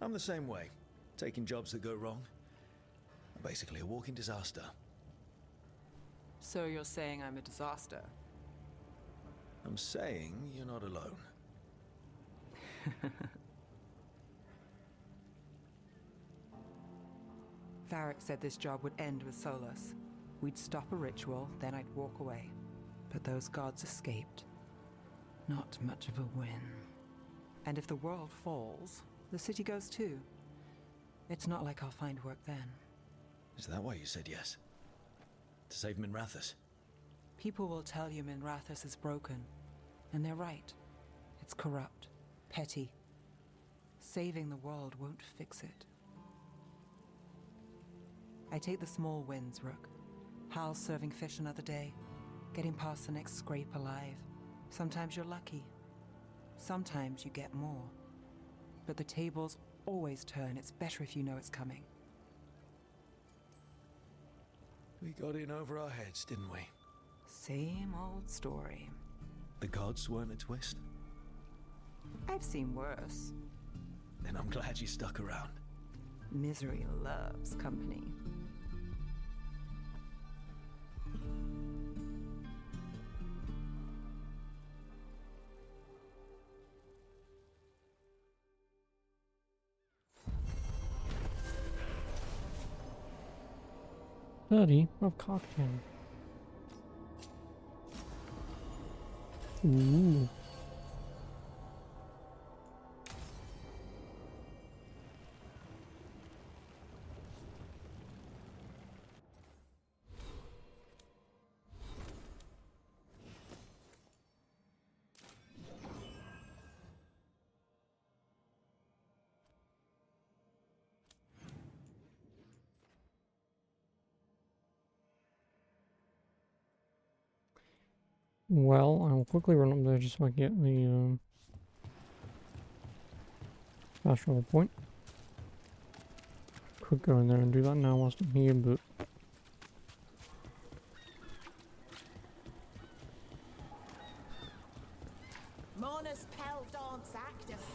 I'm the same way. Taking jobs that go wrong. I'm basically a walking disaster. So you're saying I'm a disaster? I'm saying you're not alone. Varric said this job would end with Solus. We'd stop a ritual, then I'd walk away. But those gods escaped. Not much of a win. And if the world falls, the city goes too. It's not like I'll find work then. Is that why you said yes? To save Minrathous? People will tell you Minrathous is broken. And they're right. It's corrupt. Petty. Saving the world won't fix it. I take the small wins, Rook. Hal's serving fish another day. Getting past the next scrape alive. Sometimes you're lucky. Sometimes you get more. But the tables always turn. It's better if you know it's coming. We got in over our heads, didn't we? Same old story. The gods weren't a twist? I've seen worse. Then I'm glad you stuck around. Misery loves company. Birdie of cocktail. Ooh. Well, I will quickly run up there just so I can get the fast travel point. Could go in there and do that now whilst I'm here, but Mona's Pel Dance Actus.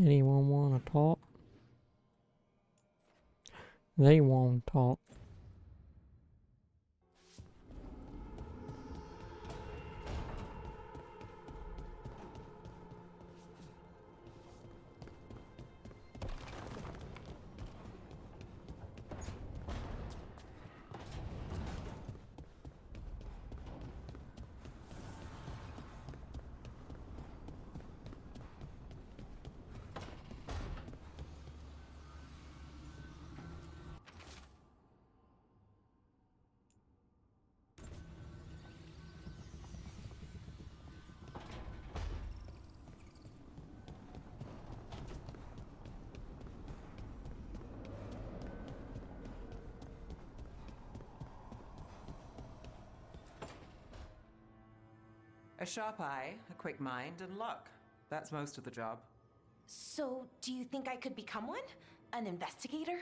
anyone wanna talk? They won't talk. A sharp eye, a quick mind, and luck. That's most of the job. So, do you think I could become one? An investigator?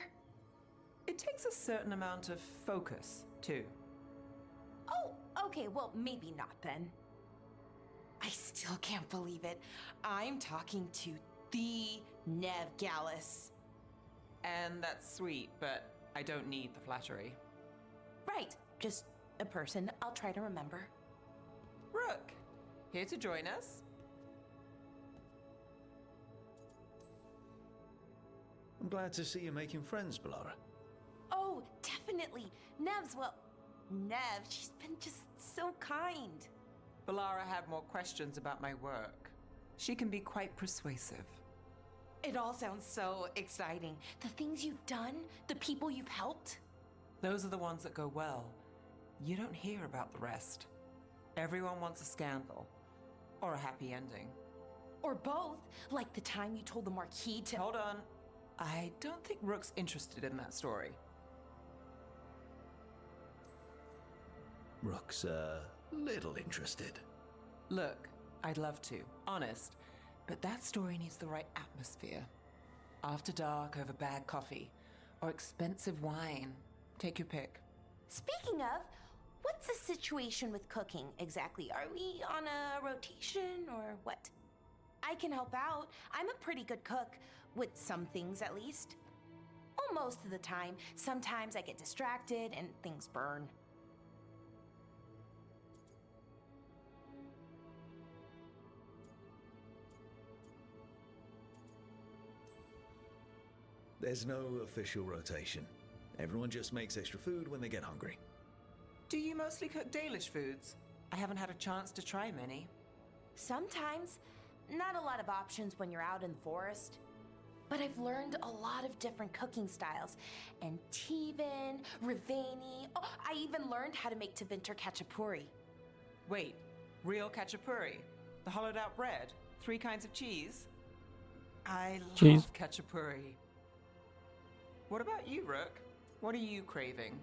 It takes a certain amount of focus, too. Oh, okay, well, maybe not then. I still can't believe it. I'm talking to the Nev Gallus. And that's sweet, but I don't need the flattery. Right, just a person I'll try to remember. Rook, here to join us? I'm glad to see you making friends, Bellara. Oh, definitely. Nev's, well, Nev, she's been just so kind. Bellara had more questions about my work. She can be quite persuasive. It all sounds so exciting. The things you've done, the people you've helped. Those are the ones that go well. You don't hear about the rest. Everyone wants a scandal. Or a happy ending. Or both, like the time you told the Marquis to— Hold on. I don't think Rook's interested in that story. Rook's little interested. Look, I'd love to, honest, but that story needs the right atmosphere. After dark over bad coffee, or expensive wine. Take your pick. Speaking of, what's the situation with cooking exactly? Are we on a rotation or what? I can help out. I'm a pretty good cook, with some things at least. Well, most of the time. Sometimes I get distracted and things burn. There's no official rotation. Everyone just makes extra food when they get hungry. Do you mostly cook Dalish foods? I haven't had a chance to try many. Sometimes. Not a lot of options when you're out in the forest. But I've learned a lot of different cooking styles. Antivan, Rivani. Oh, I even learned how to make Tevinter Khachapuri. Wait, real khachapuri? The hollowed out bread? 3 kinds of cheese? I love khachapuri. What about you, Rook? What are you craving?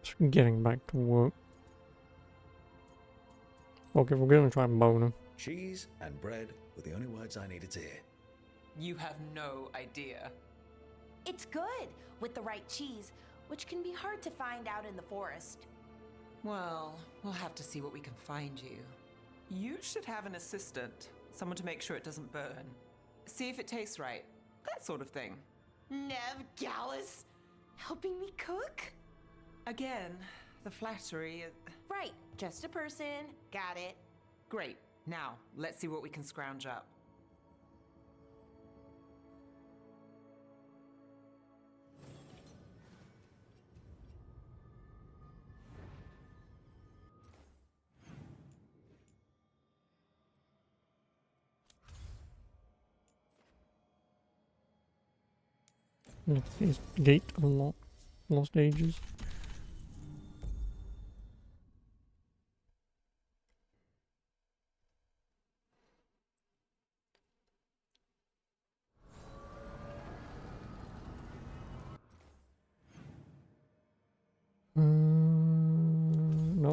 Just getting back to work. Okay, we're gonna try boning. Cheese and bread were the only words I needed to hear. You have no idea. It's good with the right cheese, which can be hard to find out in the forest. Well, we'll have to see what we can find you. You should have an assistant, someone to make sure it doesn't burn. See if it tastes right, that sort of thing. Nev Gallus, helping me cook? Again, the flattery. Right, just a person, got it. Great, now let's see what we can scrounge up. It's gate unlocked. Lost ages.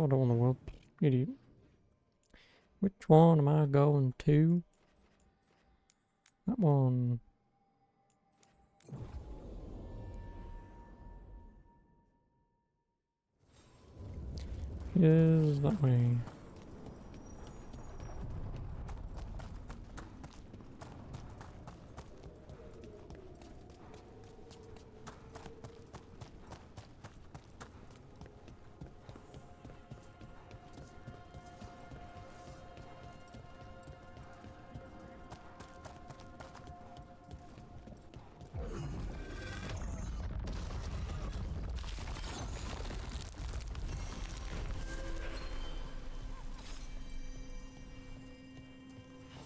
I don't want to whelp. Idiot. Which one am I going to? That one. Yes, that way.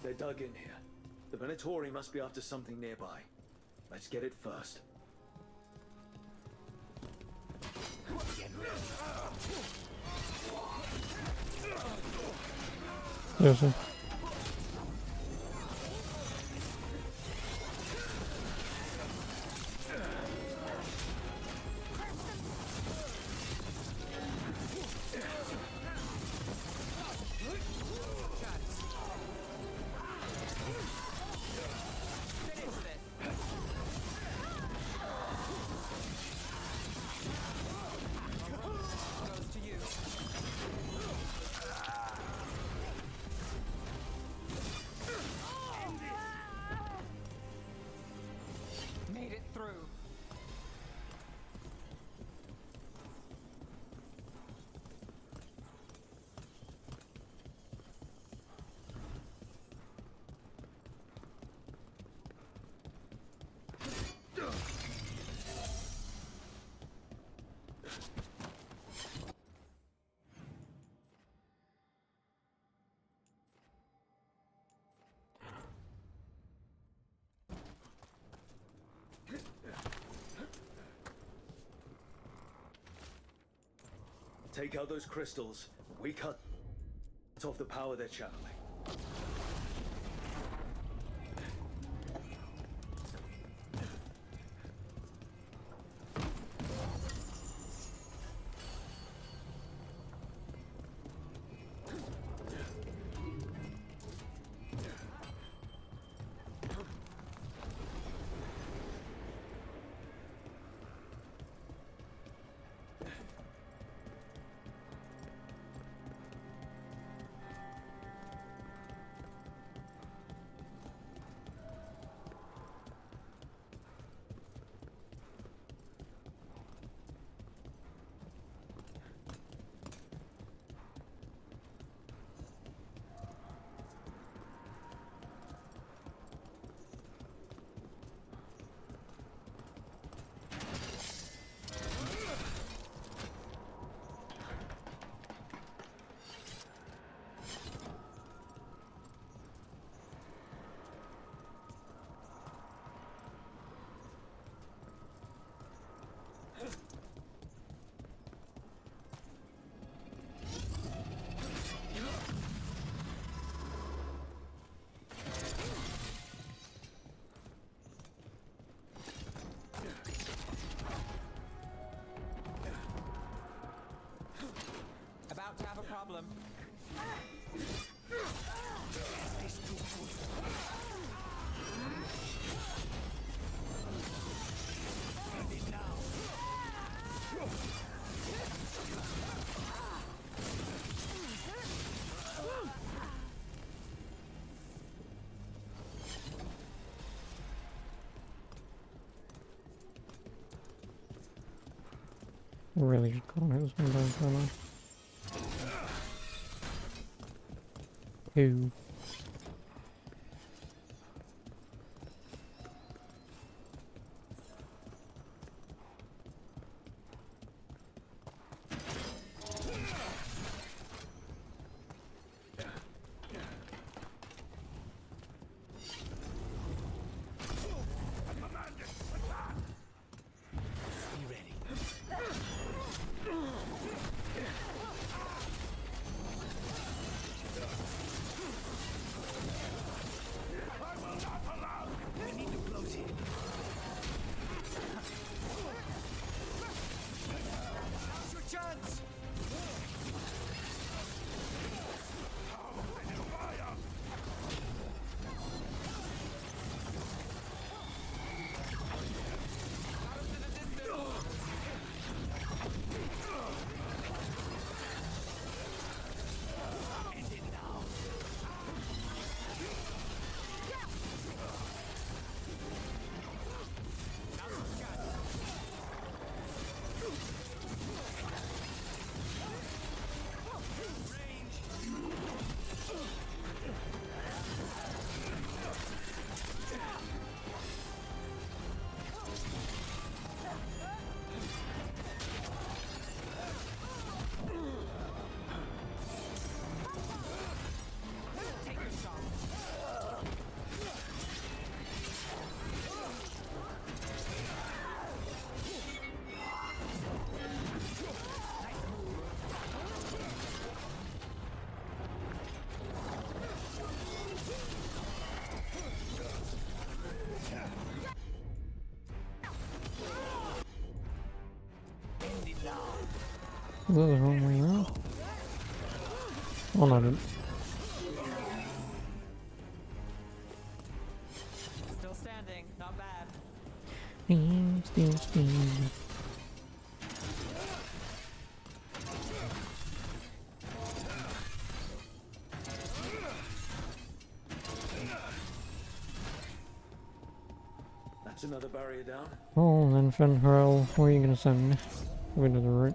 They're dug in here. The Venatori must be after something nearby. Let's get it first. Yes, sir. Made it through. Take out those crystals. We cut off the power they're channeling. About to have a problem. Really just can't hit this one down, can I? Ew. that the wrong way around? Oh no, I didn't. Still standing, not bad. I'm still standing. That's another barrier down. Oh, then Fenrel, where are you gonna send me? Way to the right.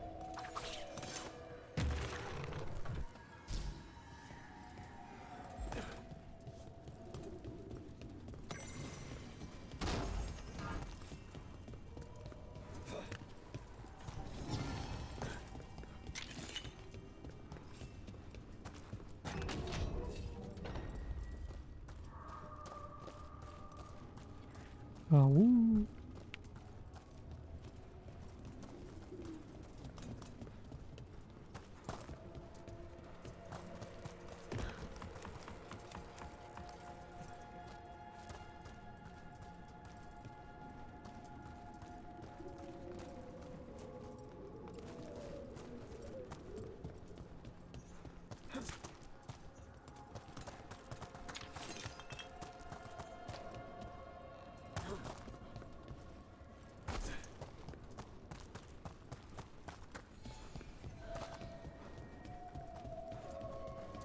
Woo.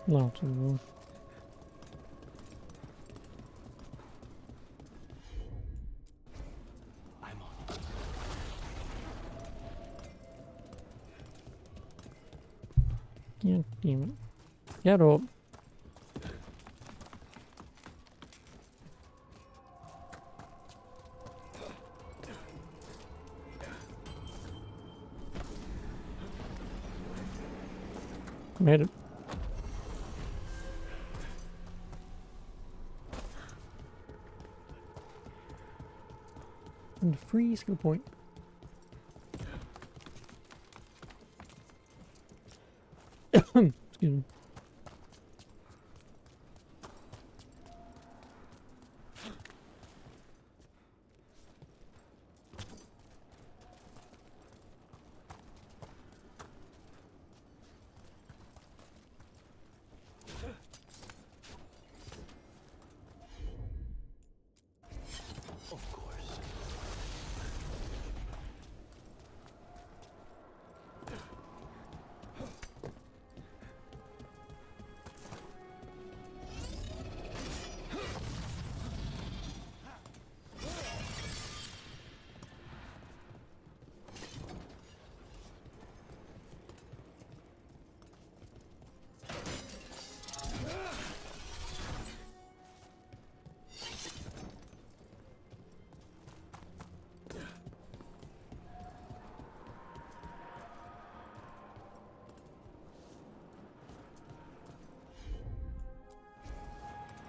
Not too well. I'm on. God damn it. Get up. Made it. And free skill point. Excuse me. Of course.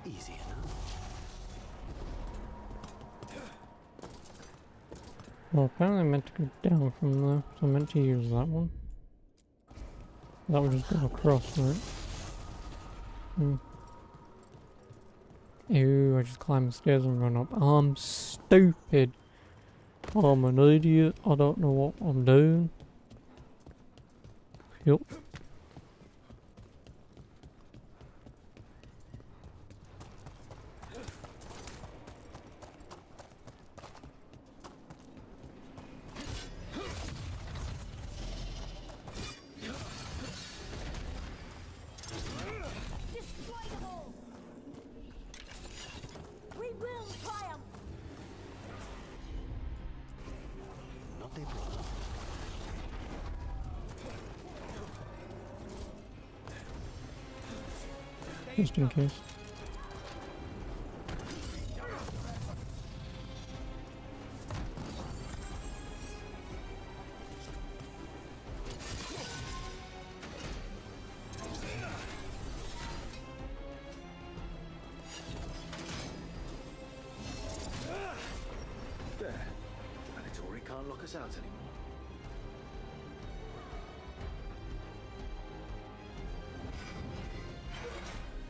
Easy enough. Well, apparently I meant to go down from there, so I meant to use that one. That would just go across, right? Ew, I just climbed the stairs and run up. I'm stupid. I'm an idiot. I don't know what I'm doing. Yep. Not a problem. Just in case. There. Mandatory can't lock us out anymore.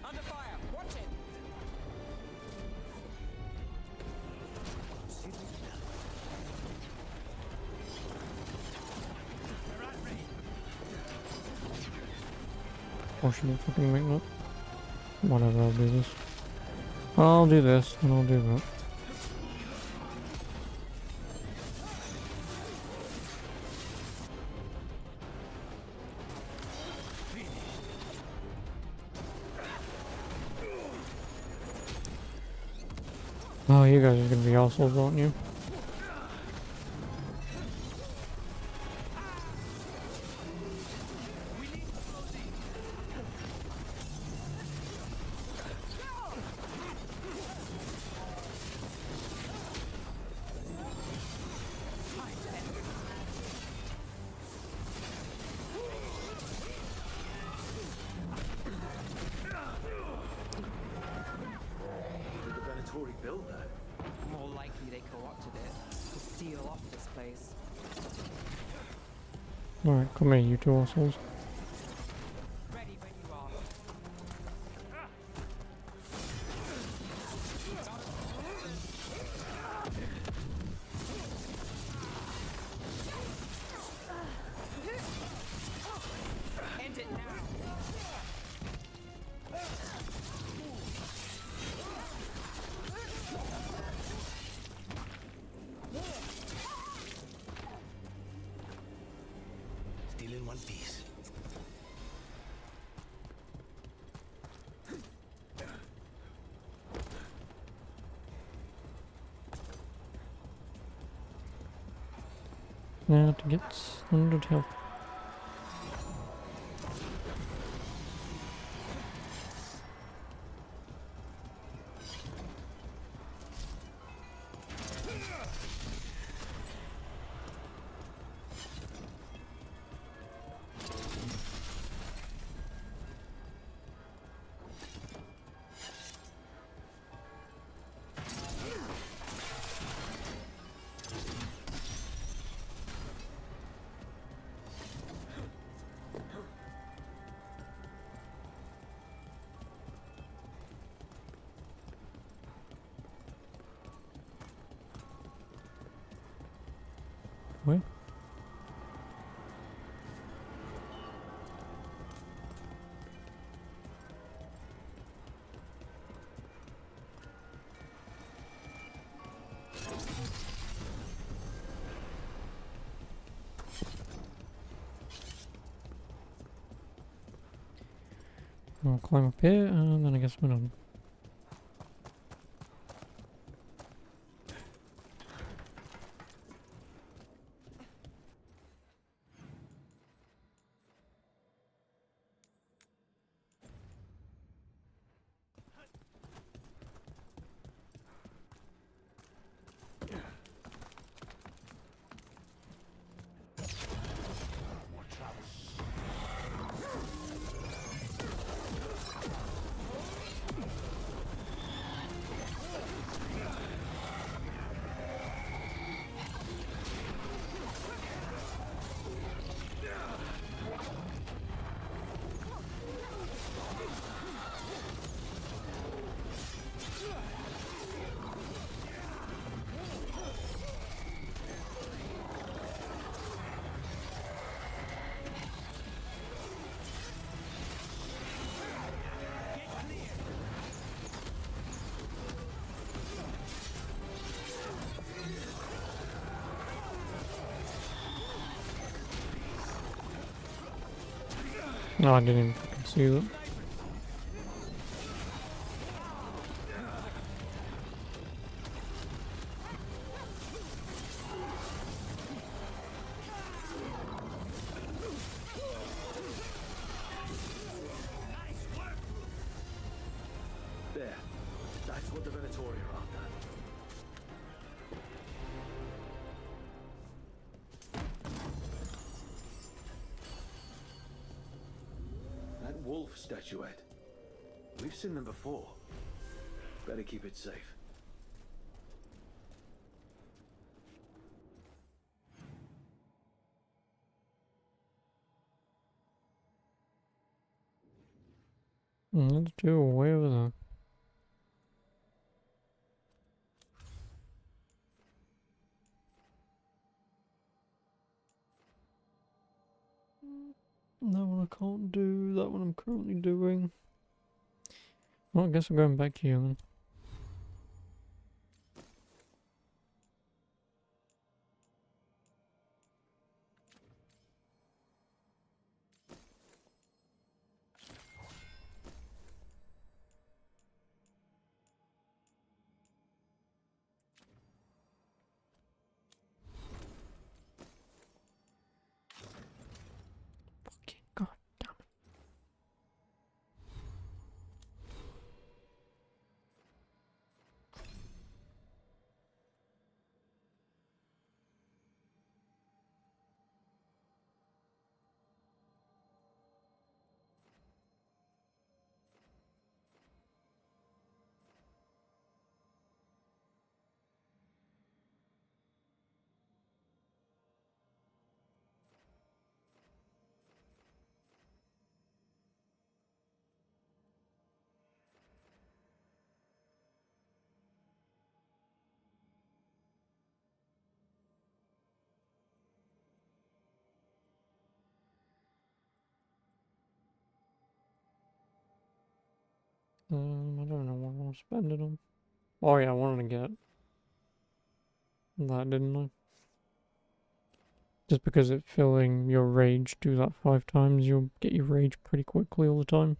Under fire! Watch it! Oh, she didn't fucking make that. Whatever, I'll do this. I'll do this, and I'll do that. Oh, you guys are gonna be assholes, aren't you? Did the Venatori build that? More likely they co-opted it to seal off this place. Alright, come here, you two assholes. Ready when you are. End it now. Still in one piece. Now to get 100 health. Where? I'll climb up here and then I guess we're done. No, I didn't even fucking see that. There. That's what the Venatori are after. That wolf statuette. We've seen them before. Better keep it safe. Let's do way over there. That one can't do that one I'm currently doing. Well, I guess I'm going back here then. Fucking god damn it. I don't know what I want to spend it on. Oh yeah, I wanted to get that, didn't I? Just because it's filling your rage, do that 5 times, you'll get your rage pretty quickly all the time.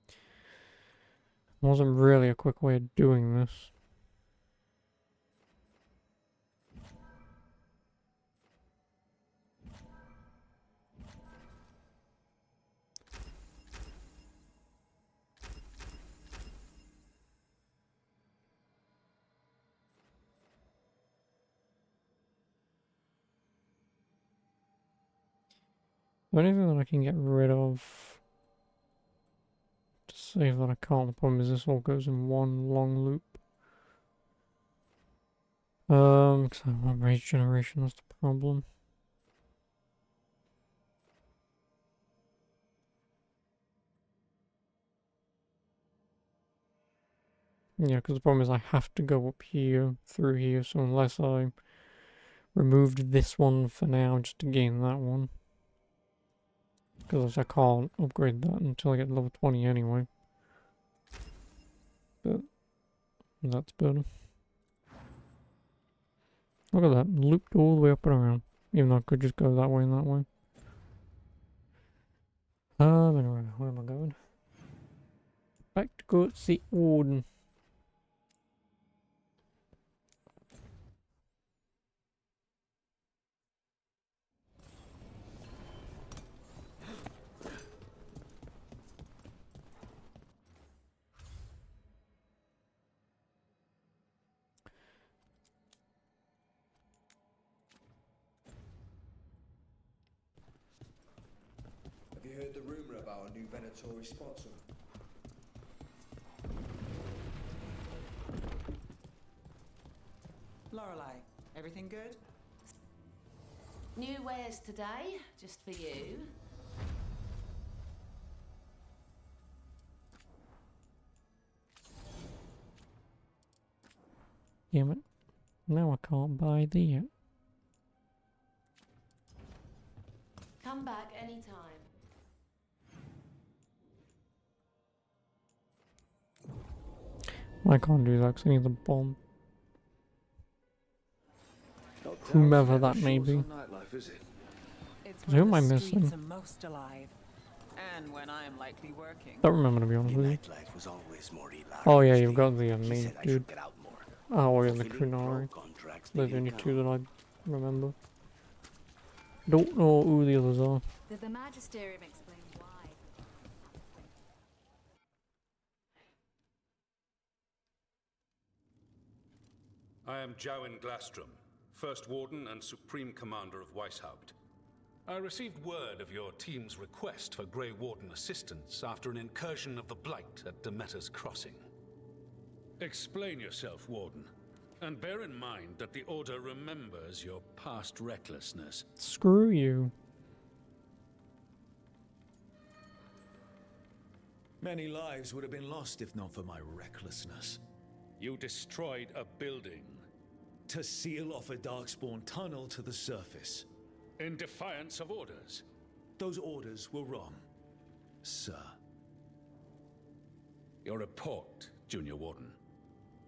It wasn't really a quick way of doing this. The only thing that I can get rid of to save that I can't, the problem is this all goes in one long loop. Because I want rage generation, that's the problem. Yeah, because the problem is I have to go up here, through here, so unless I removed this one for now just to gain that one. Because I can't upgrade that until I get level 20 anyway. But that's better. Look at that, looped all the way up and around. Even though I could just go that way and that way. Anyway, where am I going? Back to go see Warden. Have you heard the rumour about a new Venatori sponsor? Lorelei, everything good? New wares today, just for you. Damn it. Now I can't buy the Come back anytime. I can't do that because I need the bomb. Whomever that may be. It's Who am I when the missing? streets are most alive, and when I am likely working. Don't remember, to be honest with you. Nightlife was always more elaborate. Oh yeah, you've got the main said I dude. should get out more. Oh yeah, the Fulfilling Kunari. pro contracts They're they the only didn't two that I remember. Don't know who the others are. Did the Magisterium explain why? I am Jowin Glastrom, First Warden and Supreme Commander of Weishaupt. I received word of your team's request for Grey Warden assistance after an incursion of the Blight at Demeter's Crossing. Explain yourself, Warden, and bear in mind that the Order remembers your past recklessness. Screw you. Many lives would have been lost if not for my recklessness. You destroyed a building. To seal off a Darkspawn tunnel to the surface. In defiance of orders. Those orders were wrong, sir. Your report, Junior Warden.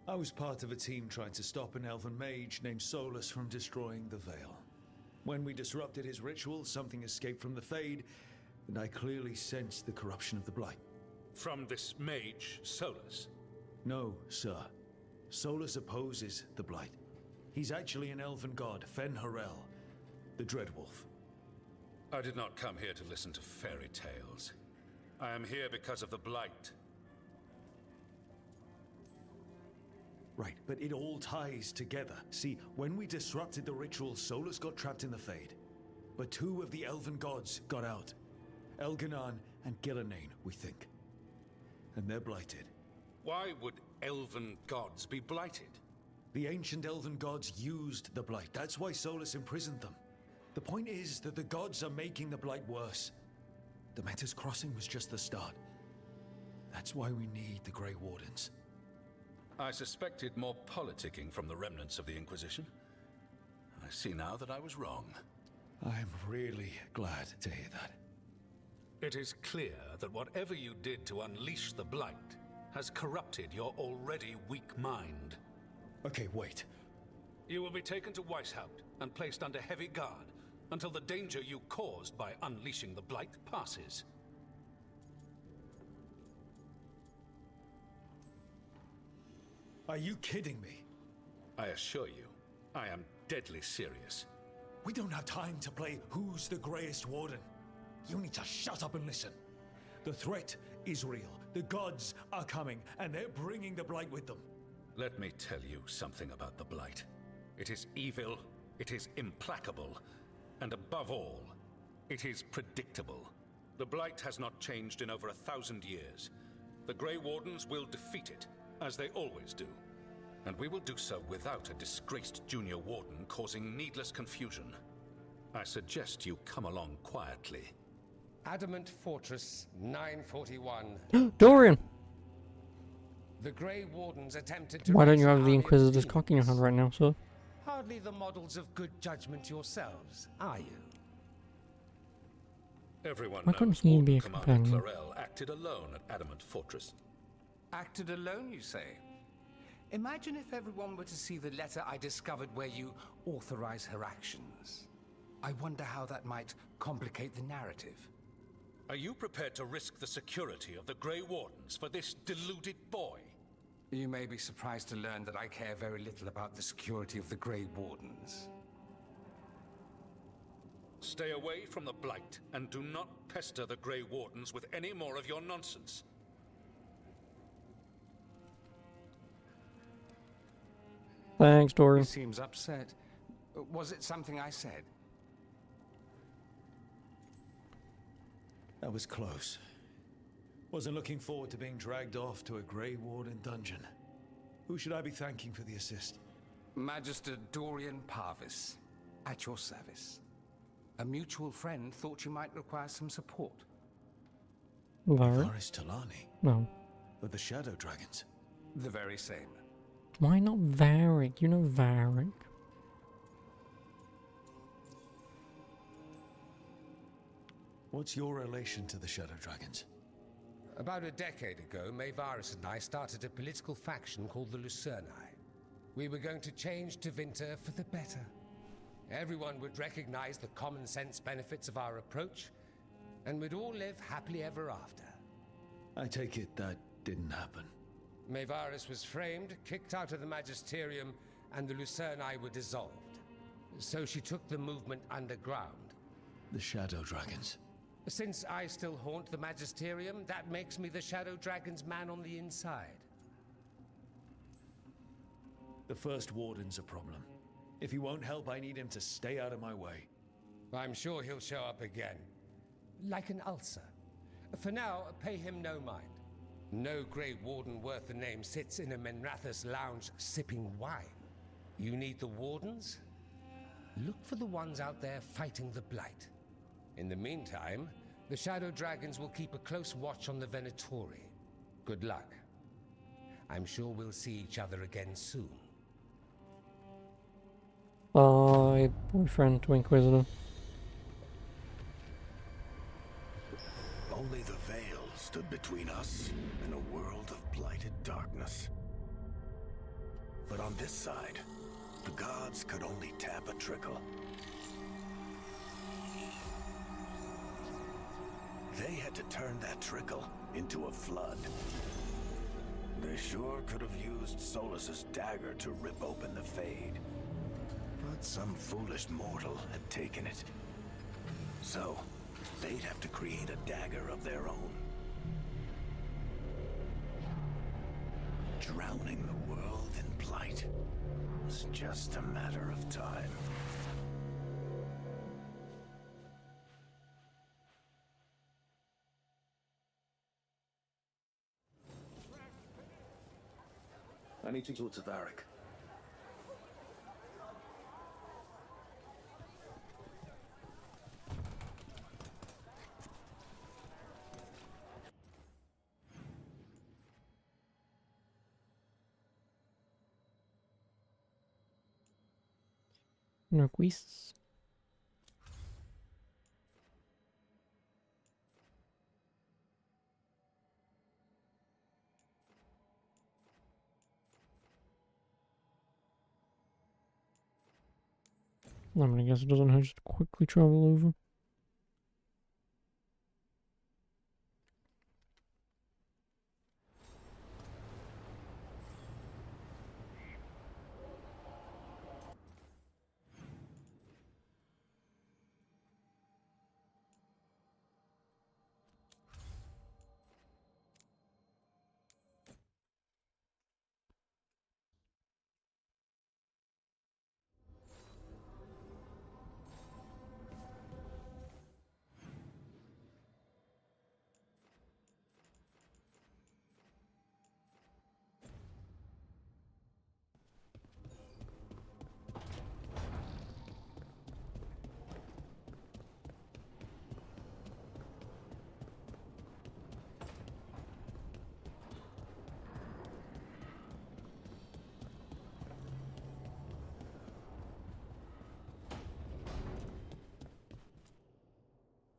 I was part of a team trying to stop an elven mage named Solus from destroying the Veil. When we disrupted his ritual, something escaped from the Fade, and I clearly sensed the corruption of the Blight. From this mage, Solus? No, sir. Solus opposes the Blight. He's actually an elven god, Fen Harel, the Dreadwolf. I did not come here to listen to fairy tales. I am here because of the Blight. Right, but it all ties together. See, when we disrupted the ritual, Solus got trapped in the Fade. But two of the elven gods got out. Elganan and Gillanane, we think. And they're blighted. Why would elven gods be blighted? The ancient elven gods used the Blight. That's why Solus imprisoned them. The point is that the gods are making the Blight worse. The Metas Crossing was just the start. That's why we need the Grey Wardens. I suspected more politicking from the remnants of the Inquisition. I see now that I was wrong. I'm really glad to hear that. It is clear that whatever you did to unleash the Blight has corrupted your already weak mind. Okay, wait. You will be taken to Weishaupt and placed under heavy guard until the danger you caused by unleashing the Blight passes. Are you kidding me? I assure you, I am deadly serious. We don't have time to play who's the Greyest Warden. You need to shut up and listen. The threat is real. The gods are coming, and they're bringing the Blight with them. Let me tell you something about the Blight. It is evil, it is implacable, and above all, it is predictable. The Blight has not changed in over 1,000 years. The Grey Wardens will defeat it, as they always do. And we will do so without a disgraced junior warden causing needless confusion. I suggest you come along quietly. Adamant Fortress 941. Dorian! The Grey Wardens attempted to... Why don't you raise have an the army of Inquisitor's cock in your hand demons. right now, sir? Hardly the models of good judgment yourselves, are you? Everyone Why couldn't knows he be Warden a Commander companion? Clarel acted alone at Adamant Fortress. Acted alone, you say? Imagine if everyone were to see the letter I discovered where you authorize her actions. I wonder how that might complicate the narrative. Are you prepared to risk the security of the Grey Wardens for this deluded boy? You may be surprised to learn that I care very little about the security of the Grey Wardens. Stay away from the Blight, and do not pester the Grey Wardens with any more of your nonsense. Thanks, Dorian. He seems upset. Was it something I said? That was close. Wasn't looking forward to being dragged off to a Grey Warden dungeon. Who should I be thanking for the assist? Magister Dorian Parvis, at your service. A mutual friend thought you might require some support. Varric? Varys Talani? No. But the Shadow Dragons? The very same. Why not Varric? You know Varric. What's your relation to the Shadow Dragons? About a decade ago, Maevaris and I started a political faction called the Lucerni. We were going to change Tevinter for the better. Everyone would recognize the common sense benefits of our approach, and we'd all live happily ever after. I take it that didn't happen. Maevaris was framed, kicked out of the Magisterium, and the Lucerni were dissolved. So she took the movement underground. The Shadow Dragons. Since I still haunt the Magisterium, that makes me the Shadow Dragon's man on the inside. The First Warden's a problem. If he won't help, I need him to stay out of my way. I'm sure he'll show up again. Like an ulcer. For now, pay him no mind. No Grey Warden worth the name sits in a Menrathus lounge sipping wine. You need the Wardens? Look for the ones out there fighting the Blight. In the meantime, the Shadow Dragons will keep a close watch on the Venatori. Good luck. I'm sure we'll see each other again soon. Bye, boyfriend to Inquisitor. Only the veil stood between us and a world of blighted darkness. But on this side, the gods could only tap a trickle. They had to turn that trickle into a flood. They sure could have used Solus's dagger to rip open the Fade. But some foolish mortal had taken it. So, they'd have to create a dagger of their own. Drowning the world in blight was just a matter of time. I need to talk to Varric. No quiz. I mean, I guess it doesn't hurt just to quickly travel over.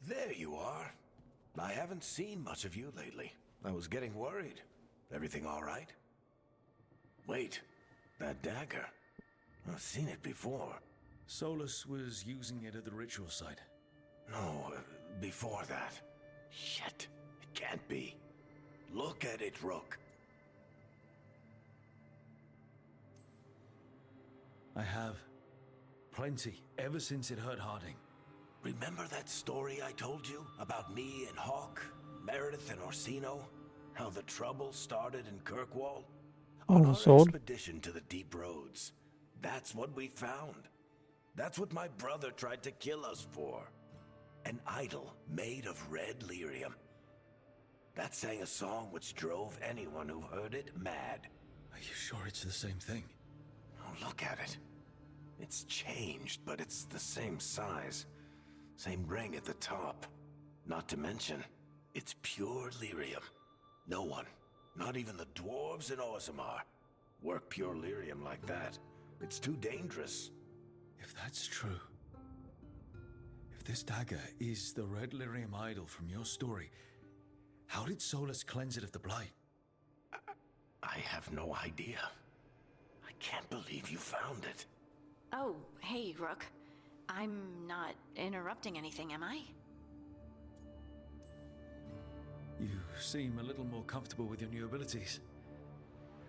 There you are. I haven't seen much of you lately. I was getting worried. Everything all right? Wait, that dagger. I've seen it before. Solus was using it at the ritual site. No, before that. Shit, it can't be. Look at it, Rook. I have. Plenty, ever since it hurt Harding. Remember that story I told you about me and Hawk, Meredith and Orsino? How the trouble started in Kirkwall? On our expedition to the deep roads. That's what we found. That's what my brother tried to kill us for. An idol made of red lyrium. That sang a song which drove anyone who heard it mad. Are you sure it's the same thing? Oh, look at it. It's changed, but it's the same size. Same ring at the top. Not to mention, it's pure lyrium. No one, not even the dwarves in Orzammar, work pure lyrium like that. It's too dangerous. If that's true, if this dagger is the red lyrium idol from your story, how did Solus cleanse it of the blight? I have no idea. I can't believe you found it. Oh, hey, Rook. I'm not interrupting anything, am I? You seem a little more comfortable with your new abilities.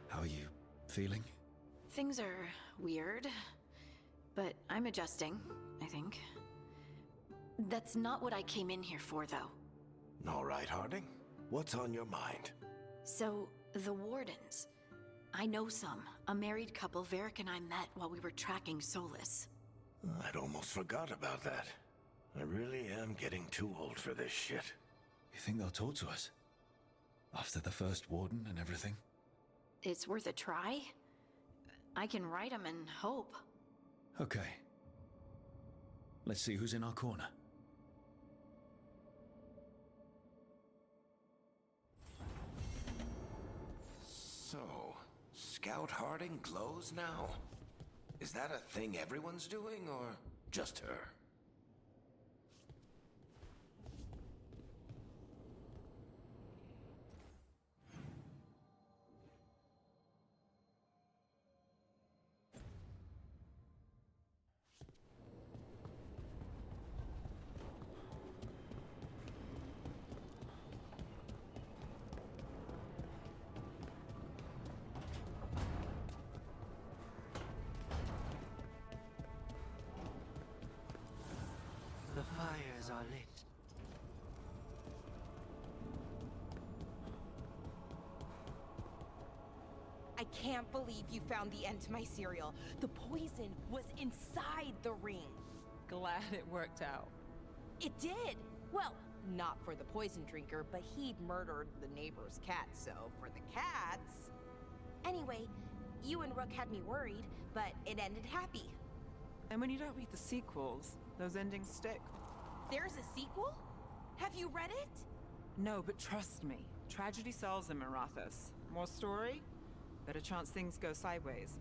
How are you feeling? Things are weird, but I'm adjusting, I think. That's not what I came in here for, though. All right, Harding. What's on your mind? So, the Wardens. I know some. A married couple Varric and I met while we were tracking Solus. I'd almost forgot about that. I really am getting too old for this shit. You think they'll talk to us? After the first warden and everything? It's worth a try. I can write them and hope. Okay. Let's see who's in our corner. So, Scout Harding glows now? Is that a thing everyone's doing, or just her? I can't believe you found the end to my cereal. The poison was inside the ring. Glad it worked out. It did. Well, not for the poison drinker, but he'd murdered the neighbor's cat, so for the cats... Anyway, you and Rook had me worried, but it ended happy. And when you don't read the sequels, those endings stick. There's a sequel? Have you read it? No, but trust me. Tragedy sells in Marathas. More story? Better chance things go sideways.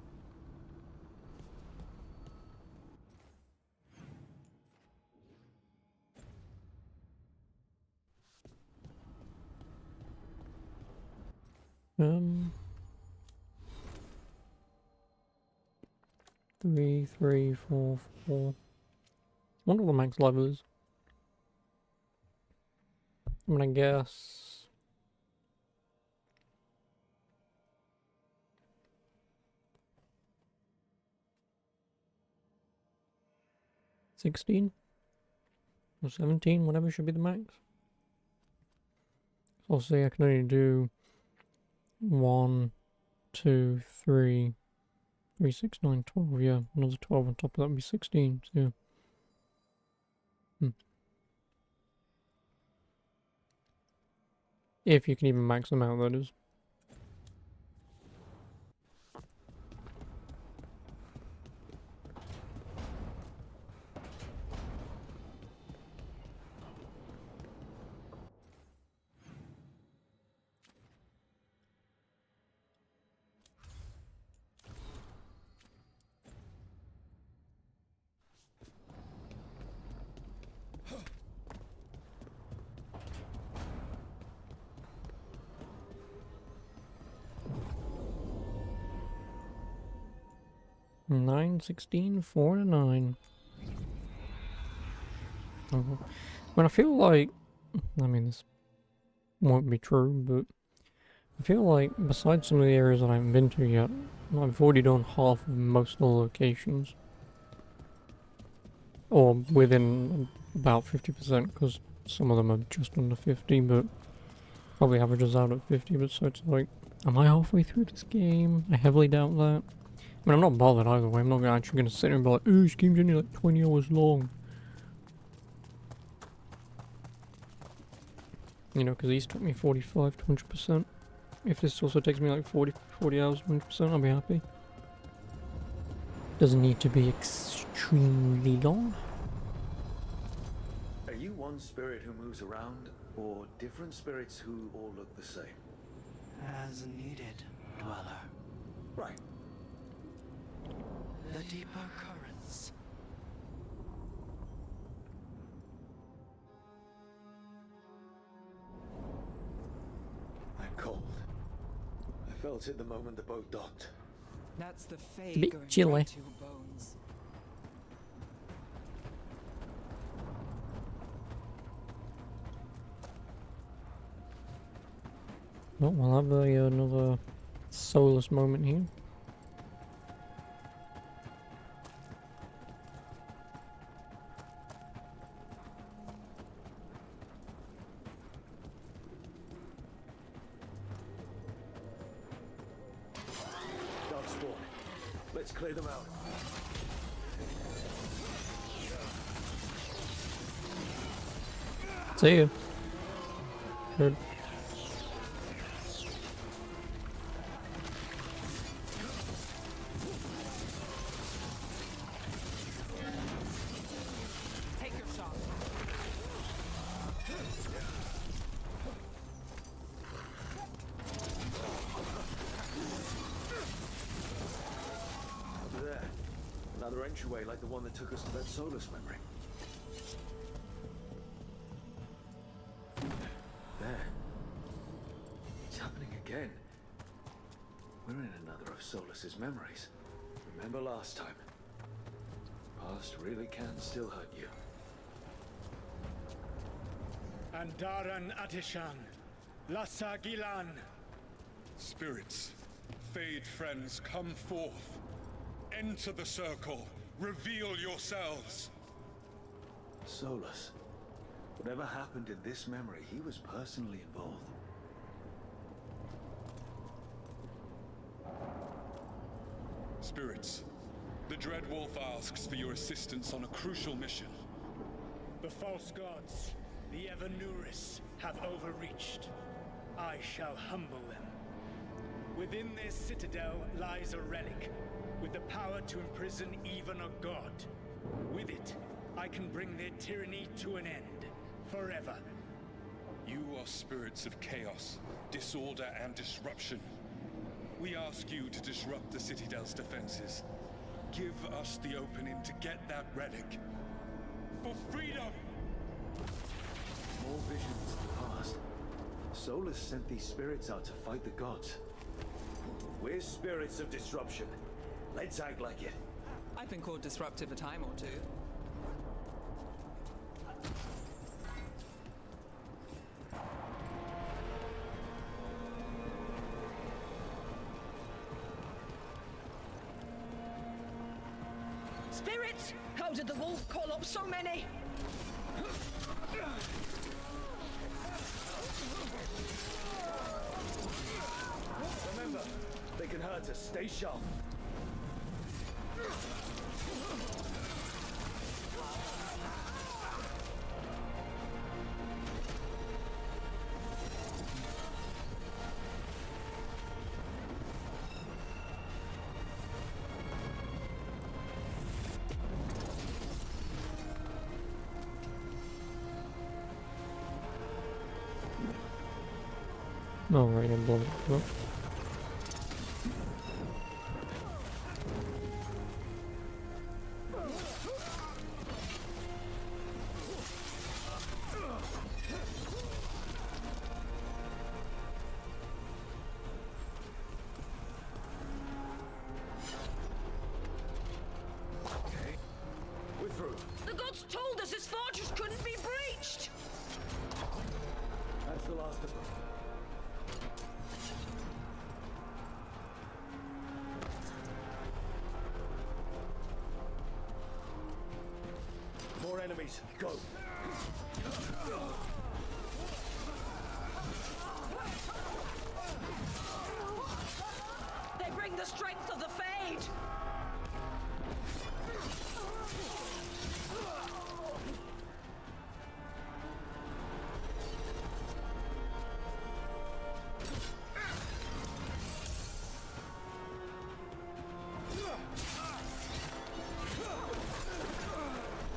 Three, 3, 4, 4. I wonder what the max level is. I'm gonna guess 16 or 17, whatever should be the max. So I'll say I can only do 1, 2, 3, 3, 6, 9, 12, yeah, another 12 on top of that would be 16, so yeah. If you can even max them out, that is. Nine, 16, 4 and 9. Oh. When I feel like, I mean this won't be true, but I feel like besides some of the areas that I haven't been to yet, I've already done half of most of the locations. Or within about 50%, because some of them are just under 50, but probably averages out at 50, but so it's like, am I halfway through this game? I heavily doubt that. I mean, I'm not bothered either way. I'm not actually going to sit here and be like, oh, this game's only like 20 hours long. You know, because these took me 45 to 100%. If this also takes me like 40 hours, 100%, I'll be happy. Doesn't need to be extremely long. Are you one spirit who moves around, or different spirits who all look the same? As needed, Dweller. Right. The deeper currents. I'm cold. I felt it the moment the boat docked. That's the Fae It's a bit going chilly. right to your bones. Well, we'll have another soulless moment here. Dark spawn. Let's clear them out. See ya. Good. Take your shot. There. Another entryway like the one that took us to that Solus memory. There. It's happening again. We're in another of Solus's memories. Remember last time? Past really can still hurt you. Andaran Atishan, Lassa Gilan. Spirits, Fade friends, come forth. Enter the circle. Reveal yourselves. Solus. Whatever happened in this memory, he was personally involved. Spirits, the Dread Wolf asks for your assistance on a crucial mission. The false gods, the Evanuris, have overreached. I shall humble them. Within this citadel lies a relic, with the power to imprison even a god. With it, I can bring their tyranny to an end, forever. You are spirits of chaos, disorder, and disruption. We ask you to disrupt the Citadel's defenses. Give us the opening to get that relic. For freedom! More visions of the past. Solus sent these spirits out to fight the gods. We're spirits of disruption. Let's act like it. I've been called disruptive a time or two. Spirits! How did the wolf call up so many? Remember, they can hurt us. Stay sharp. No, right, I'm blowing it up. We're through. The gods told us his fortress couldn't be breached! That's the last of them. More enemies. Go. They bring the strength of the Fade!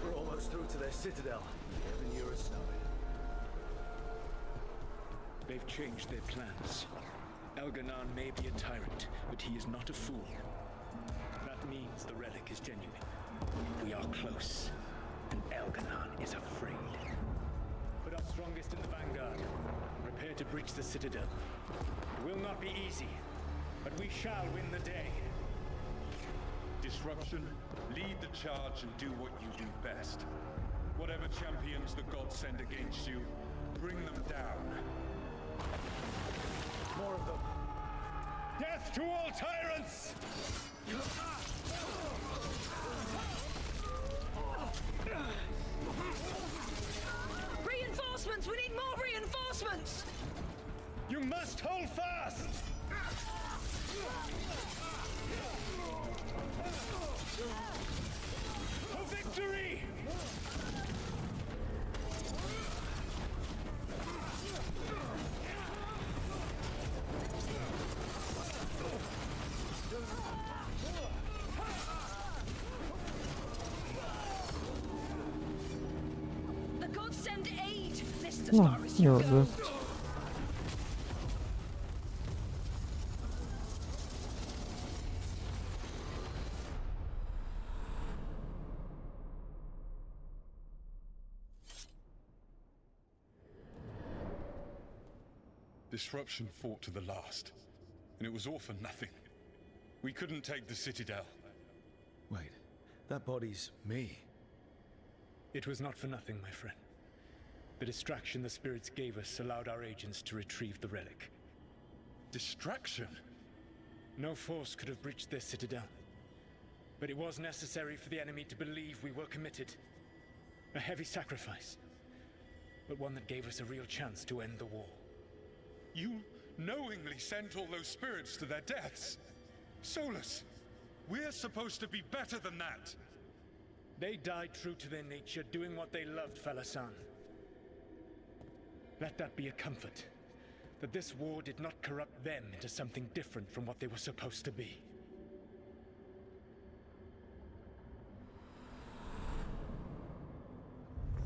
We're almost through to their citadel. The Evanuris know it. They've changed their plans. Elganon may be a tyrant, but he is not a fool. That means the relic is genuine. We are close, and Elganon is afraid. Put our strongest in the vanguard. Prepare to breach the citadel. It will not be easy, but we shall win the day. Disruption, lead the charge and do what you do best. Whatever champions the gods send against you, bring them down. More of them. Death to all tyrants! Reinforcements! We need more reinforcements! You must hold fast! For victory! The gods send aid! This is as Oh, far as you you're go. good. Disruption fought to the last, and it was all for nothing. We couldn't take the Citadel. Wait, that body's me. It was not for nothing, my friend. The distraction the spirits gave us allowed our agents to retrieve the relic. Distraction? No force could have breached this citadel. But it was necessary for the enemy to believe we were committed. A heavy sacrifice, but one that gave us a real chance to end the war. You knowingly sent all those spirits to their deaths. Solus, We're supposed to be better than that. They died true to their nature, doing what they loved, fella-san. Let that be a comfort. That this war did not corrupt them into something different from what they were supposed to be.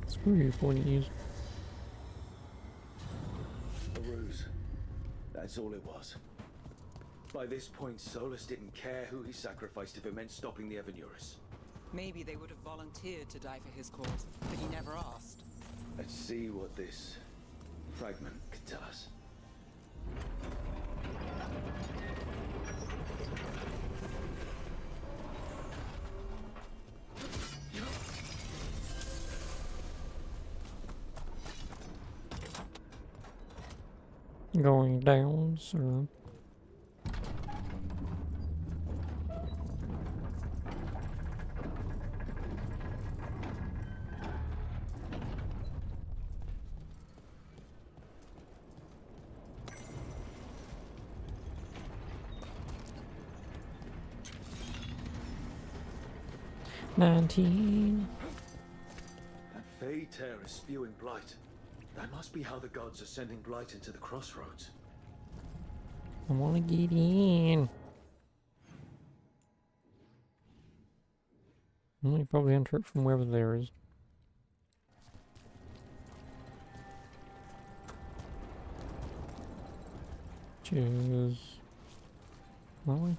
Screw you, ponies. A ruse. That's all it was. By this point, Solus didn't care who he sacrificed if it meant stopping the Evanuris. Maybe they would have volunteered to die for his cause, but he never asked. Let's see what this fragment can tell us. Going down, sir. That Fey tear is spewing blight. That must be how the gods are sending blight into the crossroads. I wanna get in. Well, you probably enter it from wherever there is. Which is that way?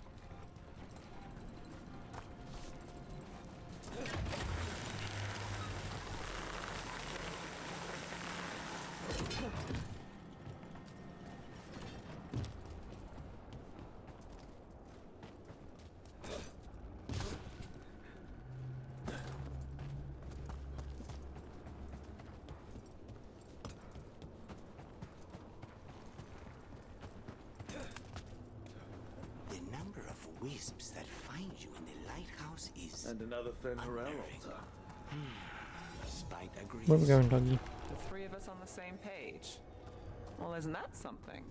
Wisps that find you in the lighthouse is... And another Fenrirel altar. Spite agrees. Where are we going, doggy? The three of us on the same page. Well, isn't that something?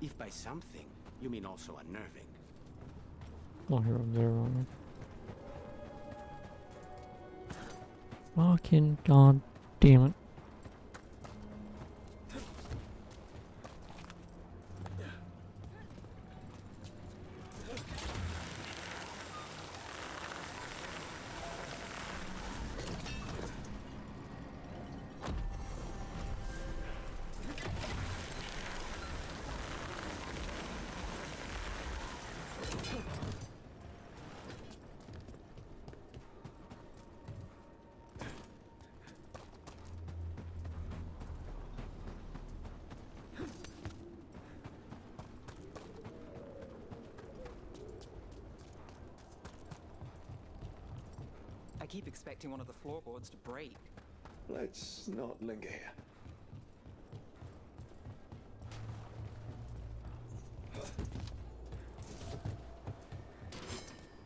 If by something, you mean also unnerving. Oh, you're up there, aren't we? Fucking god damn it. I keep expecting one of the floorboards to break. Let's not linger here.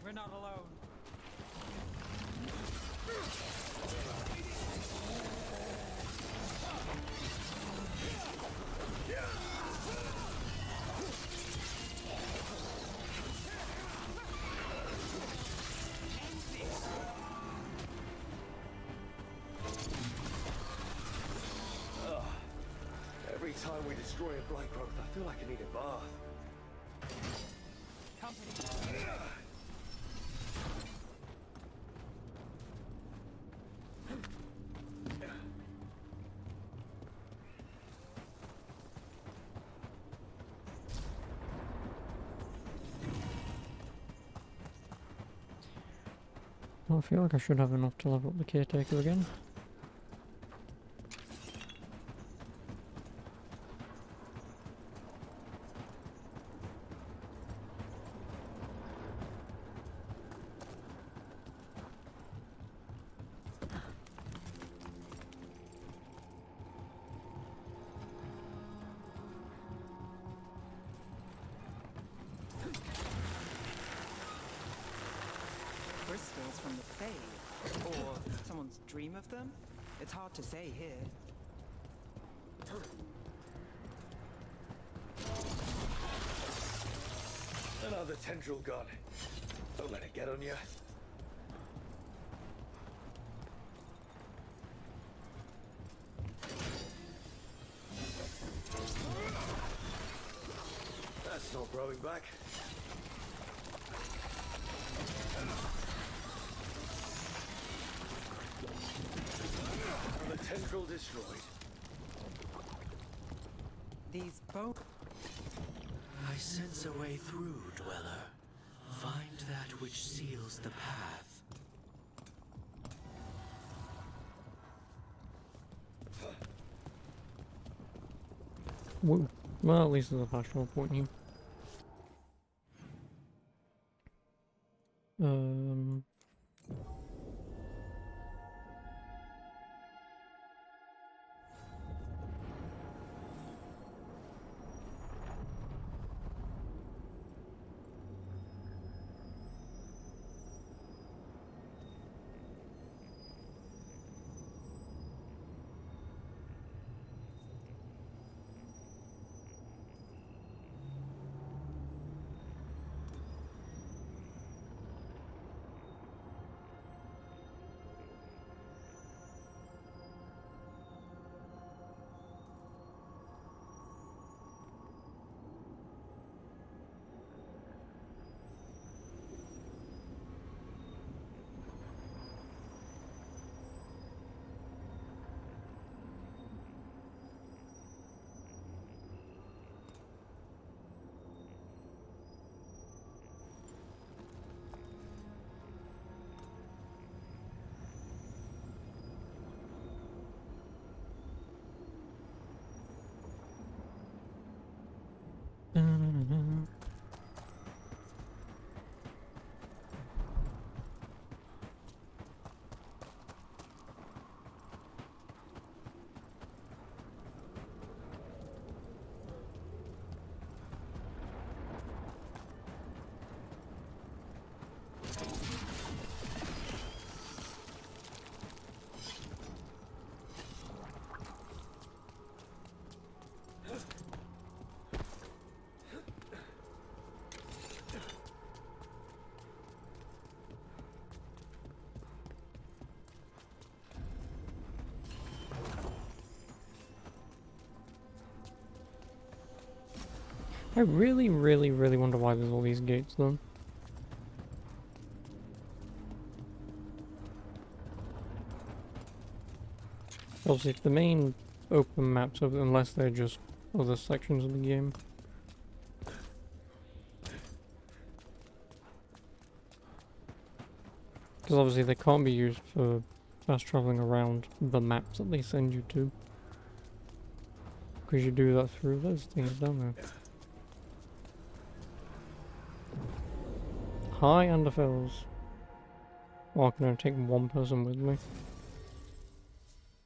We're not alone. Every time we destroy a blight growth, I feel like I need a bath. Well, I feel like I should have enough to level up the caretaker again. Crystals from the Fade, or someone's dream of them? It's hard to say here. Another tendril gun. Don't let it get on you. That's not growing back. The tendril destroyed. These both. I sense a way through, Dweller. Find that which seals the path. Woo. Well, at least there's a passional point here. I really wonder why there's all these gates though. Obviously, if the main open maps, unless they're just other sections of the game. Because obviously they can't be used for fast traveling around the maps that they send you to. Because you do that through those things, don't they? Hi, Underfells. Oh, I can only take one person with me.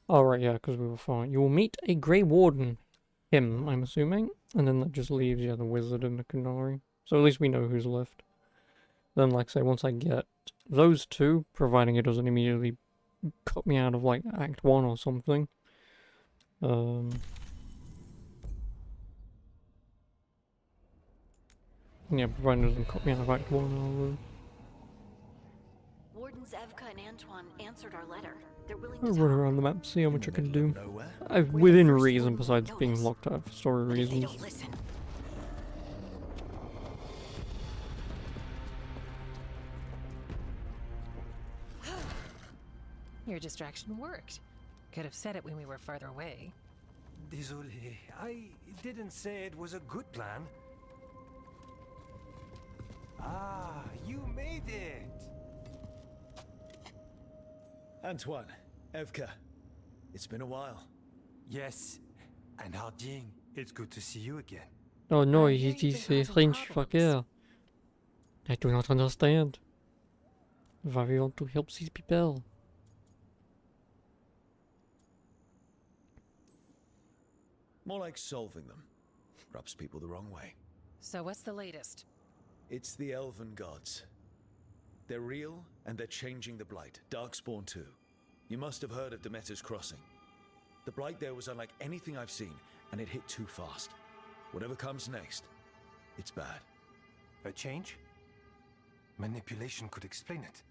Oh, right, yeah, because we were fine. You will meet a Grey Warden. Him, I'm assuming. And then that just leaves, yeah, the Wizard and the Canary. So at least we know who's left. Then, like I say, once I get those two, providing it doesn't immediately cut me out of, like, Act 1 or something. Yeah, providing it doesn't cut me out of Act 1, I'll... Wardens Evka and Antoine answered our letter. They're willing I'll to run talk. around the map, see how much I can do. Within reason, besides being locked out for story reasons. Your distraction worked. Could have said it when we were farther away. Désolé, I didn't say it was a good plan. Ah, you made it! Antoine, Evka, it's been a while. Yes, and Harding, it's good to see you again. Oh no, he's French fucker. I do not understand. Why we want to help these people? More like solving them. Rubs people the wrong way. So what's the latest? It's the Elven Gods. They're real, and they're changing the Blight. Darkspawn too. You must have heard of Demeter's Crossing. The Blight there was unlike anything I've seen, and it hit too fast. Whatever comes next, it's bad. A change? Manipulation could explain it.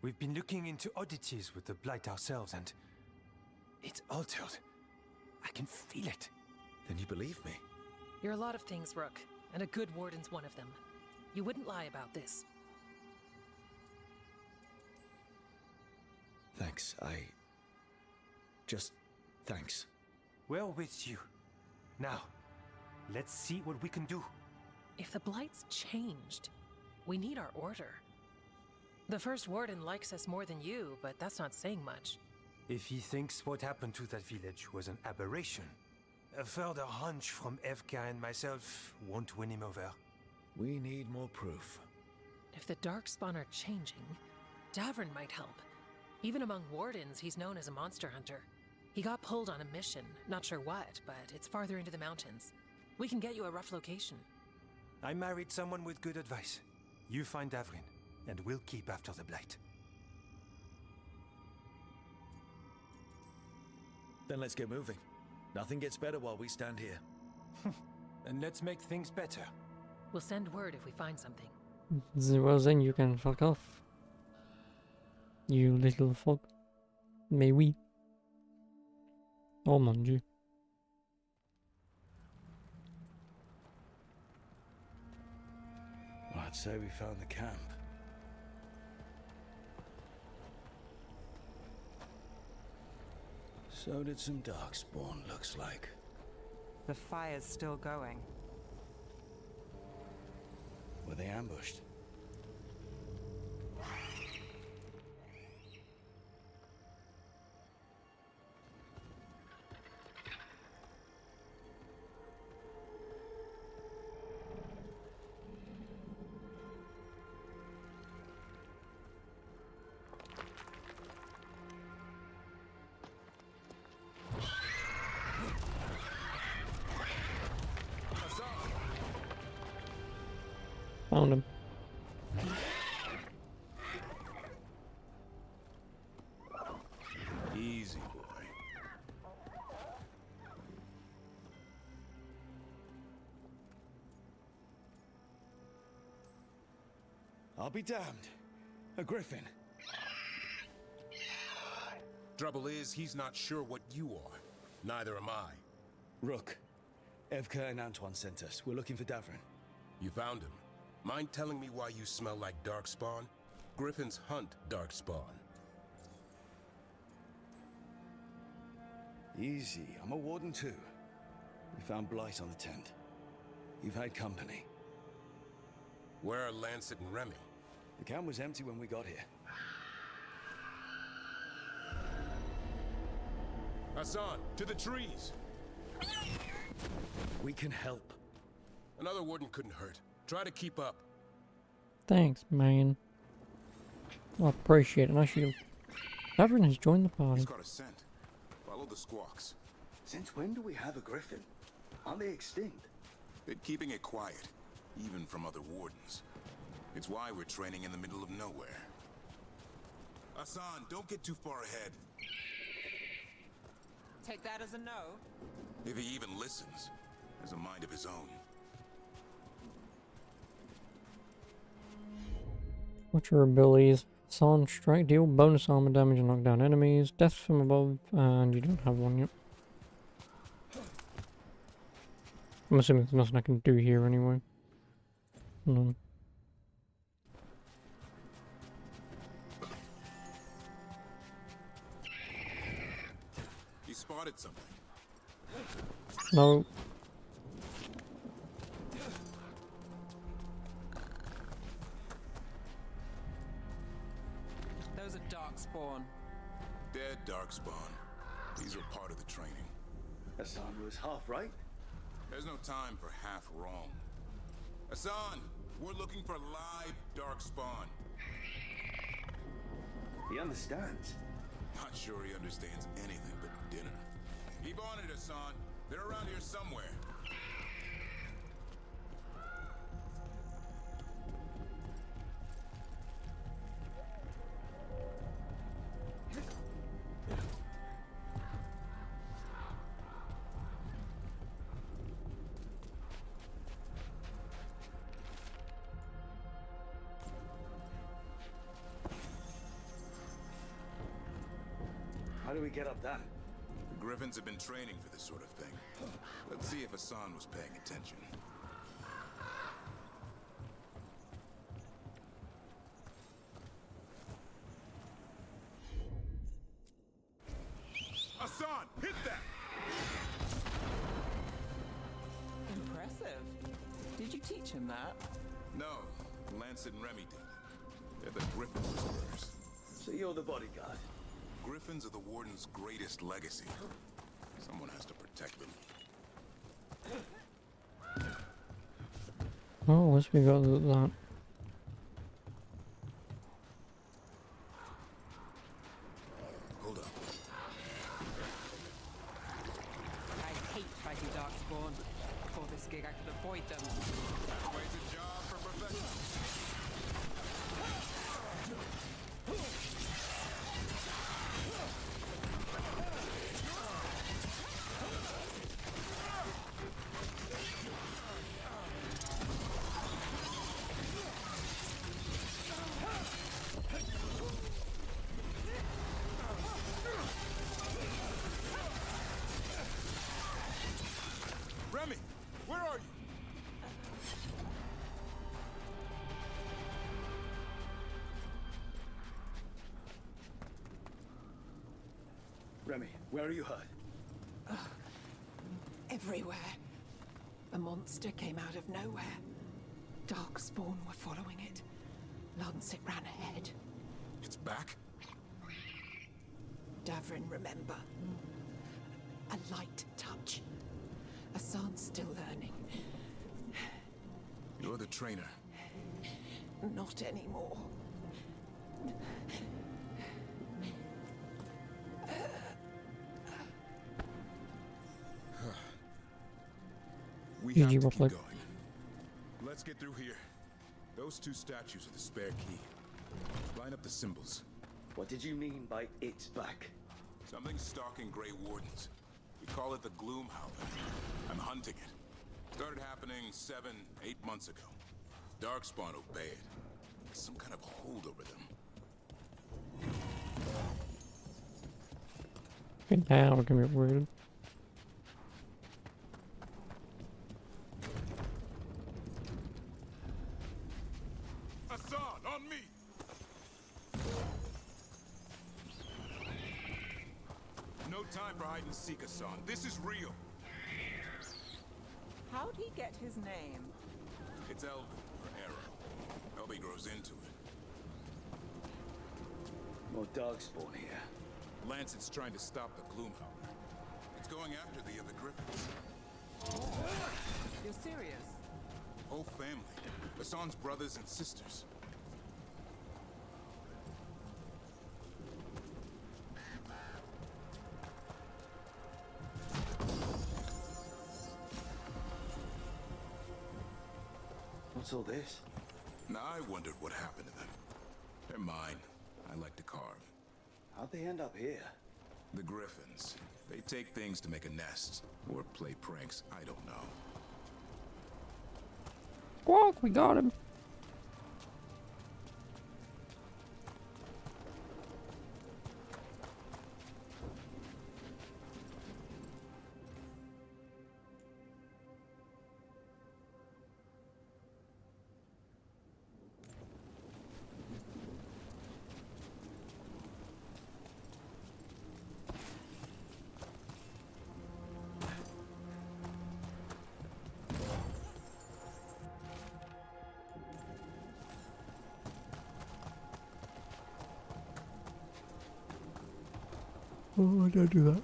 We've been looking into oddities with the Blight ourselves, and it's altered. I can feel it. Then you believe me? You're a lot of things, Rook, and a good warden's one of them. You wouldn't lie about this. Thanks, thanks. We're with you. Now, let's see what we can do. If the Blight's changed, we need our order. The first warden likes us more than you, but that's not saying much. If he thinks what happened to that village was an aberration, a further hunch from Evka and myself won't win him over. We need more proof. If the Darkspawn are changing, Davern might help. Even among wardens, he's known as a monster hunter. He got pulled on a mission, not sure what, but it's farther into the mountains. We can get you a rough location. I married someone with good advice. You find Davrin, and we'll keep after the Blight. Then let's get moving. Nothing gets better while we stand here. And let's make things better. We'll send word if we find something. Well, then you can fuck off. You little fuck. Mais oui. Oh mon dieu. Well, I'd say we found the camp. So did some Darkspawn, looks like. The fire's still going. Were they ambushed? Found him. Easy, boy. I'll be damned. A griffin. Trouble is, he's not sure what you are. Neither am I. Rook. Evka and Antoine sent us. We're looking for Davrin. You found him. Mind telling me why you smell like Darkspawn? Griffins hunt Darkspawn. Easy. I'm a warden too. We found Blight on the tent. You've had company. Where are Lancet and Remy? The camp was empty when we got here. Hassan, to the trees! We can help. Another warden couldn't hurt. Try to keep up. Thanks, man. I appreciate it. Actually, Davrin has joined the party. He's got a scent. Follow the squawks. Since when do we have a griffin? Aren't they extinct? Been keeping it quiet, even from other wardens. It's why we're training in the middle of nowhere. Hassan, don't get too far ahead. Take that as a no. If he even listens, has a mind of his own. What's your abilities? Son, strike, deal bonus armor damage and knock down enemies. Death from above, and you don't have one yet. I'm assuming there's nothing I can do here anyway. None. He spotted something. No. Those are Darkspawn. Dead Darkspawn. These are part of the training. Hassan was half right. There's no time for half wrong. Hassan, we're looking for live Darkspawn. He understands. Not sure he understands anything but dinner. Keep on it, Hassan. They're around here somewhere. do we get up that? The Griffins have been training for this sort of thing. Let's see if Hassan was paying attention. Hassan, hit that! Impressive. Did you teach him that? No, Lancet and Remy did. They're the Griffin whisperers. So you're the bodyguard? Griffins are the Warden's greatest legacy. Someone has to protect them. Oh, what's we got that? Hold up. I hate fighting Darkspawn. Before this gig, I could avoid them. Always a job for professionals. Remy, where are you? Remy, where are you hurt? Everywhere. A monster came out of nowhere. Darkspawn were following it. Lancet ran ahead. It's back? Davrin, remember. A light touch. Hassan's still learning. You're the trainer. Not anymore. We GG, have to well keep played. going. Let's get through here. Those two statues are the spare key. Line up the symbols. What did you mean by it's back? Something's stalking Grey Wardens. We call it the Gloom Howler. I'm hunting it. Started happening 7, 8 months ago. Darkspawn obey it. There's some kind of hold over them. Okay, now we're gonna get weird. Hassan, on me! No time for hide and seek, Hassan. This is real. How'd he get his name? It's Elvin, for Arrow. Elby grows into it. More Darkspawn here. Lancet's trying to stop the Gloom Howler. It's going after the other Griffins. You're serious? Whole family. Hassan's brothers and sisters. What's all this? Now I wondered what happened to them. They're mine. I like to carve. How'd they end up here? The Griffins. They take things to make a nest. Or play pranks. I don't know. Squawk, we got him. Oh, don't do that.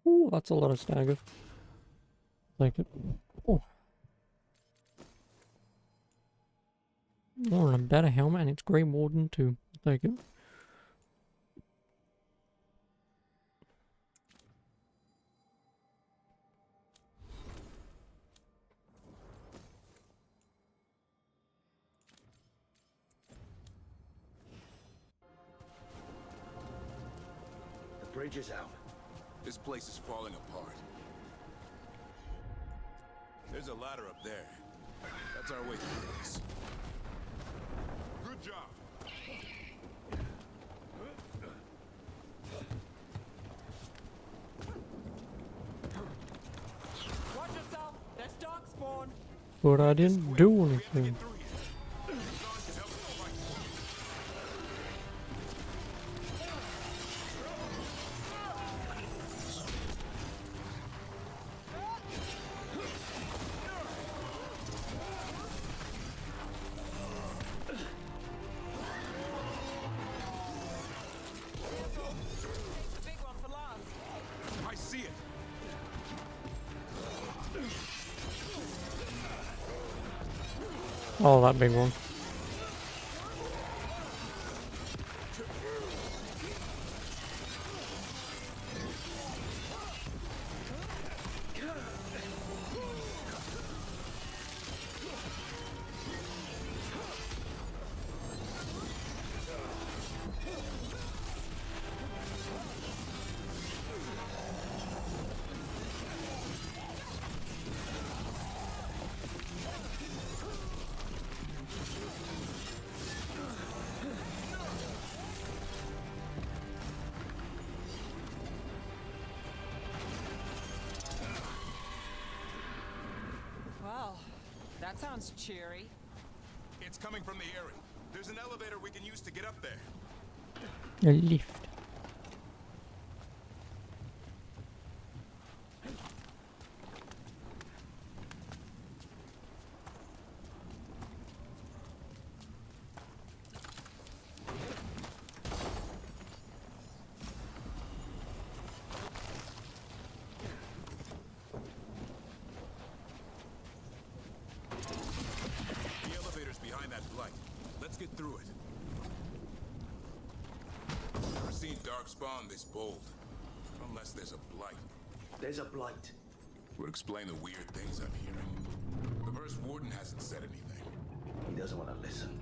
Ooh, that's a lot of stagger. Like it. Oh. Oh, and a better helmet, and it's Grey Warden too. Take it. bridge is out. This place is falling apart. There's a ladder up there. That's our way through this. Good job. Watch yourself! There's darkspawn! But I didn't do anything. I see it. Oh, that big one. Well, that sounds cheery. It's coming from the area. There's an elevator we can use to get up there. A lift. The elevator's behind that blight. Let's get through it. Never seen Darkspawn this bold. Unless there's a blight. There's a blight. Would explain the weird things I'm hearing. The first warden hasn't said anything. He doesn't want to listen.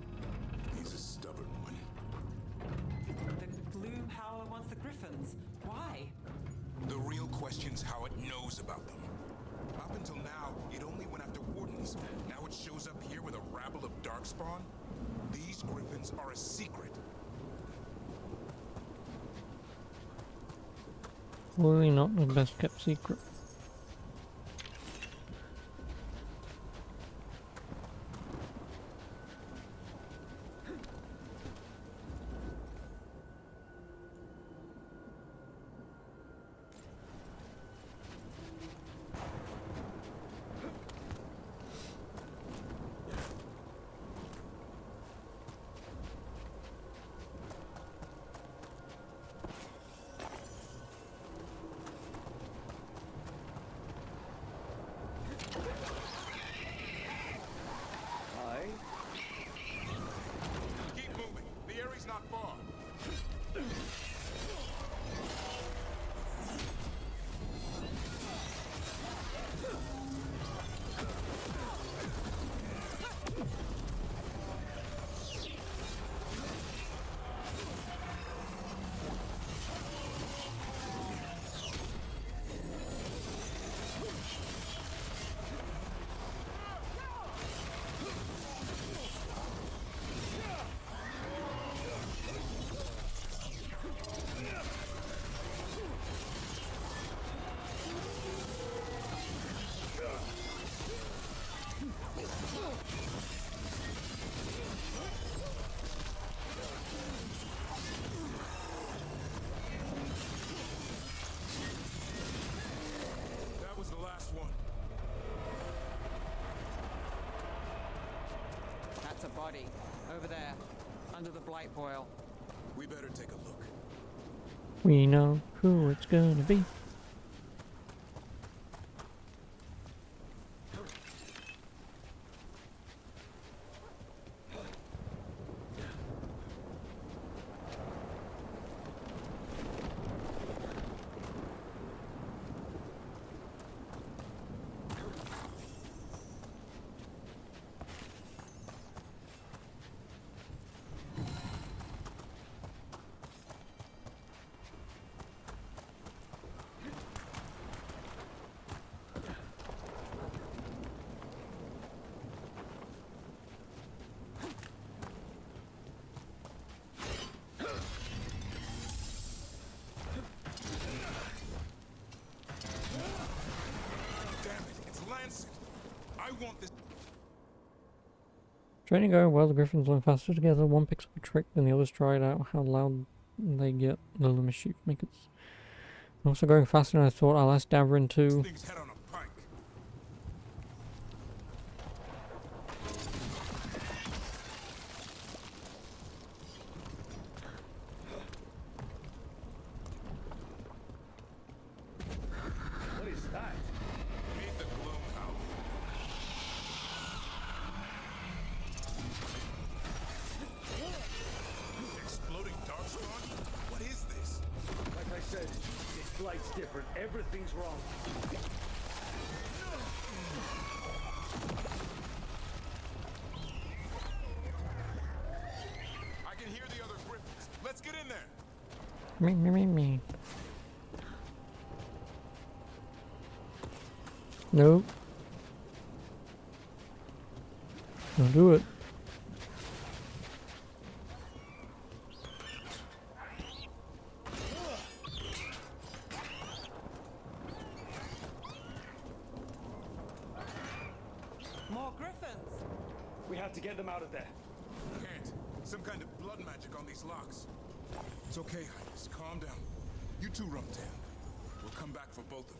He's a stubborn one. The Gloom Howler wants the Griffins. Why? The real question's how it knows about them. Up until now, it only went after wardens. Now it shows up here with a rabble of Darkspawn? These Griffins are a secret. Clearly not the best kept secret. Keep moving. The area's not far. That was the last one. That's a body. Over there. Under the blight boil. We better take a look. We know who it's gonna be. Rancid. I want this. Training going well, the griffins learn faster together. One picks up a trick, and the others try it out how loud they get. Little mischief makers. I'm also going faster than I thought. I'll ask Davrin too. Things head on a pike. What is that? Meet the Gloomhound. Exploding darkspawn? What is this? Like I said, this flight's different. Everything's wrong. I can hear the other griffins. Let's get in there. Me. Nope. Don't do it. More griffins! We have to get them out of there. Can't. Some kind of blood magic on these locks. It's okay, Highness. Calm down. You two, Rumtail. We'll come back for both of you.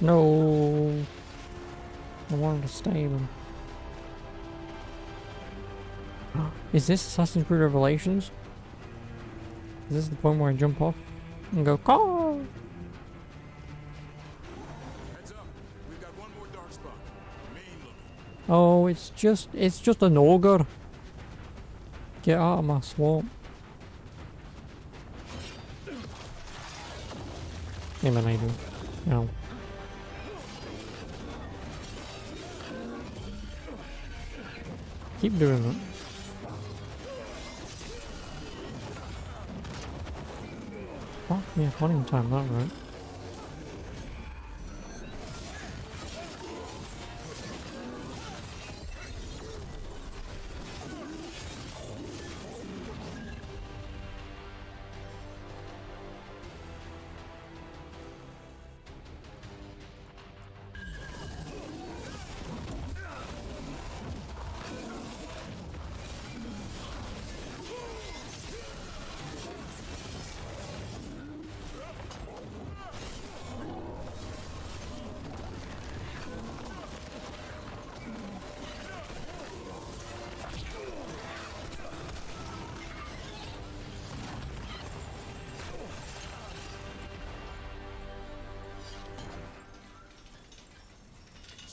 No. I wanted to stab him. Is this Assassin's Creed Revelations? Is this the point where I jump off and go, car? Heads up. We've got one more dark spot. Main looking. Oh, it's just an ogre. Get out of my swamp. Hey man, I do. No. Keep doing it. Oh, yeah, running time, that right.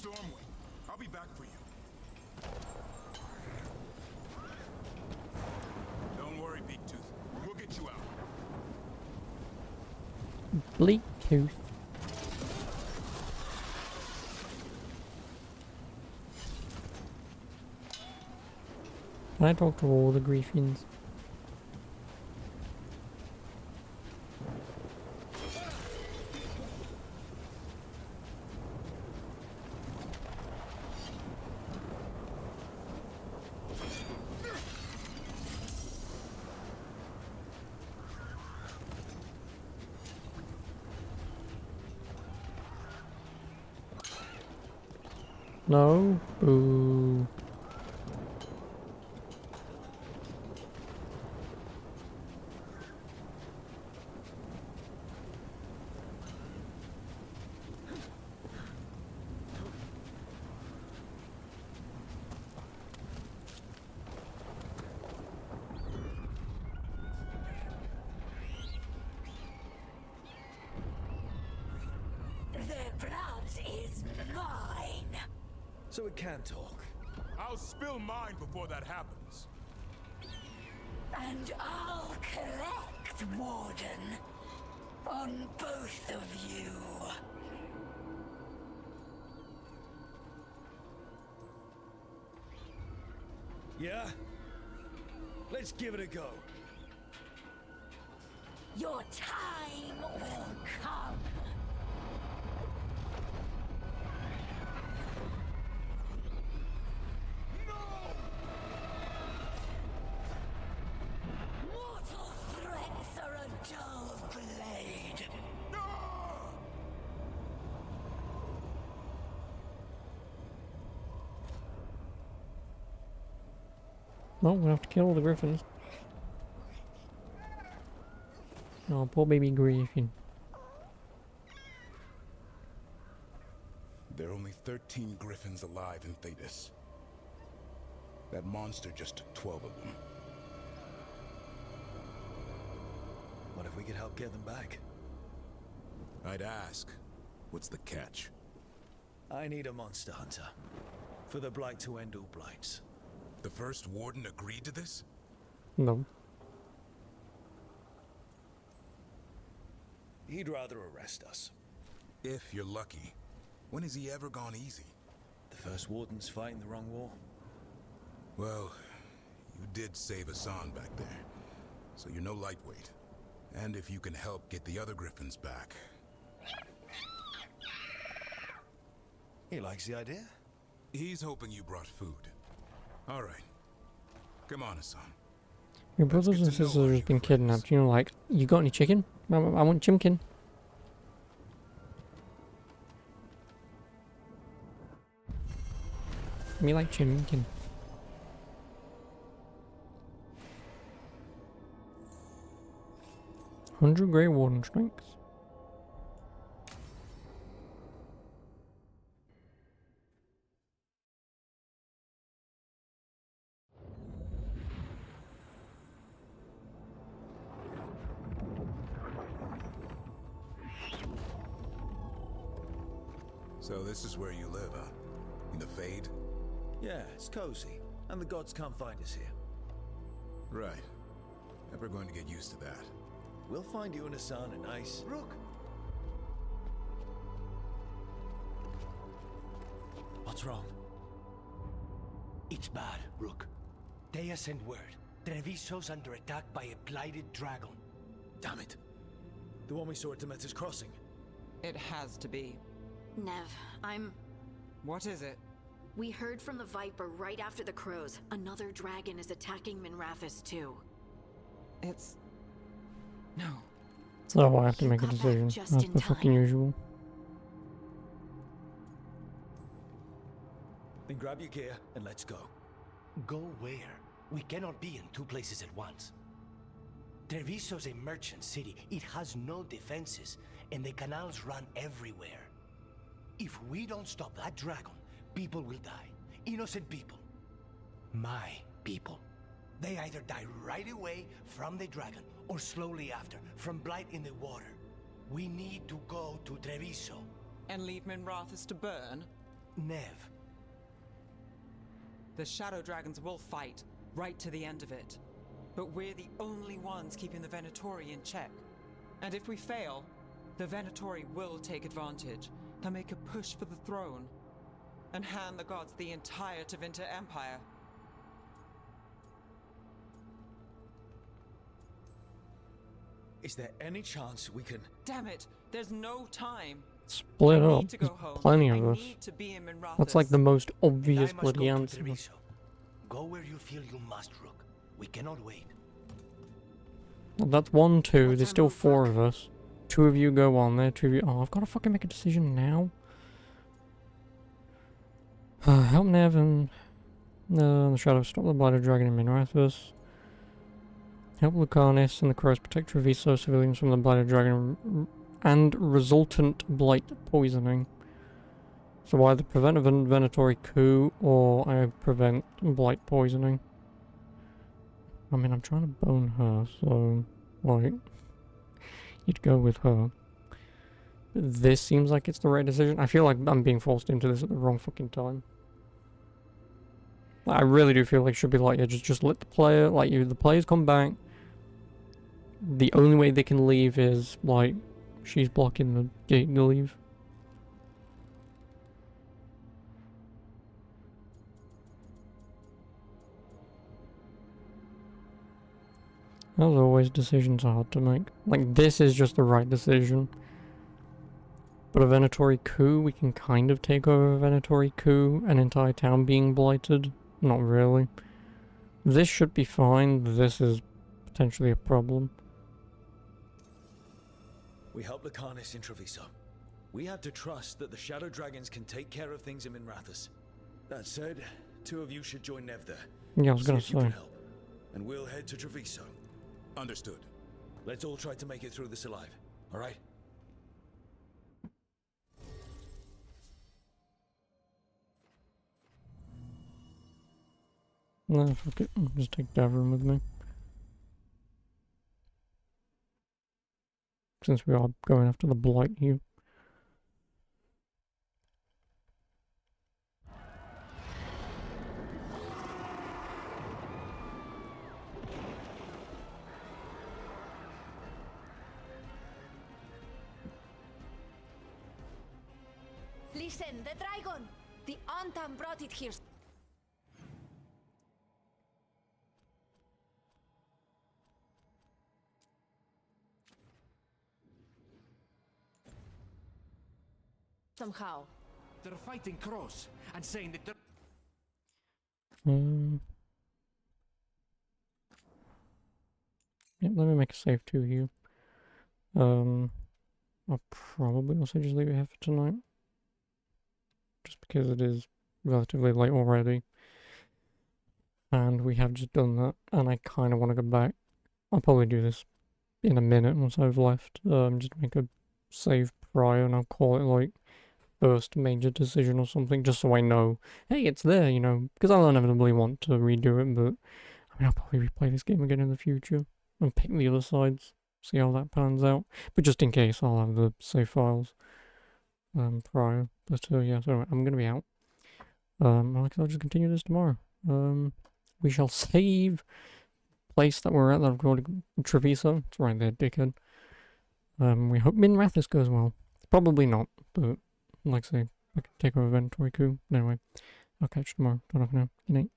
Stormwind, I'll be back for you. Don't worry, Big Tooth. We'll get you out. Bleak Tooth. Can I talk to all the Griffins? No? Boo. mine. So it can talk. I'll spill mine before that happens. And I'll collect, Warden, on both of you. Yeah? Let's give it a go. Your time will come. Mortal threats are a dull blade. Well, we'll have to kill all the griffins. Oh, poor baby griffin. There are only 13 griffins alive in Thetis. That monster just took 12 of them. What if we could help get them back? I'd ask, what's the catch? I need a monster hunter. For the blight to end all blights. The first warden agreed to this? No. He'd rather arrest us. If you're lucky. When has he ever gone easy? The first warden's fighting the wrong war. Well, you did save Hassan back there, so you're no lightweight. And if you can help get the other griffins back. He likes the idea. He's hoping you brought food. All right. Come on, Hassan. Your brothers and sisters have just been kidnapped. You know, like, you got any chicken? I want chimkin. Me like chimkin. $100 Grey Warden strength. So this is where you live, huh? In the Fade? Yeah, it's cozy. And the gods can't find us here. Right. Never going to get used to that. We'll find you and Hassan a nice... Rook! What's wrong? It's bad, Rook. Dea sent word. Treviso's under attack by a blighted dragon. Damn it. The one we saw at Demeter's Crossing. It has to be. Nev, What is it? We heard from the Viper right after the crows. Another dragon is attacking Minrathous too. It's... No. So I have to make a decision. That's the fucking usual. Then grab your gear and let's go. Go where? We cannot be in two places at once. Treviso's a merchant city. It has no defenses, and the canals run everywhere. If we don't stop that dragon, people will die. Innocent people. My people. They either die right away from the dragon, or slowly after, from blight in the water. We need to go to Treviso. And leave Minrathous to burn? Nev. The Shadow Dragons will fight, right to the end of it. But we're the only ones keeping the Venatori in check. And if we fail, the Venatori will take advantage. They'll make a push for the throne, and hand the gods the entire Tevinter Empire. Is there any chance we can... Damn it! There's no time! Split I up. need to There's go home. plenty I of us. need to be in Minrathous. That's like the most obvious I must bloody go to answer. Treviso. Go where you feel you must, Rook. We cannot wait. Well, that's 1, 2. There's still 4 of us. 2 of you go on there. 2 of you. Oh, I've got to fucking make a decision now. Help Nev and the Shadow stop the Blighted Dragon in Minrathous. Help Lucanus and the Crows protect Treviso civilians from the Blighted Dragon and resultant blight poisoning. So either prevent a Venatori coup or I prevent blight poisoning. I mean, I'm trying to bone her, so like you'd go with her. This seems like it's the right decision. I feel like I'm being forced into this at the wrong fucking time. Like, I really do feel like it should be like, yeah, just let the player, like, the players come back. The only way they can leave is, like, she's blocking the gate to leave. As always, decisions are hard to make. Like, this is just the right decision. But a Venatori coup, we can kind of take over a Venatori coup, an entire town being blighted. Not really. This should be fine, this is potentially a problem. We help Lucanus in Treviso. We have to trust that the Shadow Dragons can take care of things in Minrathous. That said, two of you should join Nev there. Yeah, I was gonna See if you can say. help. And we'll head to Treviso. Understood. Let's all try to make it through this alive, alright? No, fuck it. I'll just take Davern with me. Since we are going after the blight here. Listen, the dragon! The Antam brought it here. Somehow. They're fighting Cross and saying that they're... Yep, let me make a save too here. I'll probably also just leave it here for tonight. Just because it is relatively late already. And we have just done that, and I kind of want to go back. I'll probably do this in a minute once I've left. Just make a save prior, and I'll call it like first major decision or something, just so I know, hey, it's there, you know, because I'll inevitably want to redo it, but I mean, I'll probably replay this game again in the future and pick the other sides, see how that pans out. But just in case, I'll have the save files prior. But yeah, so I'm gonna be out. I'll just continue this tomorrow. We shall save place that we're at, that I've called Treviso. It's right there, dickhead. We hope Minrathous goes well. Probably not, but like I say, I can take over Venatori coup. Anyway, I'll catch you tomorrow. Don't know for now. Good night.